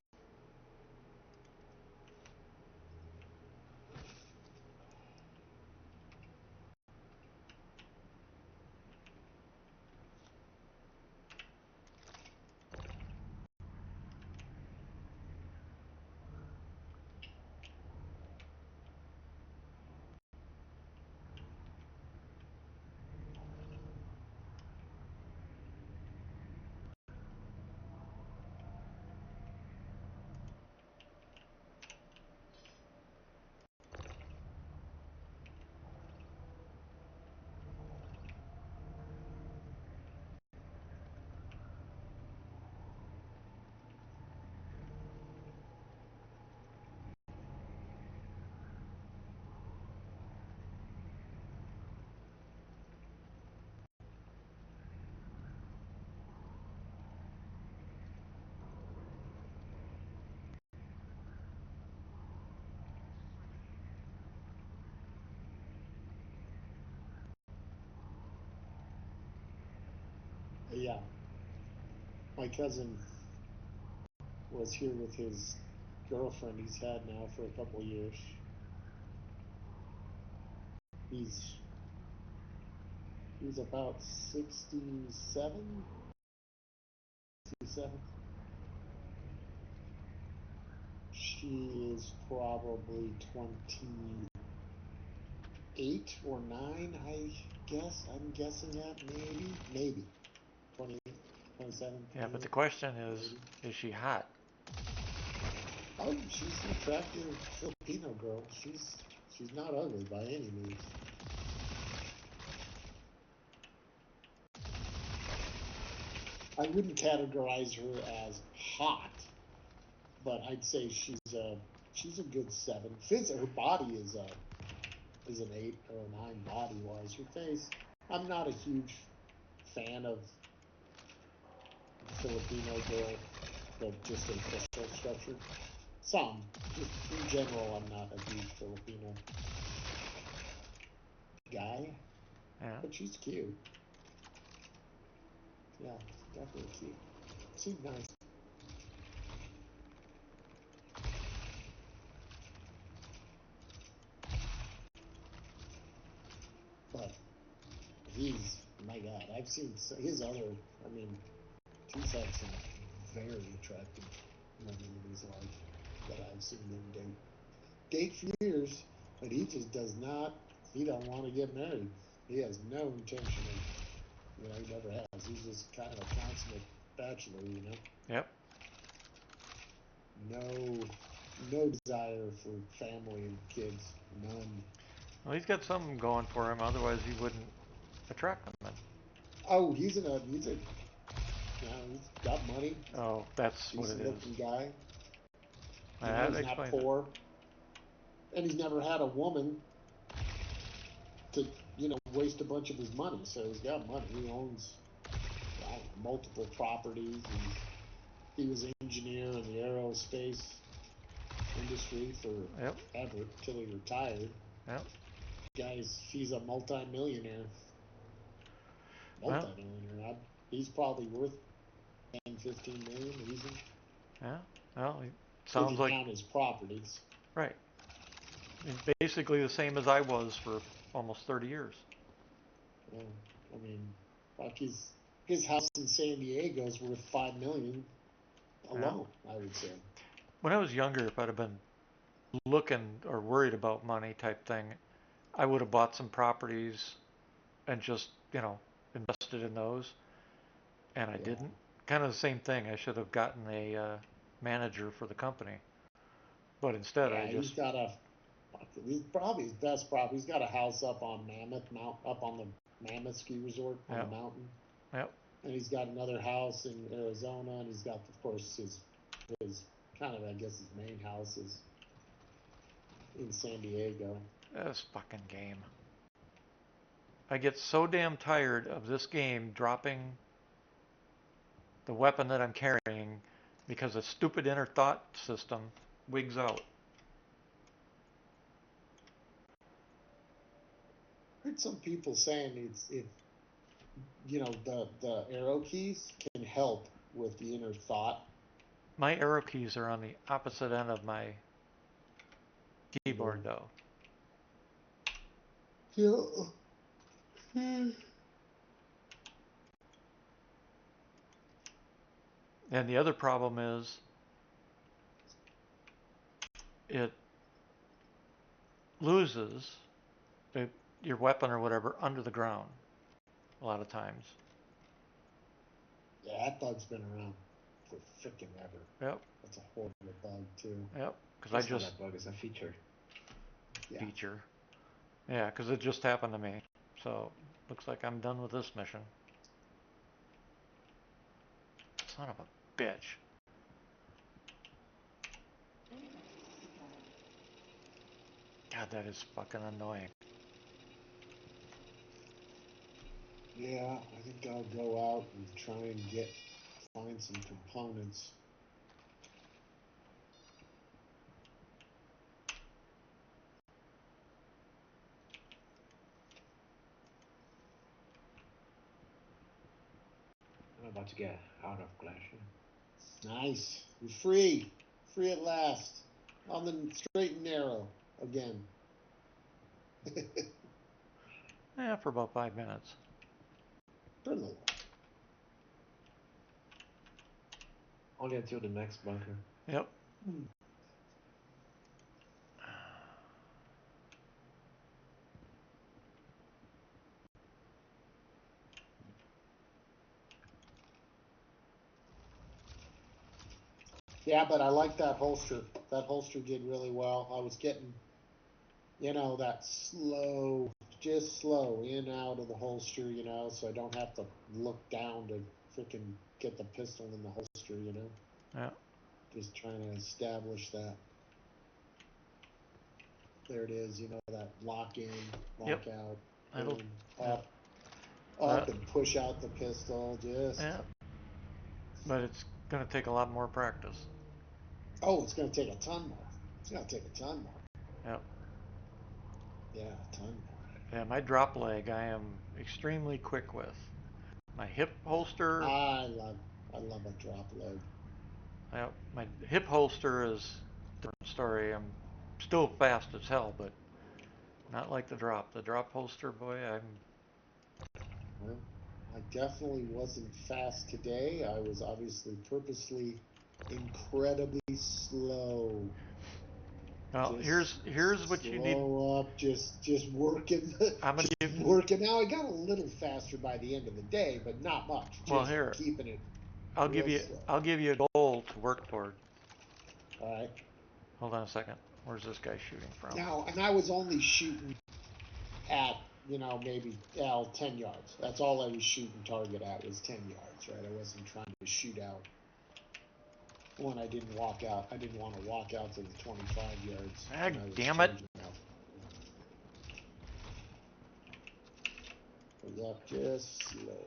Yeah, my cousin was here with his girlfriend he's had now for a couple of years. He's he's about 67, 67. She is probably 28 or 9, I guess. I'm guessing that maybe 28, 27, Yeah, but the 28, question maybe. is she hot? Oh, she's an attractive Filipino girl. She's not ugly by any means. I wouldn't categorize her as hot, but I'd say she's a good 7. Fits her body is an 8 or a 9 body wise. Her face, I'm not a huge fan of Filipino girl, but just a facial structure. Some, just in general, I'm not a huge Filipino guy, Yeah. but she's cute. Yeah, definitely cute. Seems nice. But my God, I've seen his other, I mean, he's had some very attractive women in his life that I've seen him date for years, but he just does not, he don't want to get married. He has no intention of, he never has. He's just kind of a consummate bachelor. Yep. No, no desire for family and kids, none. Well, he's got something going for him. Otherwise, he wouldn't attract them. Oh, he's got money, Oh, that's what it decent is. looking guy. That He's not explains it. poor, and he's never had a woman to, waste a bunch of his money. So he's got money. He owns multiple properties. He was an engineer in the aerospace industry Yep. forever till he retired. Yep. He's a multi-millionaire. Well, Multi-millionaire. He's probably worth 10, 15 million easy. yeah. Well, it If sounds you like count his properties. right. Basically the same as I was for almost 30 years. Yeah, I mean, fuck, his house in San Diego is worth 5 million Yeah. alone. I would say. When I was younger, if I'd have been looking or worried about money type thing, I would have bought some properties and just, invested in those. And I Yeah, didn't. Kind of the same thing. I should have gotten a manager for the company. But instead, I yeah. just, He's probably his best property. He's got a house up on up on the Mammoth ski resort on the yep, mountain, yep, and he's got another house in Arizona, and he's got, of course, his kind of, I guess, his main house is in San Diego. this fucking game. I get so damn tired of this game dropping the weapon that I'm carrying because a stupid inner thought system wigs out. I heard some people saying the arrow keys can help with the inner thought My arrow keys are on the opposite end of my keyboard, though. Yeah. And the other problem is it loses your weapon or whatever under the ground a lot of times. Yeah, that bug's been around for frickin' ever. Yep. That's a horrible bug too. Yep. Because It's not a bug, it's a feature. Yeah. Feature. Yeah, because it just happened to me. So looks like I'm done with this mission. Son of a bitch. God, that is fucking annoying. Yeah, I think I'll go out and try and find some components. I'm about to get out of Glass. Nice. You're free. Free at last. On the straight and narrow again. Yeah, for about 5 minutes. For a little Only until the next bunker. Yep. while. Yeah, but I like that holster. That holster did really well. I was getting, that just slow in out of the holster, so I don't have to look down to freaking get the pistol in the holster, Yeah. Just trying to establish that. There it is, that lock in, lock out, That'll, boom, yeah. up and push out the pistol, just. Yeah. But it's going to take a lot more practice. Oh, it's going to take a ton more. It's going to take a ton more. Yep. Yeah, a ton more. Yeah, my drop leg I am extremely quick with. My hip holster. I love a drop leg. Yep, my hip holster is a different story. I'm still fast as hell, but not like the drop. The drop holster, boy, Well, I definitely wasn't fast today. I was obviously purposely incredibly slow. Well, Just here's what you need. slow up, just working, I'm gonna give. working. Now I got a little faster by the end of the day, but not much. Well, Just here, keeping it real slow. I'll give you a goal to work toward. All right. Hold on a second. Where's this guy shooting from? Now, and I was only shooting at, maybe 10 yards. That's all I was shooting target at was 10 yards, right? I wasn't trying to shoot out when I didn't walk out. I didn't want to walk out to the 25 yards. Ah, damn it. Out. Yep, just slow.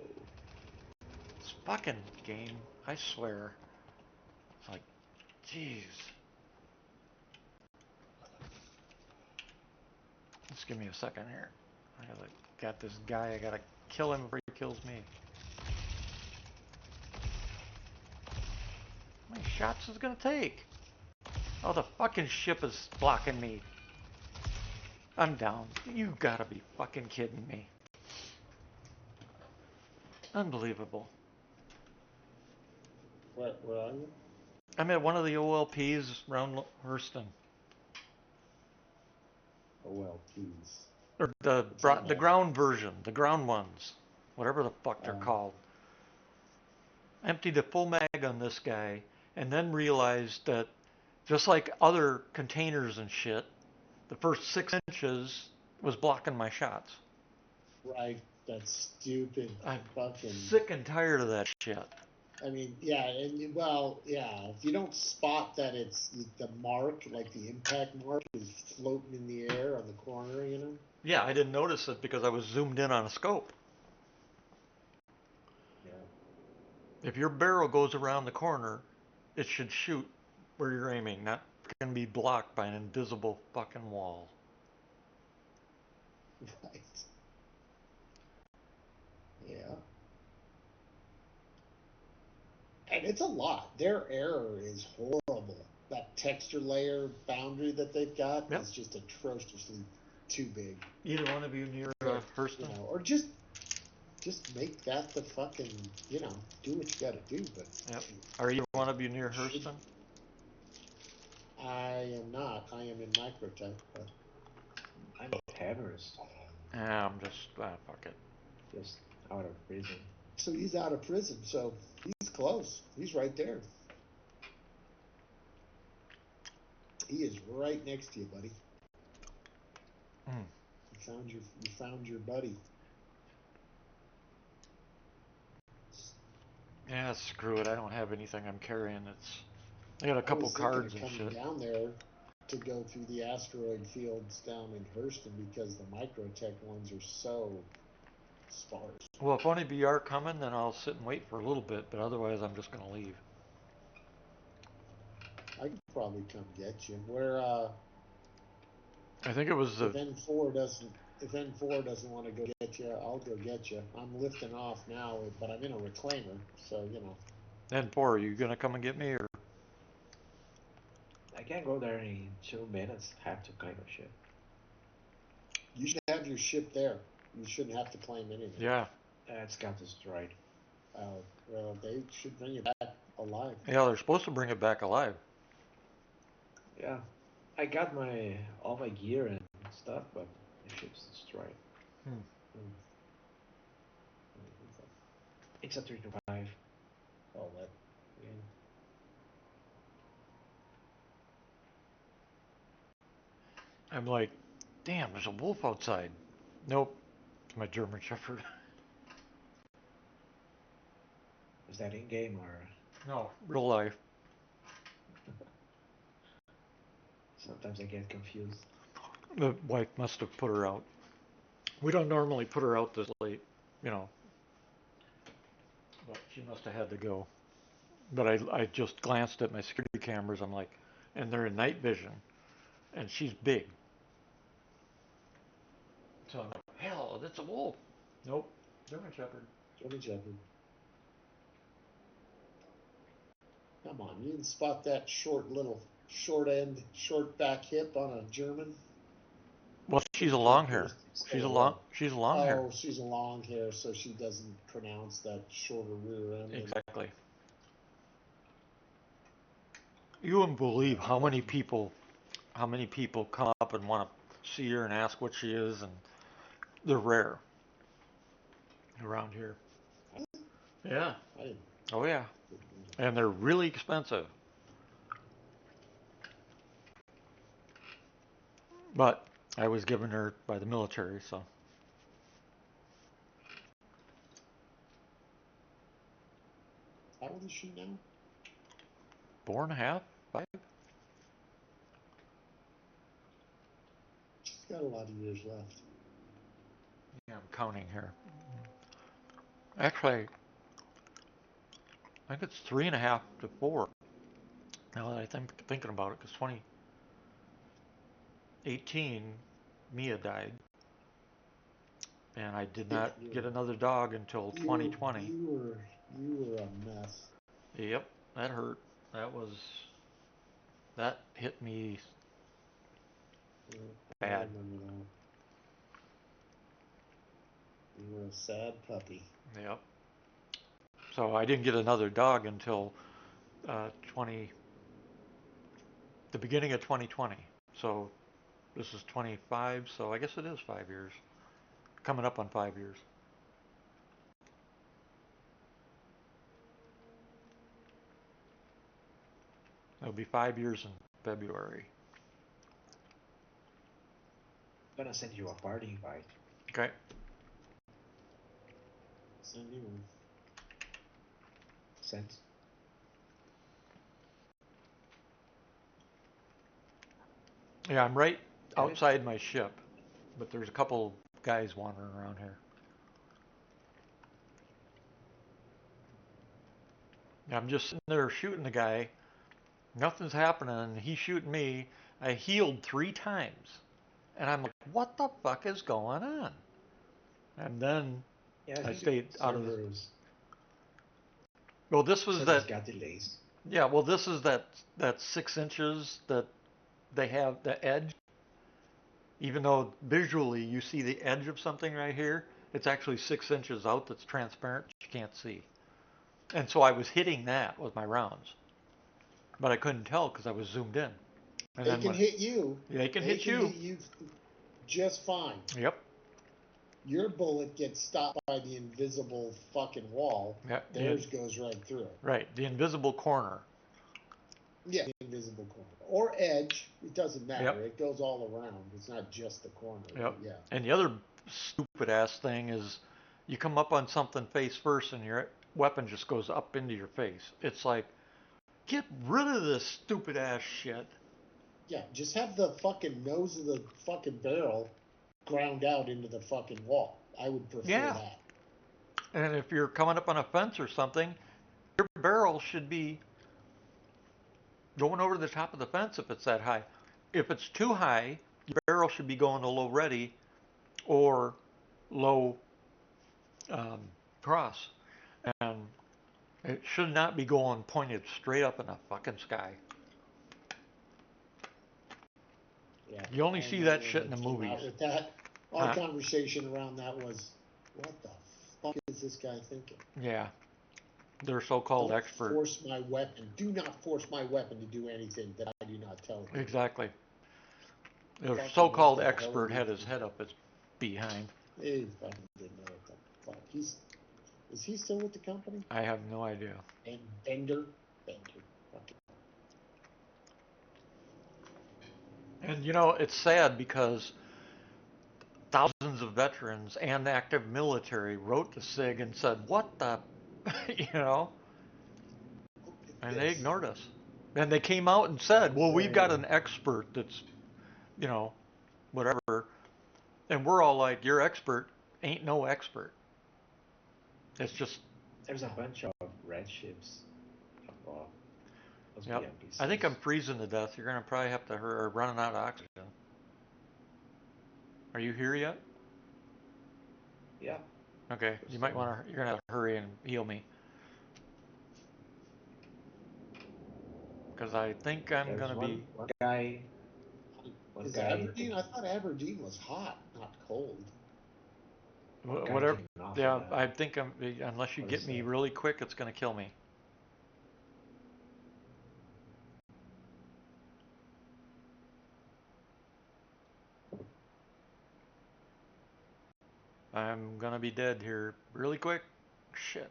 This fucking game, I swear. It's like, jeez. Just give me a second here. Got this guy. I gotta kill him before he kills me. How many shots is it gonna take? Oh, the fucking ship is blocking me. I'm down. You gotta be fucking kidding me. Unbelievable. Where are you? I'm at one of the OLPs around Hurston. OLPs. Or the ground version, the ground ones. Whatever the fuck they're called. Emptied a full mag on this guy and then realized that just like other containers and shit, the first 6 inches was blocking my shots. Right, that's stupid. I'm fucking sick and tired of that shit. I mean, yeah, and if you don't spot that it's the mark, like the impact mark, is floating in the air on the corner, Yeah, I didn't notice it because I was zoomed in on a scope. Yeah. If your barrel goes around the corner, it should shoot where you're aiming, not can be blocked by an invisible fucking wall. Right. Yeah. and it's a lot. Their error is horrible. That texture layer boundary that they've got Yep. is just atrociously too big. Either one of you near Hurston? Or just make that the fucking, do what you got to do. But Yep. Are either one of you near Hurston? I am not. I am in Microtech, but I'm Hammers. Yeah, I'm just fuck it. Just out of prison. so he's out of prison. So he's close. He's right there. He is right next to you, buddy. Mm. You found your buddy. Yeah, screw it. I don't have anything I'm carrying. I got a couple I was thinking cards of and coming shit. down there to go through the asteroid fields down in Hurston because the Microtech ones are so sparse. Well, if one of you are coming, then I'll sit and wait for a little bit. But otherwise, I'm just gonna leave. I could probably come get you. I think it was the If N4 doesn't want to go get you, I'll go get you. I'm lifting off now, but I'm in a reclaimer, so N4. Are you gonna come and get me, or I can go there in 2 minutes. Have to claim a ship. you should have your ship there. You shouldn't have to claim anything. yeah? It's got destroyed. Well, they should bring you back alive. Yeah, they're supposed to bring it back alive. Yeah, I got all my gear and stuff, but the ship's destroyed. Hmm. It's a 3-5. Oh, that. Yeah. I'm like, damn, there's a wolf outside. Nope, it's my German Shepherd. Is that in game or? No, real life. Sometimes I get confused. The wife must have put her out. We don't normally put her out this late, you know. But she must have had to go. But I just glanced at my security cameras. I'm like, and they're in night vision, and she's big. So I'm like, hell, that's a wolf. Nope, German Shepherd. German Shepherd. Come on, you didn't spot that short back hip on a German? Well, she's a Pretty long hair. characteristic. Say what? She's a long hair. Oh, she's a long hair, so she doesn't pronounce that shorter rear end. Exactly. You wouldn't believe how many people come up and want to see her and ask what she is, and they're rare around here. Yeah. Oh yeah. And they're really expensive. But I was given her by the military, so. How old is she now? 4.5, 5. She's got a lot of years left. Yeah, I'm counting here. Actually, I think it's 3.5 to 4. Now that I thinking about it, because 2018, Mia died, and I did not get another dog until 2020. You were a mess. Yep, that hurt. That hit me I bad. remember that. You were a sad puppy. Yep. So I didn't get another dog until the beginning of 2020. So this is 25. So I guess it is 5 years. Coming up on 5 years. It'll be 5 years in February. I'm gonna send you a party invite. Okay. Send me one. Sent. Yeah, I'm right outside my ship, but there's a couple guys wandering around here. I'm just sitting there shooting the guy. Nothing's happening. He's shooting me. I healed 3 times. And I'm like, what the fuck is going on? And then Yeah, I I think stayed out of the... servers. Well, this was Servers that. got delays. Yeah. Well, this is that 6 inches that they have the edge. Even though visually you see the edge of something right here, it's actually 6 inches out that's transparent. You can't see. And so I was hitting that with my rounds, but I couldn't tell because I was zoomed in. And They then can hit you. they can They hit can you. hit you just fine. Yep. Your bullet gets stopped by the invisible fucking wall. Yep. Theirs goes right through it. Right. The invisible corner. Yeah, the invisible corner. Or edge. It doesn't matter. Yep. It goes all around. It's not just the corner. Yep. Yeah. And the other stupid ass thing is you come up on something face first and your weapon just goes up into your face. It's like, get rid of this stupid ass shit. Yeah, just have the fucking nose of the fucking barrel ground out into the fucking wall. I would prefer Yeah. that. And if you're coming up on a fence or something, your barrel should be going over the top of the fence if it's that high. If it's too high, your barrel should be going to low ready or low um, cross. And it should not be going pointed straight up in the fucking sky. Yeah. You only I see remember that when shit in they the came movies. out with that. Our Huh? conversation around that was, what the fuck is this guy thinking? Yeah. They're so-called Don't expert. force my weapon. Do not force my weapon to do anything that I do not tell you. Exactly. The Fucking so-called what the hell are expert you had his thinking? head up his behind. He fucking didn't know what the fuck. Is he still with the company? I have no idea. And Bender? Fucking. And you know, it's sad because thousands of veterans and active military wrote to SIG and said, what the, you know, and they ignored us. And they came out and said, well, we've got an expert that's, you know, whatever. And we're all like, your expert ain't no expert. It's just, There's a bunch of red ships above. Must be yep. I think I'm NPCs. freezing to death. You're going to probably have to hurry, or running out of oxygen. Are you here yet? Yeah. Okay, you might want to, you're going to have to hurry and heal me. Because I think I'm There's going to be. one guy. One Is guy Aberdeen? I thought Aberdeen was hot, not cold. one guy Whatever. came off Yeah, in I think unless you what get is me that? really quick, it's going to kill me. I'm going to be dead here really quick. Shit.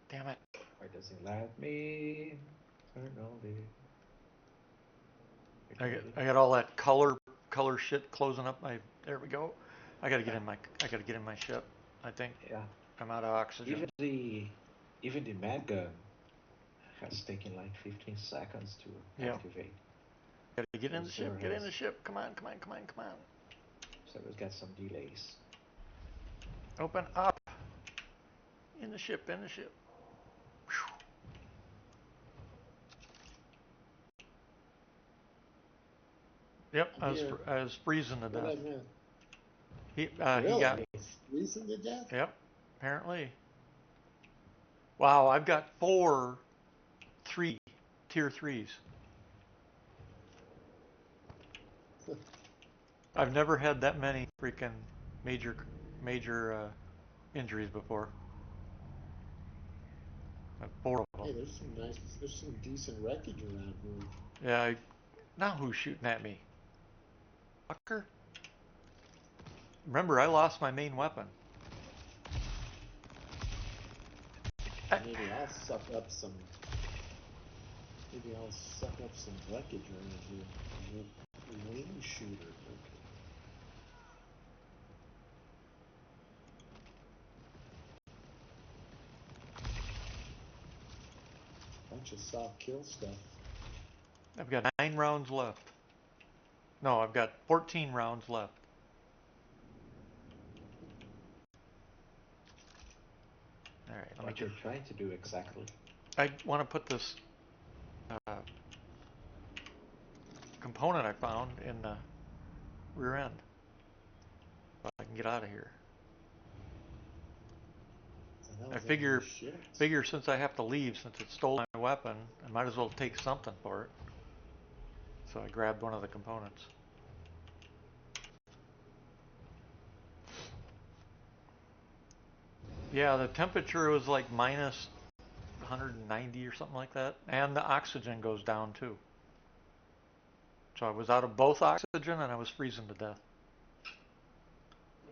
Damn it. Why does he let me turn on the I got all that color shit closing up my. There we go. I got to get in my. I got to get in my ship. I think Yeah. I'm out of oxygen. Even the mag gun has taken like 15 seconds to Yeah. activate. Got to get So in the the ship. server Get in has the ship. Come on. Come on. Come on. Come on. server's got some delays. Open up. In the ship. In the ship. Whew. Yep. Here, I was freezing to what death. I meant. He Really? got. Freezing to death? Yep. Apparently. Wow. I've got 3 tier 3s. I've never had that many freaking major injuries before. Like 4 of Hey, them. there's some decent wreckage around here. Yeah. Now who's shooting at me? Fucker. Remember, I lost my main weapon. Maybe I'll suck up some. Maybe I'll suck up some wreckage around here. Wing shooter. Okay. Bunch of soft kill stuff. I've got 9 rounds left. No, I've got 14 rounds left. All right, let me What you're trying to do exactly? I want to put this uh, component I found in the rear end, so I can get out of here. hell I is that many figure ships? figure since I have to leave, since it stole my weapon, I might as well take something for it. So I grabbed one of the components. Yeah, the temperature was like minus 190 or something like that, and the oxygen goes down too. So I was out of both oxygen and I was freezing to death.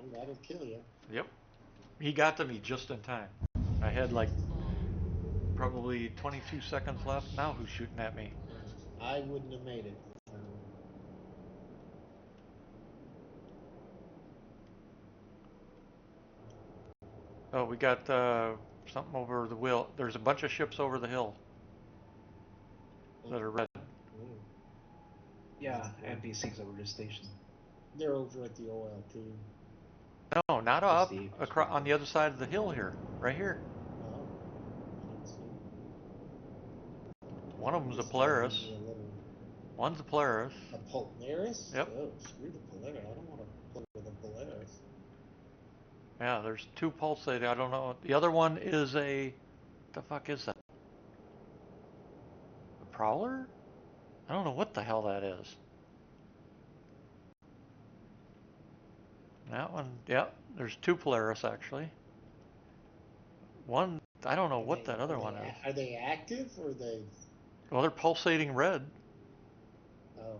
Well, that'll kill you. Yep. He got to me just in time. I had like probably 22 seconds left. Now who's shooting at me? I wouldn't have made it. Oh, we got something over the wheel. There's a bunch of ships over the hill that are red. Yeah, NPCs over the station. They're over at the OLP. No, not That's up. the Across on the other side of the hill here, right here. Oh, I didn't see. One of them's a This guy gave Polaris. me a little. One's a Polaris. A Polaris? Yep. Oh, screw the Polaris. I don't want to play with a Polaris. Yeah, there's two pulsating. I don't know. The other one is a. What the fuck is that? A Prowler? I don't know what the hell that is. That one, yep. There's two Polaris actually. One, I don't know what that other one is. Are they active or are they? Well, they're pulsating red, Oh,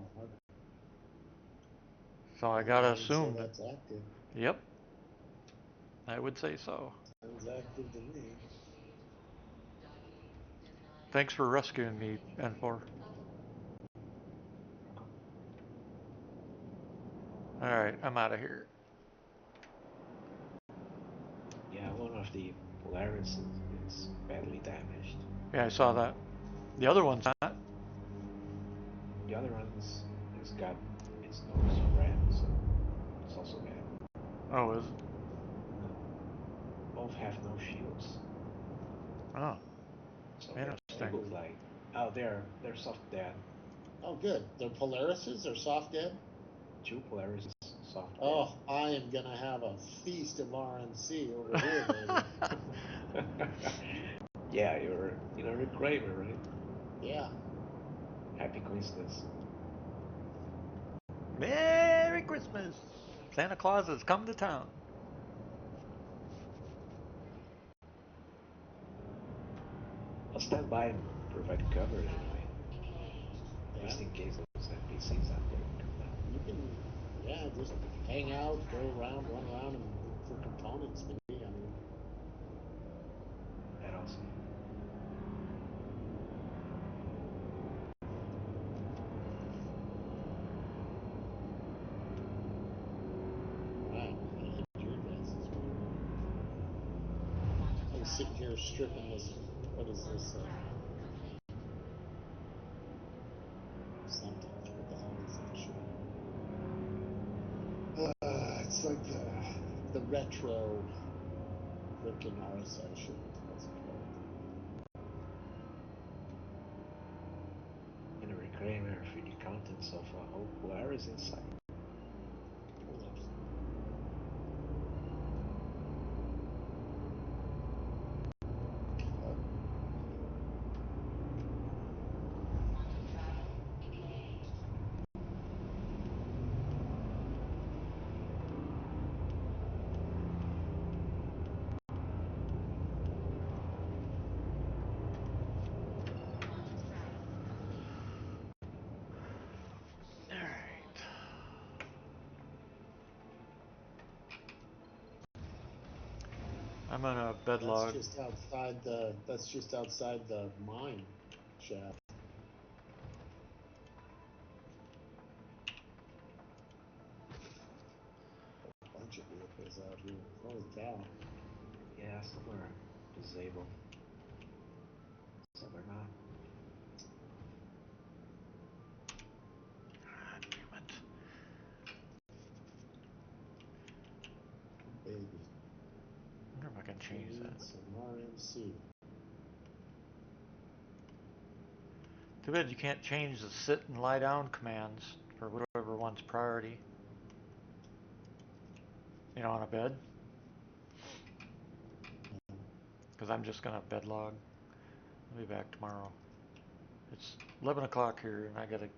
so I gotta would say assume that. that's active. Yep, I would say so. Sounds active to me. Thanks for rescuing me, N4. All right, I'm out of here. Yeah, one of the Polaris is badly damaged. Yeah, I saw that. The other one's not. The other one's has got its nose red, so it's also bad. Oh, is it? Both have no shields, Oh, so they interesting. look like they're soft dead. Oh, good. They're Polarises or soft dead? Two Polaris is soft dead. Oh, I am gonna have a feast of RNC over here, baby. Yeah, you're Rick Kramer, right? Yeah. Happy coincidence. Merry Christmas! Santa Claus has come to town. I'll stand by and provide cover anyway, Yeah. just in case those NPCs out there come down. You can, yeah, just hang out, go around, run around, and look for components. Maybe. I mean, That also. right. I hit your guys as well. I was sitting here stripping this. What is this? Something. What the hell is that shit? It's like the retro freaking RSI shit. What's it called? And a Rick Kramer 3D contents of a whole Polaris inside. Oh, there's. Oh. Alright. I'm on a bed log. That's just outside the. That's just outside the mine shaft. A bunch of vehicles out here. Holy cow! Yeah, some are disabled, some are not. God damn it. Baby. I wonder if I can change Need that. some RMC. Too bad you can't change the sit and lie down commands for whatever one's priority. You know, on a bed. because I'm just gonna bed log. I'll be back tomorrow. It's 11 o'clock here, and I gotta.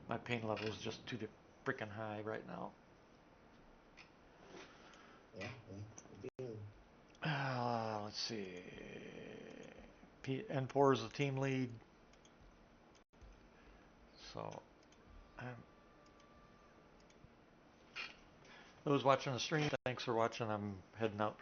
My pain level is just too freaking high right now. Yeah. Let's see. N4 is the team lead. So, those watching the stream, thanks for watching. I'm heading out for